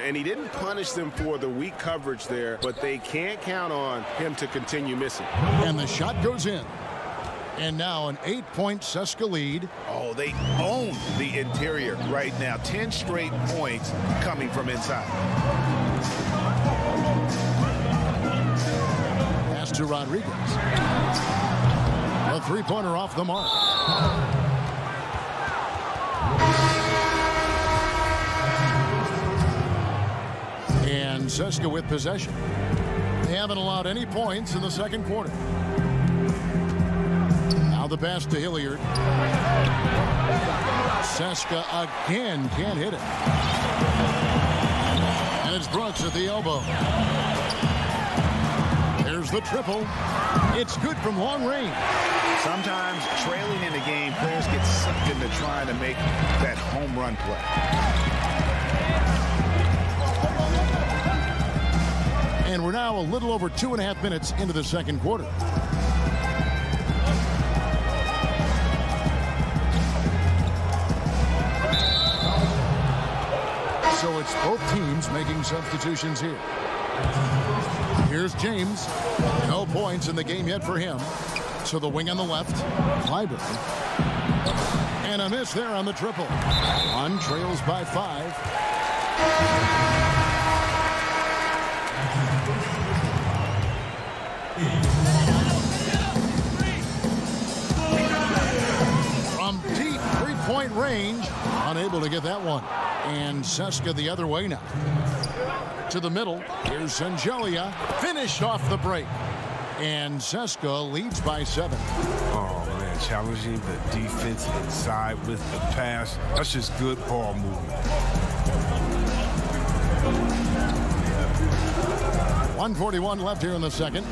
S4: And he didn't punish them for the weak coverage there, but they can't count on him to continue missing.
S3: And the shot goes in. And now an 8-point Seska lead.
S1: Oh, they own the interior right now. 10 straight points coming from inside.
S3: Pass to Rodriguez. A 3-pointer off the mark. And Seska with possession. They haven't allowed any points in the second quarter. Now the pass to Hilliard. Seska again can't hit it. And it's Brooks at the elbow. There's the triple. It's good from long range.
S1: Sometimes trailing in the game, players get sucked into trying to make that home run play.
S3: And we're now a little over 2.5 minutes into the second quarter. So it's both teams making substitutions here. Here's James. No points in the game yet for him. So the wing on the left, Clyburn. And a miss there on the triple. One trails by 5. From deep 3-point range, Unable to get that one. And Seska the other way now. To the middle. Here's Sangelia. Finished off the break. And Seska leads by 7.
S19: Oh, man, challenging the defense inside with the pass. That's just good ball movement.
S3: 1:41 left here in the second.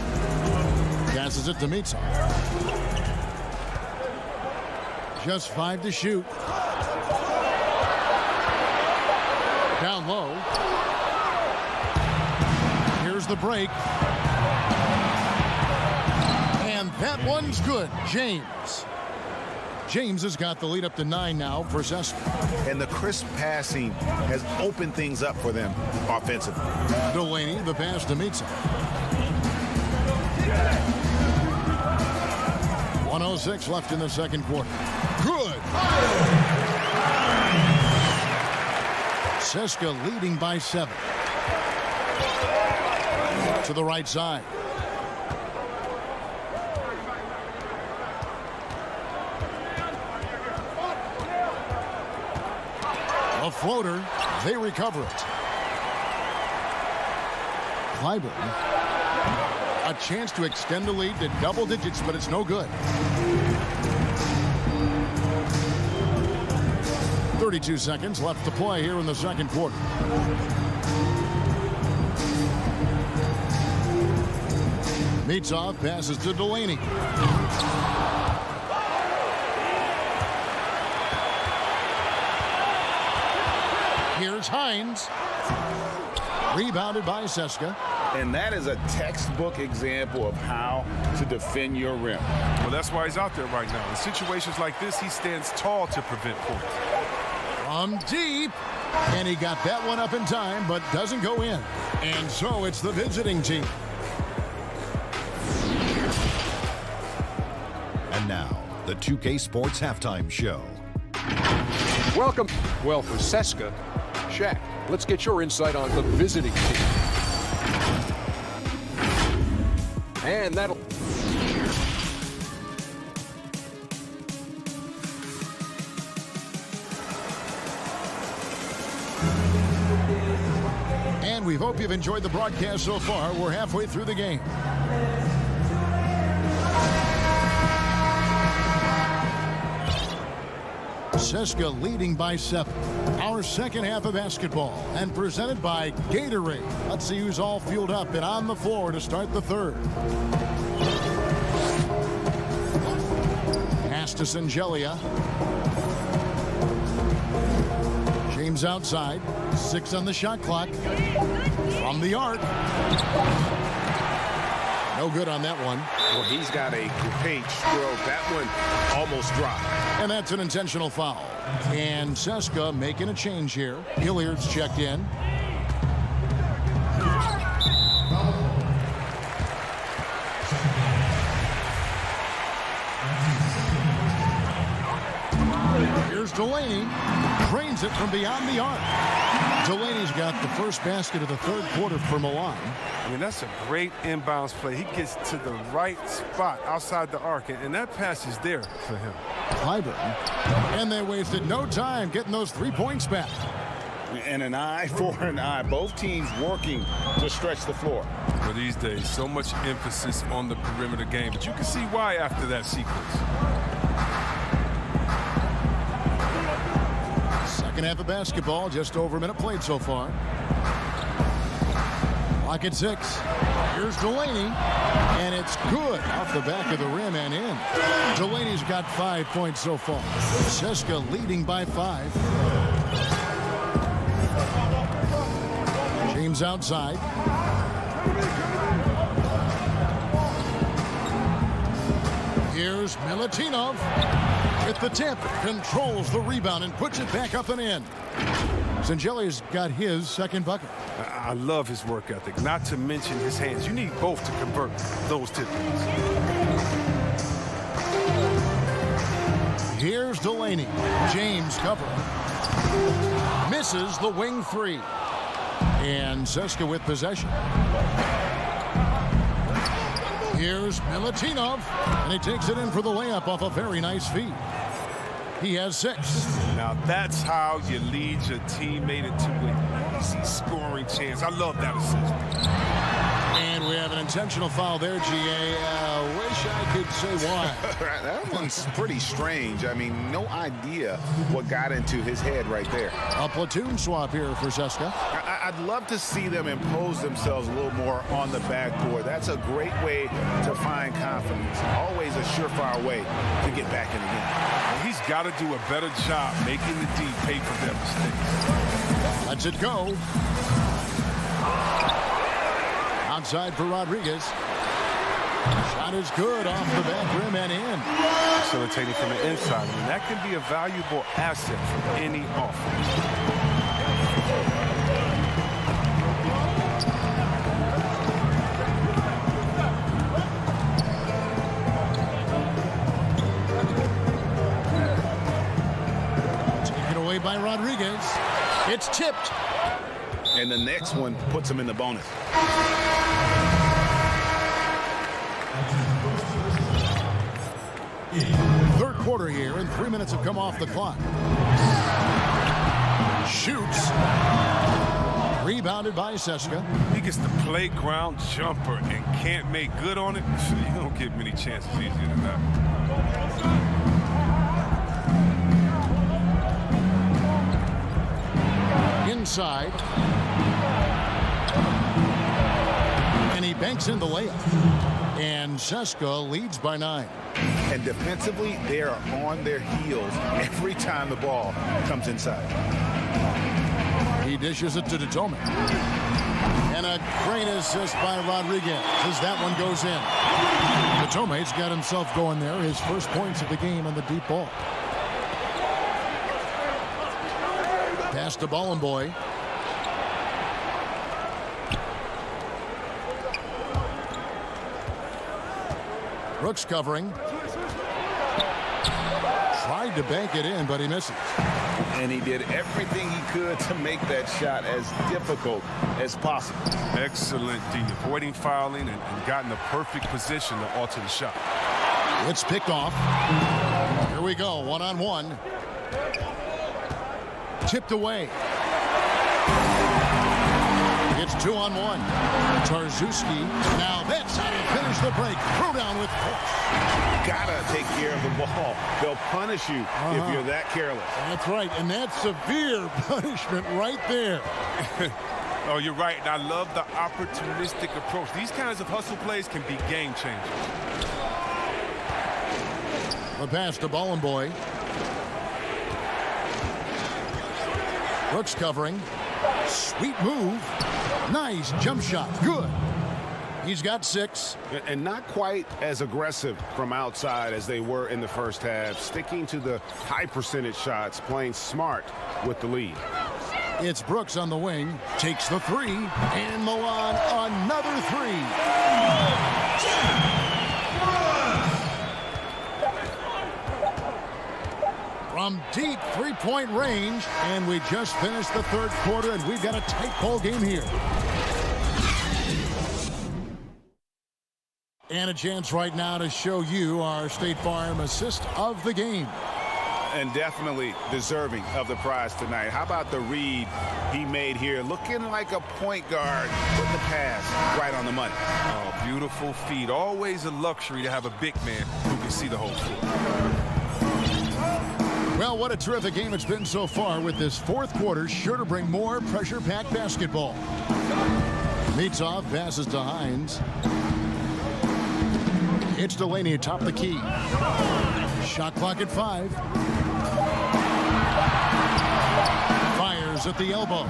S3: Passes it to Mitsov. Just 5 to shoot. Down low. Here's the break. And that one's good. James has got the lead up to 9 now for Seska.
S1: And the crisp passing has opened things up for them offensively.
S3: Delaney, the pass to Mitsov. 1:06 left in the second quarter. Good. Seska leading by 7. To the right side. A floater. They recover it. Clyburn. A chance to extend the lead to double digits, but it's no good. 32 seconds left to play here in the second quarter. Mitsov passes to Delaney. Here's Hines. Rebounded by Seska.
S4: And that is a textbook example of how to defend your rim.
S19: Well, that's why he's out there right now. In situations like this, he stands tall to prevent points.
S3: From deep. And he got that one up in time, but doesn't go in. And so it's the visiting team.
S6: And now, the 2K Sports Halftime Show.
S7: Welcome. Well, for Seska, Shaq, let's get your insight on the visiting team. And that'll...
S3: And we hope you've enjoyed the broadcast so far. We're halfway through the game. Seska leading by 7. Our second half of basketball and presented by Gatorade. Let's see who's all fueled up and on the floor to start the third. Pass to Sangelia. James outside. 6 on the shot clock. From the arc. No good on that one.
S4: Well, he's got a great stroke. That one almost dropped.
S3: And that's an intentional foul. And Seska making a change here. Hilliard's checked in. Here's Delaney. Drains it from beyond the arc. Delaney's got the first basket of the third quarter for Milan.
S19: I mean, that's a great inbounds play. He gets to the right spot outside the arc, and that pass is there for him.
S3: Clyburn. And they wasted no time getting those 3 points back.
S4: And an eye for an eye. Both teams working to stretch the floor.
S19: For these days, so much emphasis on the perimeter game, but you can see why after that sequence.
S3: Second half of basketball, just over a minute played so far. Clock at 6. Here's Delaney. And it's good off the back of the rim and in. Delaney's got 5 points so far. Seska leading by 5. James outside. Here's Milutinov. With the tip, controls the rebound and puts it back up and in. Sangelia's got his second bucket.
S19: I love his work ethic, not to mention his hands. You need both to convert those tip-ins.
S3: Here's Delaney. James covering. Misses the wing 3. And Seska with possession. Here's Milutinov. And he takes it in for the layup off a very nice feed. He has 6.
S19: Now that's how you lead your teammate into an easy scoring chance. I love that assist.
S3: And we have an intentional foul there, GA. Wish I could say why.
S1: That one's pretty strange. I mean, no idea what got into his head right there.
S3: A platoon swap here for CSKA.
S1: I'd love to see them impose themselves a little more on the backboard. That's a great way to find confidence. Always a surefire way to get back in the game.
S19: He's got to do a better job making the D pay for their mistakes.
S3: Lets it go. Outside for Rodriguez. Shot is good off the back rim and in.
S19: Facilitating from the inside. I mean, that can be a valuable asset for any offense.
S3: By Rodriguez. It's tipped.
S1: And the next one puts him in the bonus.
S3: Third quarter here, and 3 minutes have come off the clock. Shoots. Rebounded by CSKA.
S19: He gets the playground jumper and can't make good on it. You don't get many chances easier than that.
S3: Inside. And he banks in the layup. And CSKA leads by 9.
S1: And defensively, they are on their heels every time the ball comes inside.
S3: He dishes it to Datome. And a great assist by Rodriguez as that one goes in. Datome's got himself going there. His first points of the game on the deep ball. Pass to Bollenboy. Brooks covering. Tried to bank it in, but he misses.
S1: And he did everything he could to make that shot as difficult as possible.
S19: Excellent D, avoiding fouling and gotten the perfect position to alter the shot.
S3: It's picked off. Here we go, one-on-one. Tipped away. It's 2-on-1. Tarczewski. Now that's how you finish the break. Throw down with force.
S1: Gotta take care of the ball. They'll punish you if you're that careless.
S3: That's right, and that's severe punishment right there.
S19: Oh, you're right, and I love the opportunistic approach. These kinds of hustle plays can be game changers.
S3: The pass to Bollenboy. Brooks covering. Sweet move. Nice jump shot. Good. He's got 6.
S1: And not quite as aggressive from outside as they were in the first half. Sticking to the high percentage shots, playing smart with the lead.
S3: It's Brooks on the wing. Takes the 3. And Milan another 3. From deep three-point range, and we just finished the third quarter, and we've got a tight ball game here. And a chance right now to show you our State Farm assist of the game.
S1: And definitely deserving of the prize tonight. How about the read he made here? Looking like a point guard, putting the pass right on the money.
S19: Oh, beautiful feed. Always a luxury to have a big man who can see the whole floor.
S3: Well, what a terrific game it's been so far, with this fourth quarter sure to bring more pressure-packed basketball. Mitov passes to Hines. It's Delaney atop the key. Shot clock at 5. Fires at the elbow.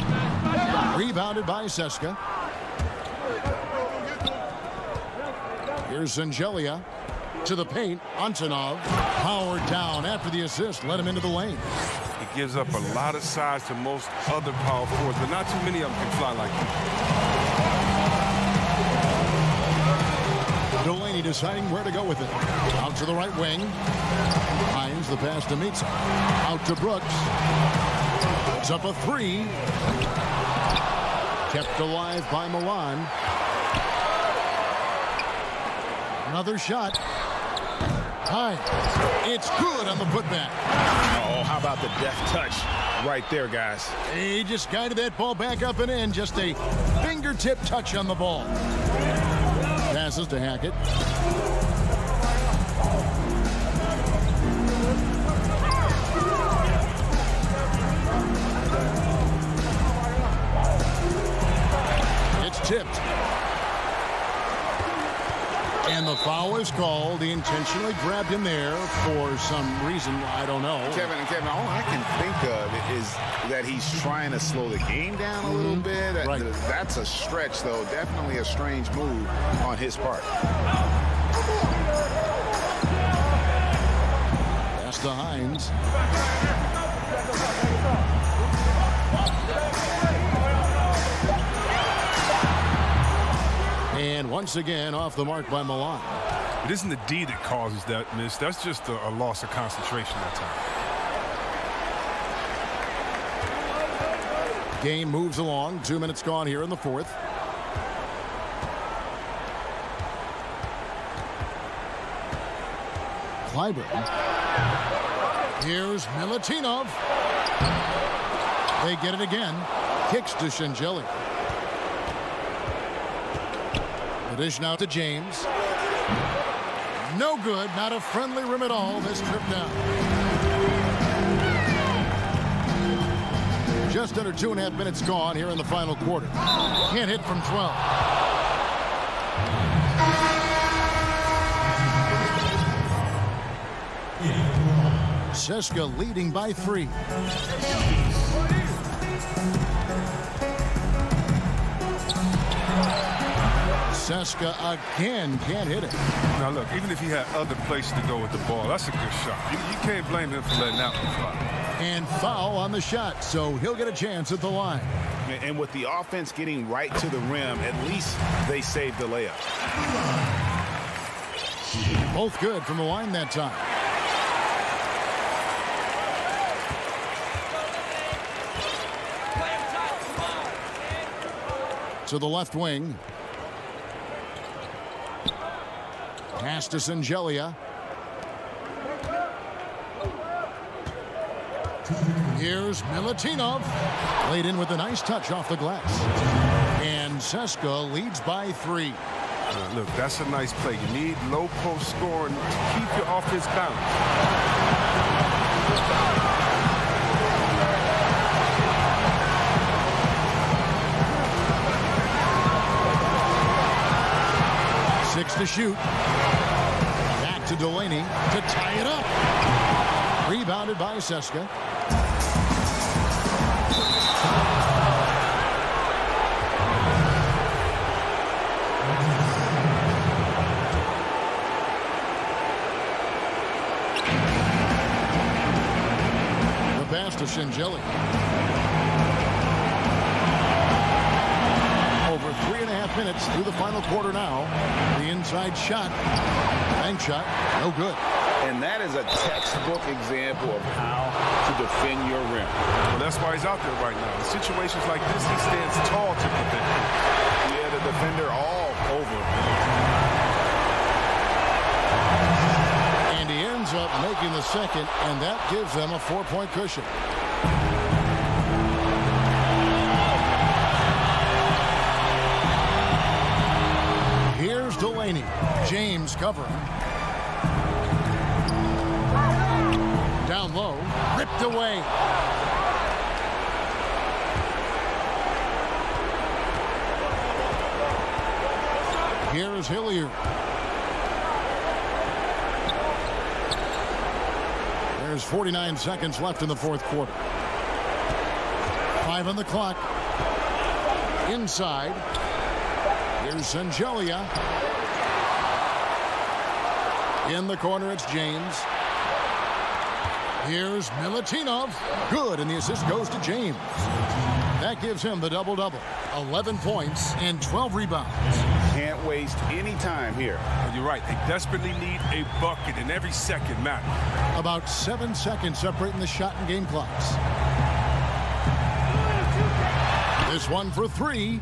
S3: Rebounded by CSKA. Here's Zangelia. To the paint, Antonov powered down after the assist, led him into the lane.
S19: He gives up a lot of size to most other power forwards, but not too many of them can fly like that.
S3: Delaney deciding where to go with it. Out to the right wing. Hines the pass to Mitza. Out to Brooks. Puts up a 3. Kept alive by Milan. Another shot. time. It's good on the putback.
S1: Oh, how about the deft touch right there, guys?
S3: He just guided that ball back up and in. Just a fingertip touch on the ball. Passes to Hackett. It's tipped. And the foul is called. He intentionally grabbed him there for some reason. I don't know.
S1: Kevin, all I can think of is that he's trying to slow the game down a little bit.
S3: Right.
S1: That's a stretch, though. Definitely a strange move on his part.
S3: Pass to Hines. And once again, off the mark by Milan.
S19: It isn't the D that causes that miss. That's just a loss of concentration that time.
S3: Game moves along. 2 minutes gone here in the fourth. Clyburn. Here's Milutinov. They get it again. Kicks to Shingeli. The dish now to James. No good. Not a friendly rim at all. This trip down. Just under 2.5 minutes gone here in the final quarter. Can't hit from 12. Seska leading by 3. Seska again can't hit it.
S19: Now look, even if he had other places to go with the ball, that's a good shot. You can't blame him for letting that one fly.
S3: And foul on the shot, so he'll get a chance at the line.
S1: And with the offense getting right to the rim, at least they saved the layup.
S3: Both good from the line that time. To the left wing. Pass to Singelia. Here's Milutinov. Laid in with a nice touch off the glass. And Seska leads by 3.
S19: Look, that's a nice play. You need low post scoring to keep you off his balance.
S3: Six to shoot. Back to Delaney to tie it up. Rebounded by Seska. The pass to Shingeli. Over 3.5 minutes through the final quarter now. The inside shot. Bank shot. No good.
S1: And that is a textbook example of how to defend your rim.
S19: Well, that's why he's out there right now. In situations like this, he stands tall to defend.
S1: Yeah, the defender all over.
S3: And he ends up making the second, and that gives them a 4-point cushion. Here's Delaney. James covering. Down low. Ripped away. Here's Hilliard. There's 49 seconds left in the fourth quarter. 5 on the clock. Inside. Here's Singelia. In the corner, it's James. Here's Milutinov. Good, and the assist goes to James. That gives him the double-double. 11 points and 12 rebounds.
S1: Can't waste any time here.
S19: Well, you're right. They desperately need a bucket, and every second matters.
S3: About 7 seconds separating the shot and game clocks. This one for 3.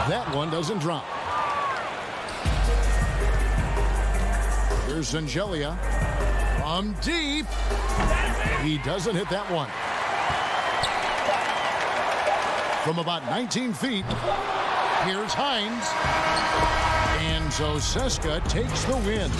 S3: That one doesn't drop. Here's Zangelia from deep. He doesn't hit that one. From about 19 feet, here's Hines. And Zoseska takes the win.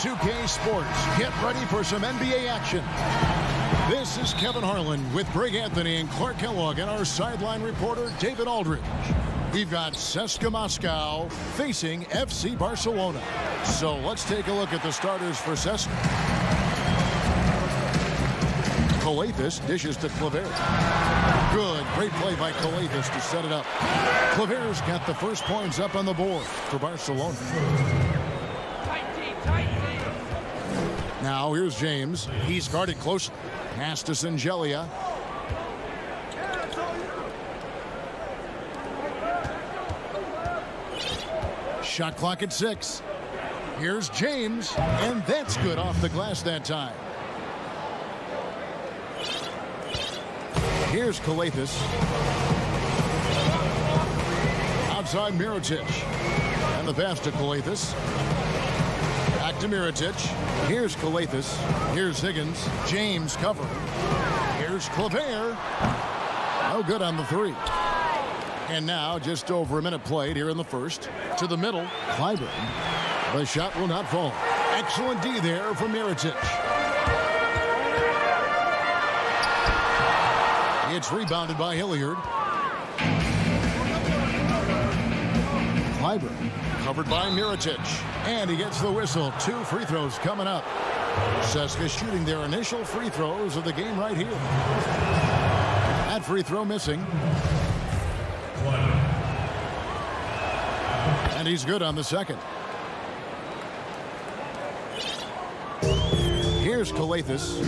S3: 2K Sports. Get ready for some NBA action. This is Kevin Harlan with Greg Anthony and Clark Kellogg and our sideline reporter, David Aldridge. We've got CSKA Moscow facing FC Barcelona. So let's take a look at the starters for CSKA. Coathis dishes to Claver. Good, great play by Coathis to set it up. Claver's got the first points up on the board for Barcelona. Now here's James. He's guarded closely. Pass to Singelia. Shot clock at 6. Here's James, and that's good off the glass that time. Here's Coathis. Outside Mirotic. And the pass to Coathis. Back to Mirotic. Here's Coathis. Here's Higgins. James covering. Here's Claver. No good on the 3. And now just over a minute played here in the first. To the middle, Clyburn. The shot will not fall. Excellent D there from Mirotic. It's rebounded by Hilliard. Clyburn covered by Mirotic. And he gets the whistle. 2 free throws coming up. CSKA shooting their initial free throws of the game right here. That free throw missing. And he's good on the second. Here's Coathis.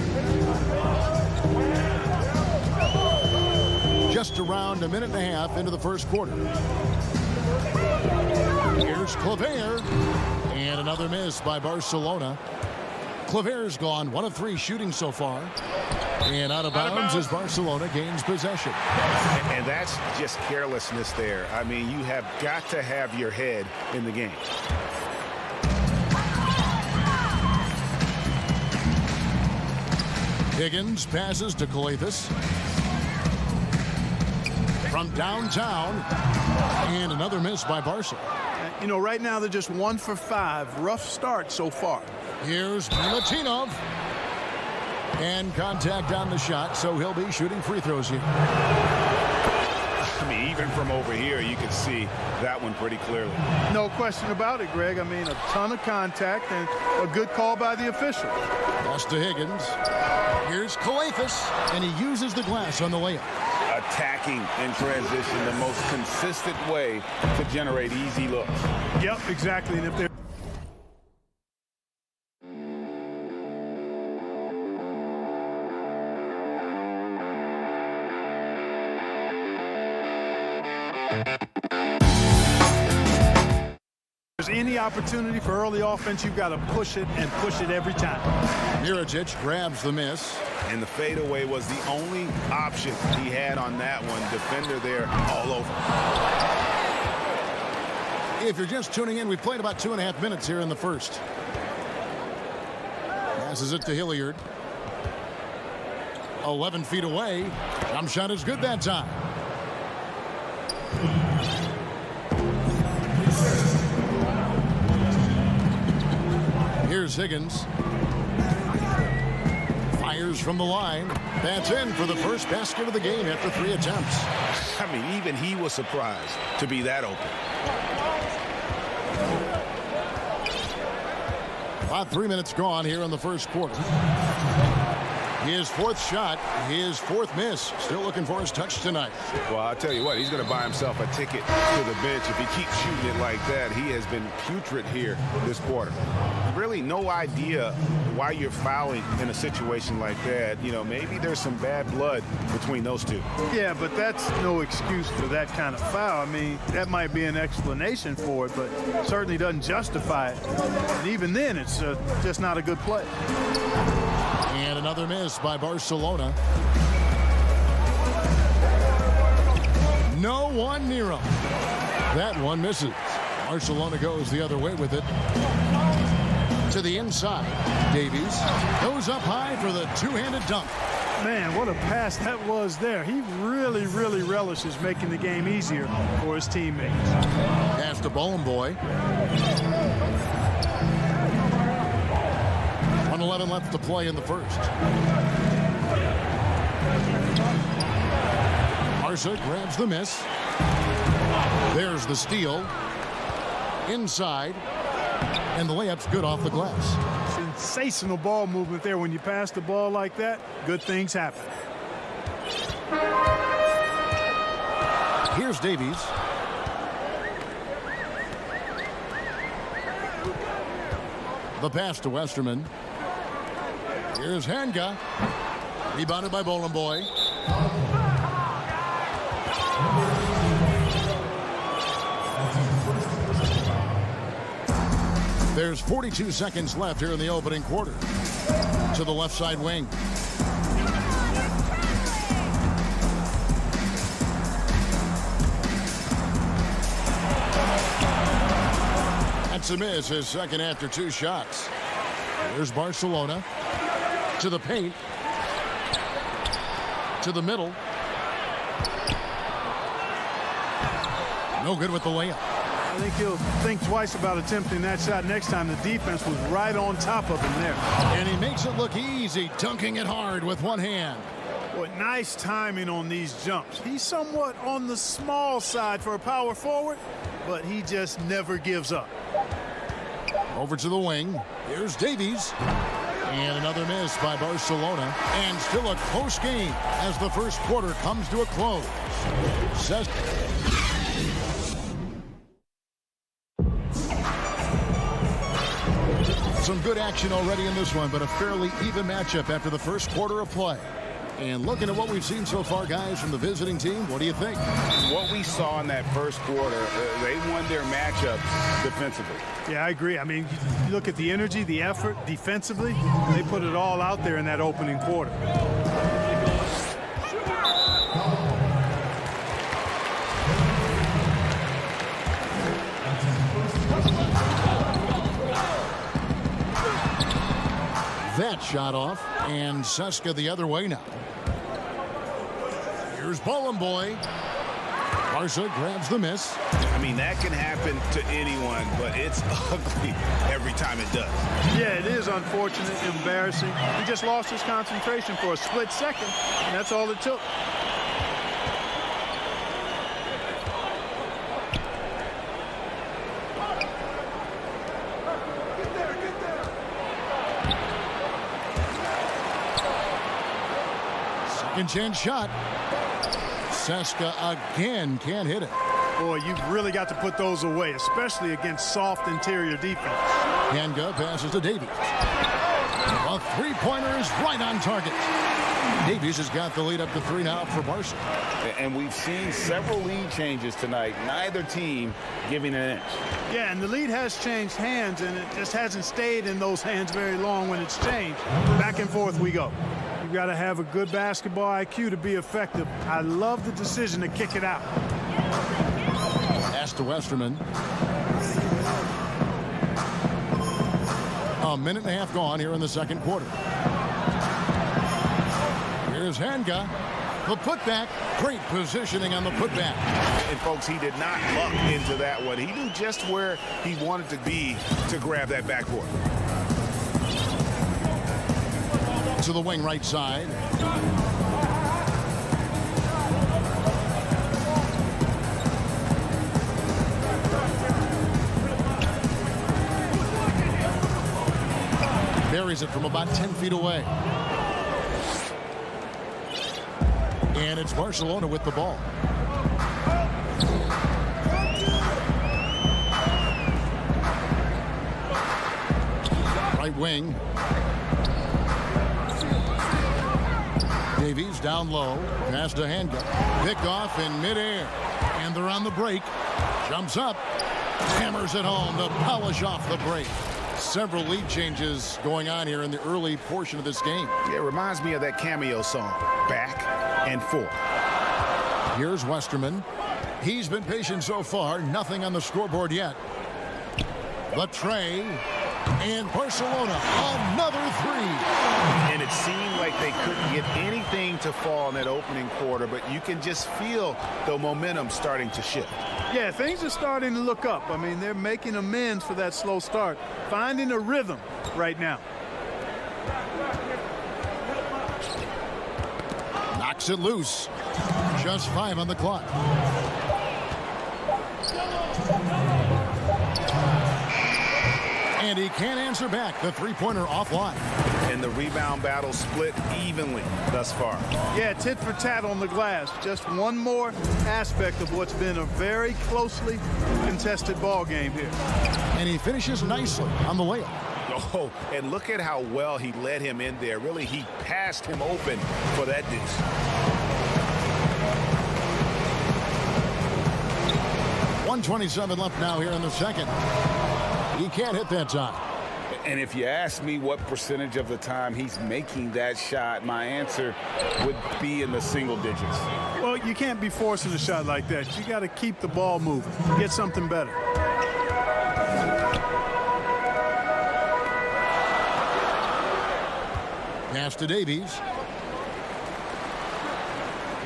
S3: Just around a minute and a half into the first quarter. Here's Claver. And another miss by Barcelona. Claver's gone 1 of 3 shooting so far. And out of bounds as Barcelona gains possession.
S1: And that's just carelessness there. I mean, you have got to have your head in the game.
S3: Higgins passes to Coathis. From downtown. And another miss by Barca.
S5: You know, right now they're just 1 for 5. Rough start so far.
S3: Here's Milutinov. And contact on the shot, so he'll be shooting free throws here.
S1: I mean, even from over here, you can see that one pretty clearly.
S5: No question about it, Greg. I mean, a ton of contact and a good call by the official.
S3: Pass to Higgins. Here's Coathis, and he uses the glass on the layup.
S1: Attacking in transition, the most consistent way to generate easy looks.
S5: Yep, exactly. And if they're any opportunity for early offense, you've got to push it and push it every time.
S3: Mirotic grabs the miss.
S1: And the fadeaway was the only option he had on that one. Defender there all over.
S3: If you're just tuning in, we've played about 2.5 minutes here in the first. Passes it to Hilliard. 11 feet away. Jump shot is good that time. Here's Higgins. Fires from the line. That's in for the first basket of the game after 3 attempts.
S1: I mean, even he was surprised to be that open.
S3: About 3 minutes gone here in the first quarter. His 4th shot, his 4th miss. Still looking for his touch tonight.
S1: Well, I'll tell you what, he's going to buy himself a ticket to the bench. If he keeps shooting it like that, he has been putrid here this quarter. Really no idea why you're fouling in a situation like that. You know, maybe there's some bad blood between those two.
S5: Yeah, but that's no excuse for that kind of foul. I mean, that might be an explanation for it, but certainly doesn't justify it. And even then, it's just not a good play.
S3: And another miss by Barcelona. No one near him. That one misses. Barcelona goes the other way with it. To the inside. Davies goes up high for the two-handed dunk.
S5: Man, what a pass that was there. He really, really relishes making the game easier for his teammates.
S3: Pass to Boy. 1:11 left to play in the first. Barca grabs the miss. There's the steal. Inside. And the layup's good off the glass.
S5: Sensational ball movement there. When you pass the ball like that, good things happen.
S3: Here's Davies. The pass to Westerman. Here's Hanga. Rebounded by Boy. There's 42 seconds left here in the opening quarter. To the left side wing. That's a miss, his second after 2 shots. Here's Barcelona. To the paint. To the middle. No good with the layup.
S5: I think he'll think twice about attempting that shot next time. The defense was right on top of him there.
S3: And he makes it look easy, dunking it hard with one hand.
S5: Boy, nice timing on these jumps. He's somewhat on the small side for a power forward, but he just never gives up.
S3: Over to the wing. Here's Davies. And another miss by Barcelona. And still a close game as the first quarter comes to a close. Some good action already in this one, but a fairly even matchup after the first quarter of play. And looking at what we've seen so far, guys, from the visiting team, what do you think?
S4: What we saw in that first quarter, they won their matchup defensively.
S5: Yeah, I agree. I mean, you look at the energy, the effort defensively, they put it all out there in that opening quarter.
S3: That shot off, and Seska the other way now. Here's Boy. Barca grabs the miss.
S1: I mean, that can happen to anyone, but it's ugly every time it does.
S5: Yeah, it is unfortunate, embarrassing. He just lost his concentration for a split second, and that's all it took.
S3: Second chance shot. Seska again can't hit it.
S5: Boy, you've really got to put those away, especially against soft interior defense.
S3: Hanga passes to Davies. A three-pointer is right on target. Davies has got the lead up to 3 now for Barca.
S4: And we've seen several lead changes tonight. Neither team giving an inch.
S5: Yeah, and the lead has changed hands, and it just hasn't stayed in those hands very long when it's changed. Back and forth we go. You've got to have a good basketball IQ to be effective. I love the decision to kick it out.
S3: Pass to Westerman. A minute and a half gone here in the second quarter. Here's Hanga. The putback. Great positioning on the putback.
S1: And folks, he did not luck into that one. He knew just where he wanted to be to grab that backboard.
S3: To the wing right side. Buries it from about 10 feet away. And it's Barcelona with the ball. Right wing. Davies down low. Pass to Hanga. Pick off in midair. And they're on the break. Jumps up. Hammers it home to polish off the break. Several lead changes going on here in the early portion of this game.
S1: Yeah, it reminds me of that cameo song, Back and Forth.
S3: Here's Westerman. He's been patient so far. Nothing on the scoreboard yet. The tray. And Barcelona, another 3.
S1: And it seemed like they couldn't get anything to fall in that opening quarter, but you can just feel the momentum starting to shift.
S5: Yeah, things are starting to look up. I mean, they're making amends for that slow start, finding a rhythm right now.
S3: Knocks it loose. Just 5 on the clock. can't answer back. The three-pointer offline.
S1: And the rebound battle split evenly thus far.
S5: Yeah, tit for tat on the glass. Just one more aspect of what's been a very closely contested ball game here.
S3: And he finishes nicely on the layup.
S1: Oh, and look at how well he led him in there. Really, he passed him open for that deuce.
S3: .127 left now here in the second. He can't hit that time.
S4: And if you ask me what percentage of the time he's making that shot, my answer would be in the single digits.
S5: Well, you can't be forcing a shot like that. You got to keep the ball moving. Get something better.
S3: Pass to Davies.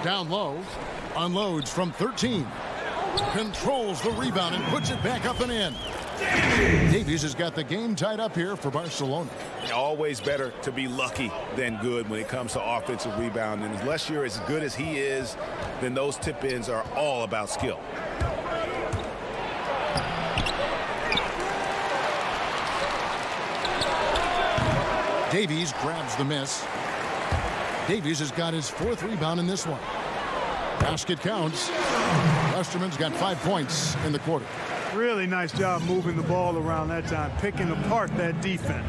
S3: Down low. Unloads from 13. Controls the rebound and puts it back up and in. Davies has got the game tied up here for Barcelona.
S1: Always better to be lucky than good when it comes to offensive rebound. And unless you're as good as he is, then those tip-ins are all about skill.
S3: Davies grabs the miss. Davies has got his 4th rebound in this one. Basket counts. Westerman's got 5 points in the quarter.
S5: Really nice job moving the ball around that time, picking apart that defense.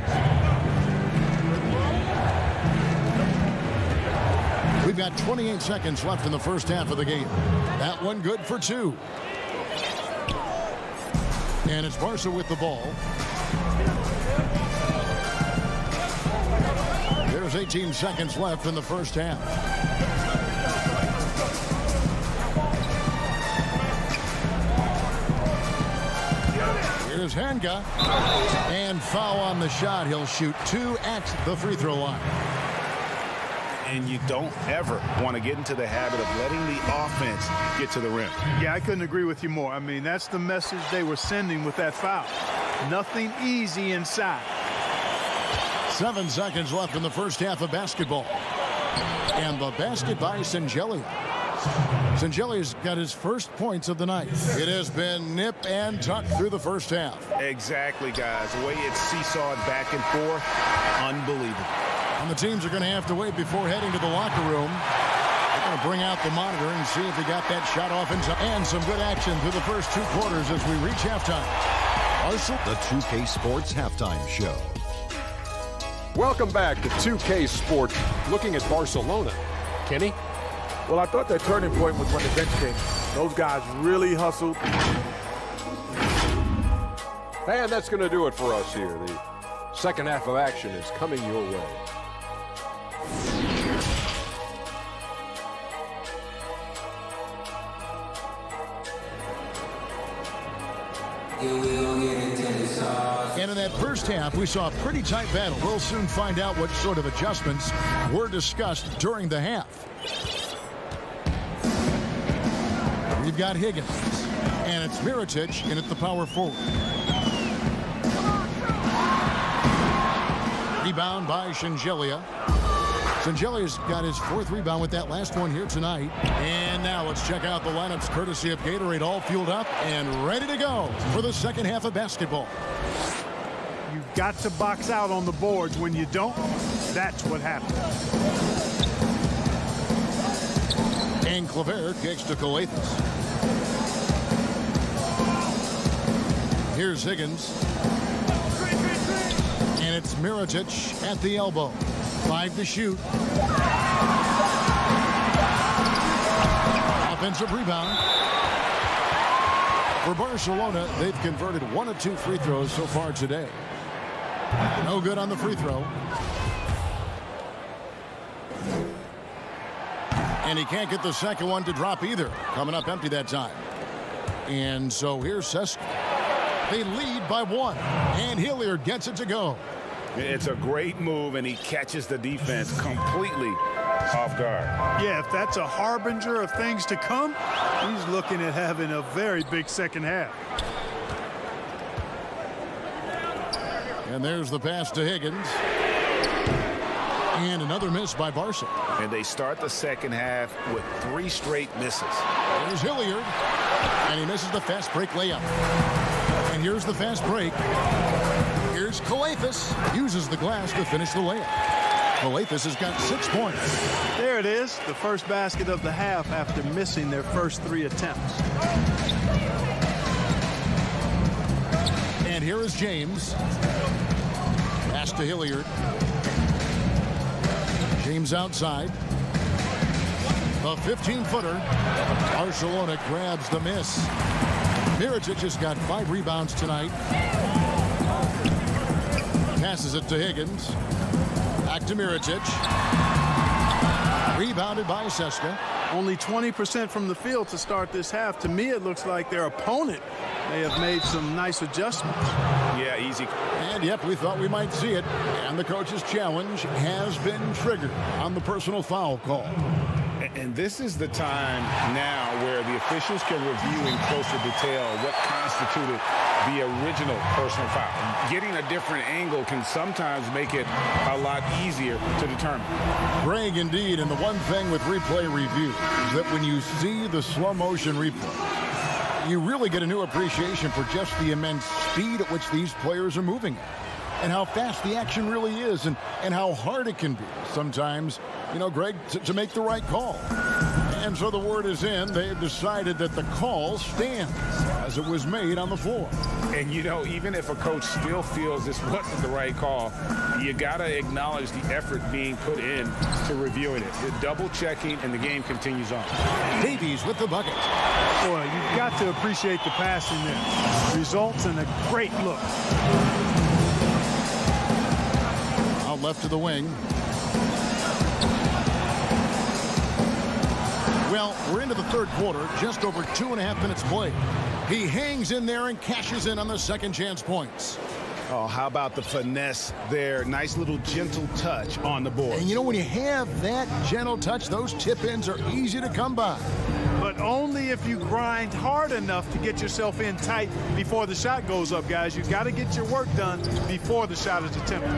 S3: We've got 28 seconds left in the first half of the game. That one good for 2. And it's Barca with the ball. There's 18 seconds left in the first half. Here's Hanga. And foul on the shot. He'll shoot 2 at the free throw line.
S1: And you don't ever want to get into the habit of letting the offense get to the rim.
S5: Yeah, I couldn't agree with you more. I mean, that's the message they were sending with that foul. Nothing easy inside.
S3: 7 seconds left in the first half of basketball. And the basket by Singelia. Singelia's got his first points of the night. It has been nip and tuck through the first half.
S1: Exactly, guys. The way it's seesawed back and forth, unbelievable.
S3: And the teams are going to have to wait before heading to the locker room. They're going to bring out the monitor and see if they got that shot off in time. And some good action through the first 2 quarters as we reach halftime.
S6: The 2K Sports Halftime Show.
S7: Welcome back to 2K Sports. Looking at Barcelona. Kenny?
S14: Well, I thought that turning point was when the bench came. Those guys really hustled.
S7: And that's going to do it for us here. The second half of action is coming your way.
S3: And in that first half, we saw a pretty tight battle. We'll soon find out what sort of adjustments were discussed during the half. We've got Higgins, and it's Mirotic in at the power forward. Rebound by Singelia. Singelia's got his 4th rebound with that last one here tonight. And now let's check out the lineups courtesy of Gatorade, all fueled up and ready to go for the second half of basketball.
S5: You've got to box out on the boards. When you don't, that's what happens.
S3: And Claver kicks to Coathus. Here's Higgins. And it's Mirotic at the elbow. 5 to shoot. Offensive rebound. For Barcelona, they've converted 1 of 2 free throws so far today. No good on the free throw. And he can't get the second one to drop either. Coming up empty that time. And so here's Cesc. They lead by 1. And Hilliard gets it to go.
S4: It's a great move, and he catches the defense completely off guard.
S5: Yeah, if that's a harbinger of things to come, he's looking at having a very big second half.
S3: And there's the pass to Higgins. And another miss by Barca.
S1: And they start the second half with 3 straight misses.
S3: Here's Hilliard. And he misses the fast break layup. And here's the fast break. Here's Here's Calathis. Uses the glass to finish the layup. Calathis has got 6 points.
S5: There it is, the first basket of the half after missing their first 3 attempts.
S3: And here is James. Pass to Hilliard. James outside. A 15-footer. Barcelona grabs the miss. Mirotic has got 5 rebounds tonight. Passes it to Higgins. Back to Mirotic. Rebounded by Seska.
S5: Only 20% from the field to start this half. To me, it looks like their opponent may have made some nice adjustments.
S1: Yeah, easy.
S3: And yep, we thought we might see it. And the coach's challenge has been triggered on the personal foul call.
S4: And this is the time now where the officials can review in closer detail what constituted the original personal foul. Getting a different angle can sometimes make it a lot easier to determine.
S3: Greg, indeed, and the one thing with replay review is that when you see the slow motion replay, you really get a new appreciation for just the immense speed at which these players are moving at. And how fast the action really is, and how hard it can be sometimes, you know, Greg, to make the right call. And so the word is in. They have decided that the call stands as it was made on the floor.
S4: And, you know, even if a coach still feels this wasn't the right call, you got to acknowledge the effort being put in to reviewing it. You're double-checking, and the game continues on.
S3: Davies with the bucket.
S5: Boy, you've got to appreciate the passing there. Results in a great look.
S3: Out left to the wing. Well, we're into the third quarter, just over 2.5 minutes played. He hangs in there and cashes in on the second chance points.
S1: Oh, how about the finesse there? Nice little gentle touch on the board.
S3: And you know, when you have that gentle touch, those tip-ins are easy to come by.
S5: But only if you grind hard enough to get yourself in tight before the shot goes up, guys. You've got to get your work done before the shot is attempted.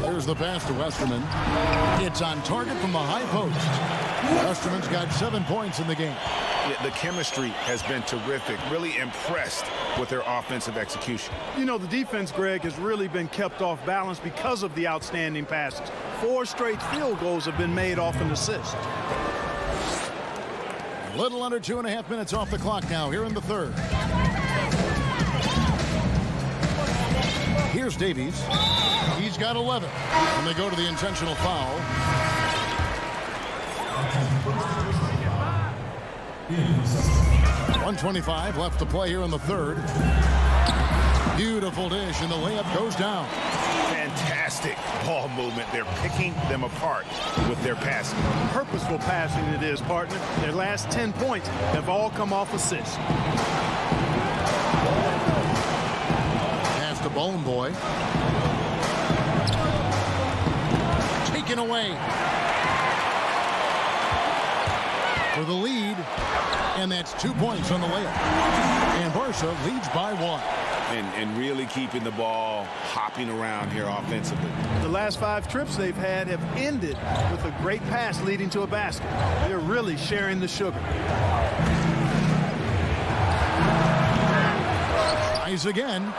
S3: There's the pass to Westerman. It's on target from the high post. Westerman's got 7 points in the game.
S1: Yeah, the chemistry has been terrific. Really impressed with their offensive execution.
S5: You know, the defense, Greg, has really been kept off balance because of the outstanding passes. 4 straight field goals have been made off an assist.
S3: A little under 2.5 minutes off the clock now here in the third. Here's Davies. He's got 11. And they go to the intentional foul. .125 left to play here in the third. Beautiful dish, and the layup goes down.
S1: Fantastic ball movement. They're picking them apart with their passing.
S5: Purposeful passing it is, partner. Their last 10 points have all come off assists.
S3: Pass to Bone Boy. Taken away. For the lead, and that's 2 points on the layup. And Barca leads by 1.
S1: And really keeping the ball hopping around here offensively.
S5: The last 5 trips they've had have ended with a great pass leading to a basket. They're really sharing the sugar.
S3: Tries again.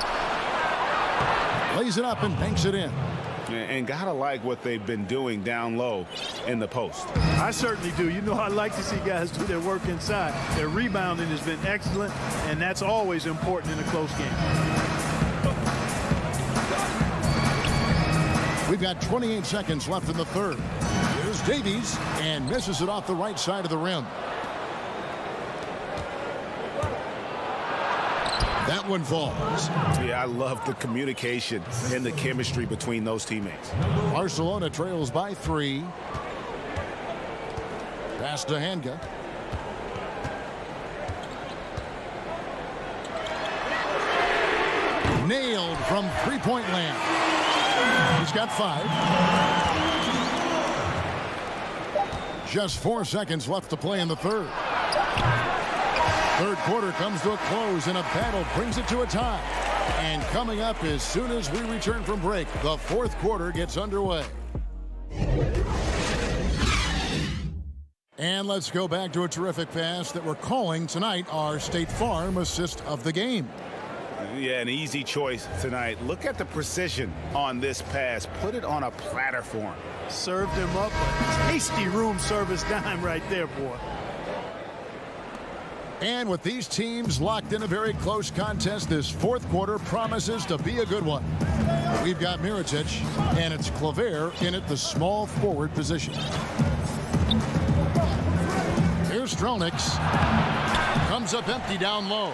S3: Lays it up and banks it in.
S1: And gotta like what they've been doing down low in the post.
S5: I certainly do. You know, I like to see guys do their work inside. Their rebounding has been excellent, and that's always important in a close game.
S3: We've got 28 seconds left in the third. Here's Davies, and misses it off the right side of the rim. That one falls.
S1: Yeah, I love the communication and the chemistry between those teammates.
S3: Barcelona trails by 3. Pass to Hanga. Nailed from three-point land. He's got 5. Just 4 seconds left to play in the third. Third quarter comes to a close, and a battle brings it to a tie. And coming up as soon as we return from break, the fourth quarter gets underway. And let's go back to a terrific pass that we're calling tonight our State Farm assist of the game.
S1: Yeah, an easy choice tonight. Look at the precision on this pass. Put it on a platter for him.
S5: Served him up a tasty room service dime right there, boy.
S3: And with these teams locked in a very close contest, this fourth quarter promises to be a good one. We've got Mirotic, and it's Claver in at the small forward position. Here's Stronix. Comes up empty down low.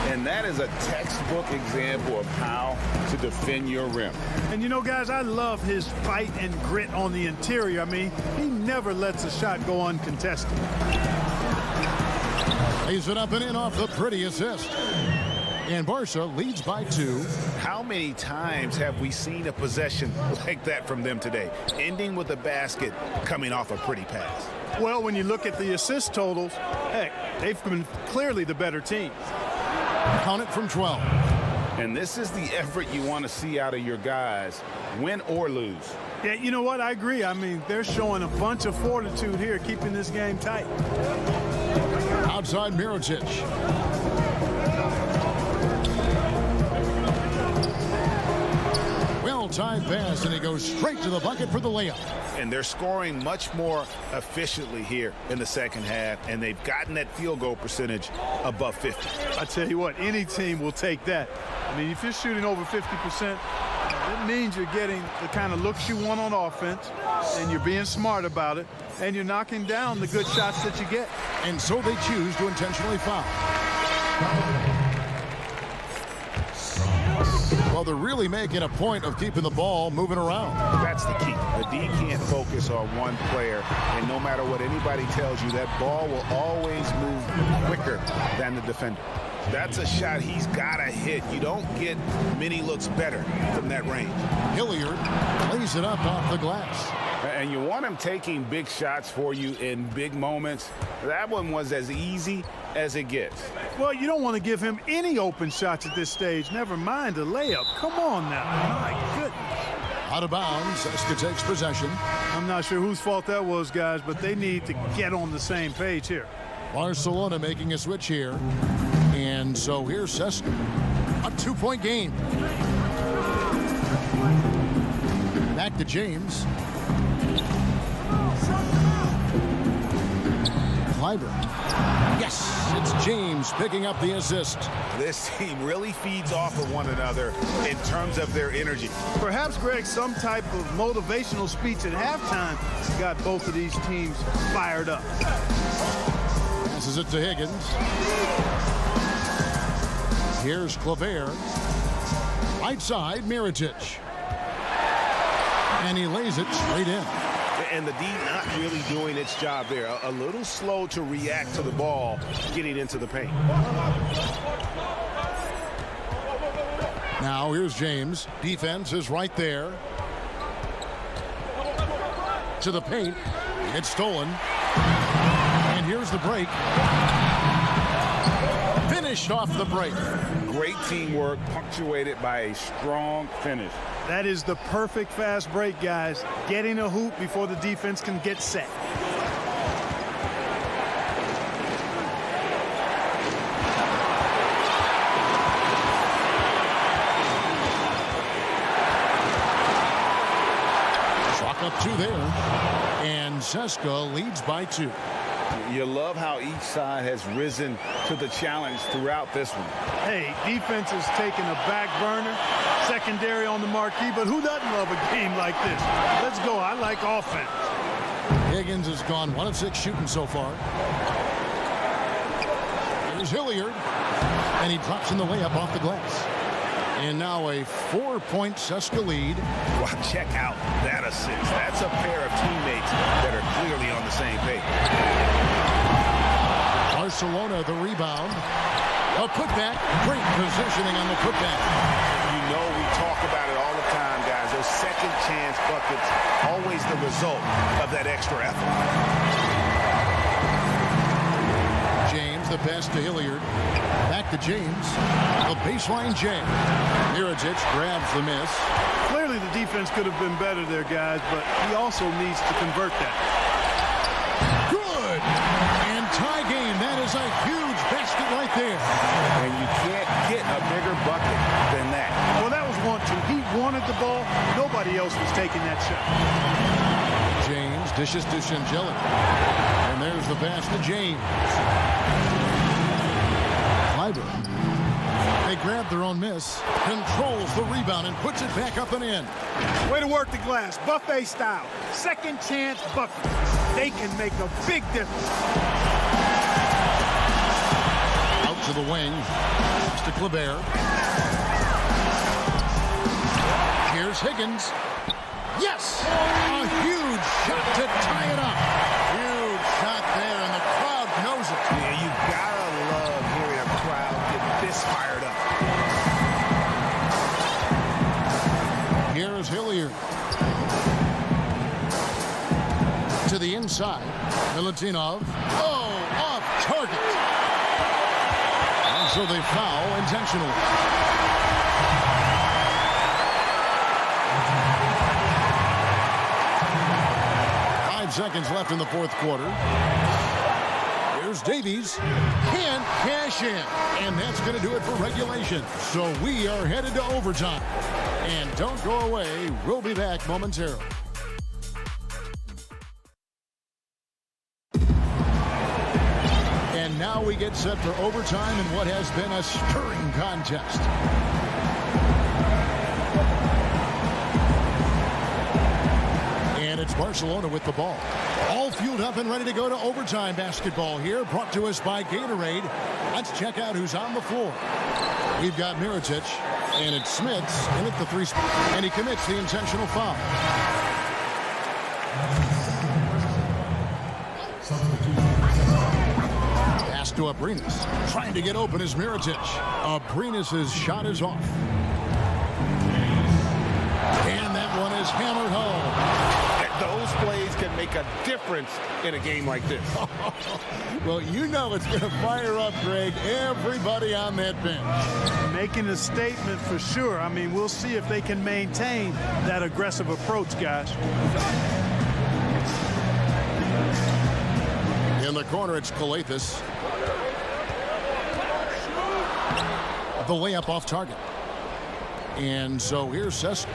S4: And that is a textbook example of how to defend your rim.
S5: And you know, guys, I love his fight and grit on the interior. I mean, he never lets a shot go uncontested.
S3: Lays it up and in off the pretty assist. And Barca leads by 2.
S1: How many times have we seen a possession like that from them today? Ending with a basket coming off a pretty pass.
S5: Well, when you look at the assist totals, heck, they've been clearly the better team.
S3: Count it from 12.
S4: And this is the effort you want to see out of your guys, win or lose.
S5: Yeah, you know what? I agree. I mean, they're showing a bunch of fortitude here, keeping this game tight.
S3: Outside Mirotic. Well-timed pass, and he goes straight to the bucket for the layup.
S1: And they're scoring much more efficiently here in the second half, and they've gotten that field goal percentage above 50.
S5: I tell you what, any team will take that. I mean, if you're shooting over 50%, it means you're getting the kind of looks you want on offense, and you're being smart about it, and you're knocking down the good shots that you get.
S3: And so they choose to intentionally foul. Well, they're really making a point of keeping the ball moving around.
S1: That's the key. The D can't focus on one player, and no matter what anybody tells you, that ball will always move quicker than the defender. That's a shot he's got to hit. You don't get many looks better from that range.
S3: Hilliard plays it up off the glass.
S4: And you want him taking big shots for you in big moments. That one was as easy as it gets.
S5: Well, you don't want to give him any open shots at this stage. Never mind a layup. Come on now. My goodness.
S3: Out of bounds. Seska takes possession.
S5: I'm not sure whose fault that was, guys, but they need to get on the same page here.
S3: Barcelona making a switch here. And so here's Seska. A 2-point game. Back to James. Clyburn. Yes, it's James picking up the assist.
S1: This team really feeds off of one another in terms of their energy.
S5: Perhaps, Greg, some type of motivational speech at halftime got both of these teams fired up.
S3: Passes it to Higgins. Here's Claver. Right side, Mirotic. And he lays it straight in.
S1: And the D not really doing its job there. A little slow to react to the ball getting into the paint.
S3: Now here's James. Defense is right there. To the paint. It's stolen. And here's the break. Finished off the break.
S4: Great teamwork, punctuated by a strong finish.
S5: That is the perfect fast break, guys. Getting a hoop before the defense can get set.
S3: Chalk up 2 there. And Seska leads by 2.
S4: You love how each side has risen to the challenge throughout this one.
S5: Hey, defense is taking a back burner, secondary on the marquee, but who doesn't love a game like this? Let's go. I like offense.
S3: Higgins has gone 1 of 6 shooting so far. Here's Hilliard, and he drops in the layup off the glass. And now a 4-point Seska lead.
S1: Wow, check out that assist. That's a pair of teammates that are clearly on the same page.
S3: Barcelona the rebound. A putback. Great positioning on the putback.
S1: You know we talk about it all the time, guys. Those second chance buckets, always the result of that extra effort.
S3: James, the pass to Hilliard. Back to James. The baseline jam. Mirotic grabs the miss.
S5: Clearly the defense could have been better there, guys, but he also needs to convert that.
S3: Good! And tie game. That is a huge basket right there.
S4: And you can't get a bigger bucket
S5: he wanted the ball, nobody else was taking that shot.
S3: James dishes to Shingeli. And there's the pass to James. Clyburn. They grab their own miss, controls the rebound, and puts it back up and in.
S5: Way to work the glass, buffet style. Second chance bucket. They can make a big difference.
S3: Out to the wing. It's to Kleber. Here's Higgins. Yes! A huge shot to tie it up. Huge shot there, and the crowd knows it.
S1: Yeah, you gotta love hearing a crowd get this fired up.
S3: Here's Hilliard. To the inside. Milutinov. Oh, off target. And so they foul intentionally. 5 seconds left in the fourth quarter. Here's Davies. Can't cash in. And that's going to do it for regulation. So we are headed to overtime. And don't go away. We'll be back momentarily. And now we get set for overtime in what has been a stirring contest. And it's Barcelona with the ball. All fueled up and ready to go to overtime basketball here, brought to us by Gatorade. Let's check out who's on the floor. We've got Mirotic, and it's Smits in at the 3 spot, and he commits the intentional foul. Pass to Abrinas. Trying to get open is Mirotic. Abrinas' shot is off. And that one is hammered home.
S4: Those plays can make a difference in a game like this.
S3: Well, you know it's going to fire up, Greg, everybody on that bench.
S5: Making a statement for sure. I mean, we'll see if they can maintain that aggressive approach, guys.
S3: In the corner, it's Calathes. The layup off target. And so here's Cesc.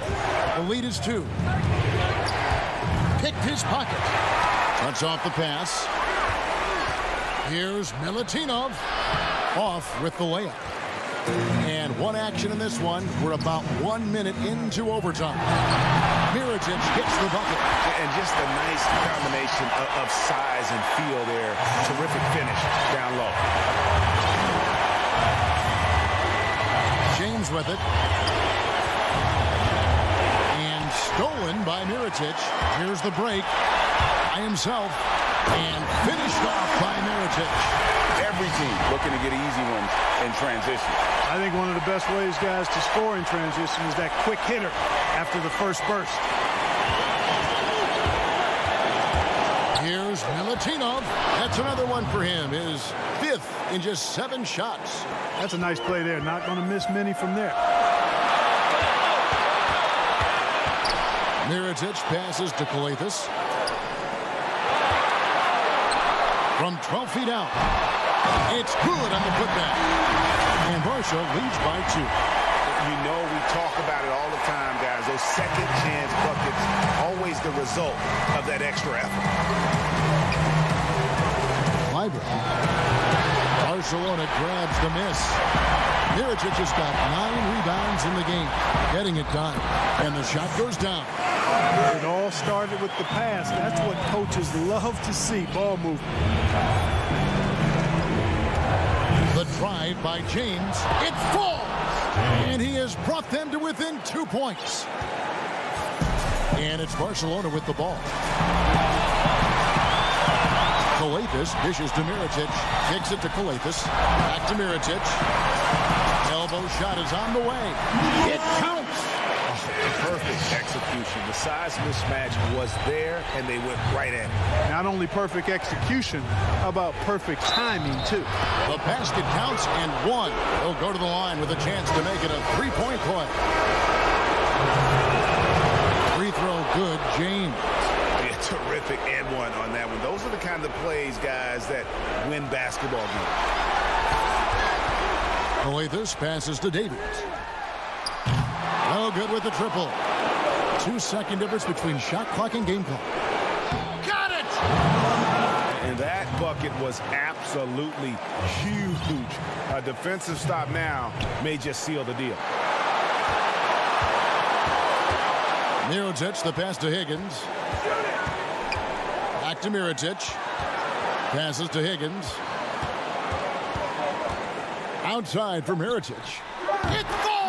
S3: The lead is 2. Picked his pocket. Cuts off the pass. Here's Milutinov. Off with the layup. And one action in this one. We're about 1 minute into overtime. Mirotic gets the bucket.
S1: And just a nice combination of size and feel there. Terrific finish down low.
S3: James with it. Stolen by Mirotic. Here's the break by himself. And finished off by Mirotic.
S1: Every team looking to get easy ones in transition.
S5: I think one of the best ways, guys, to score in transition is that quick hitter after the first burst.
S3: Here's Milutinov. That's another one for him. His 5th in just 7 shots.
S5: That's a nice play there. Not going to miss many from there.
S3: Mirotic passes to Calathes. From 12 feet out. It's good on the putback. And Barca leads by 2.
S1: You know we talk about it all the time, guys. Those second chance buckets, always the result of that extra effort.
S3: Clyburn. Barcelona grabs the miss. Mirotic has got 9 rebounds in the game. Getting it done. And the shot goes down.
S5: It all started with the pass. That's what coaches love to see, ball movement.
S3: The drive by James. It falls! And he has brought them to within 2 points. And it's Barcelona with the ball. Calathes dishes to Mirotic. Kicks it to Calathes. Back to Mirotic. Elbow shot is on the way. It counts!
S1: Perfect execution. The size mismatch was there, and they went right at it.
S5: Not only perfect execution, how about perfect timing, too?
S3: The basket counts and 1. They'll go to the line with a chance to make it a 3-point play. Free throw good, James.
S1: Yeah, terrific and 1 on that one. Those are the kind of plays, guys, that win basketball games.
S3: Calathes passes to Davies. A no good with the triple. 2-second difference between shot clock and game clock.
S1: Got it! And that bucket was absolutely huge. A defensive stop now may just seal the deal.
S3: Mirotic, the pass to Higgins. Back to Mirotic. Passes to Higgins. Outside from Mirotic. It falls!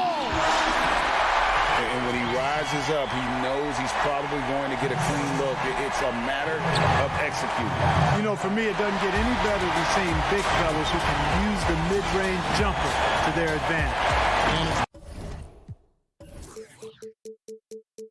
S4: And when he rises up, he knows he's probably going to get a clean look. It's a matter of executing.
S5: You know, for me, it doesn't get any better than seeing big fellas who can use the mid-range jumper to their advantage.
S3: And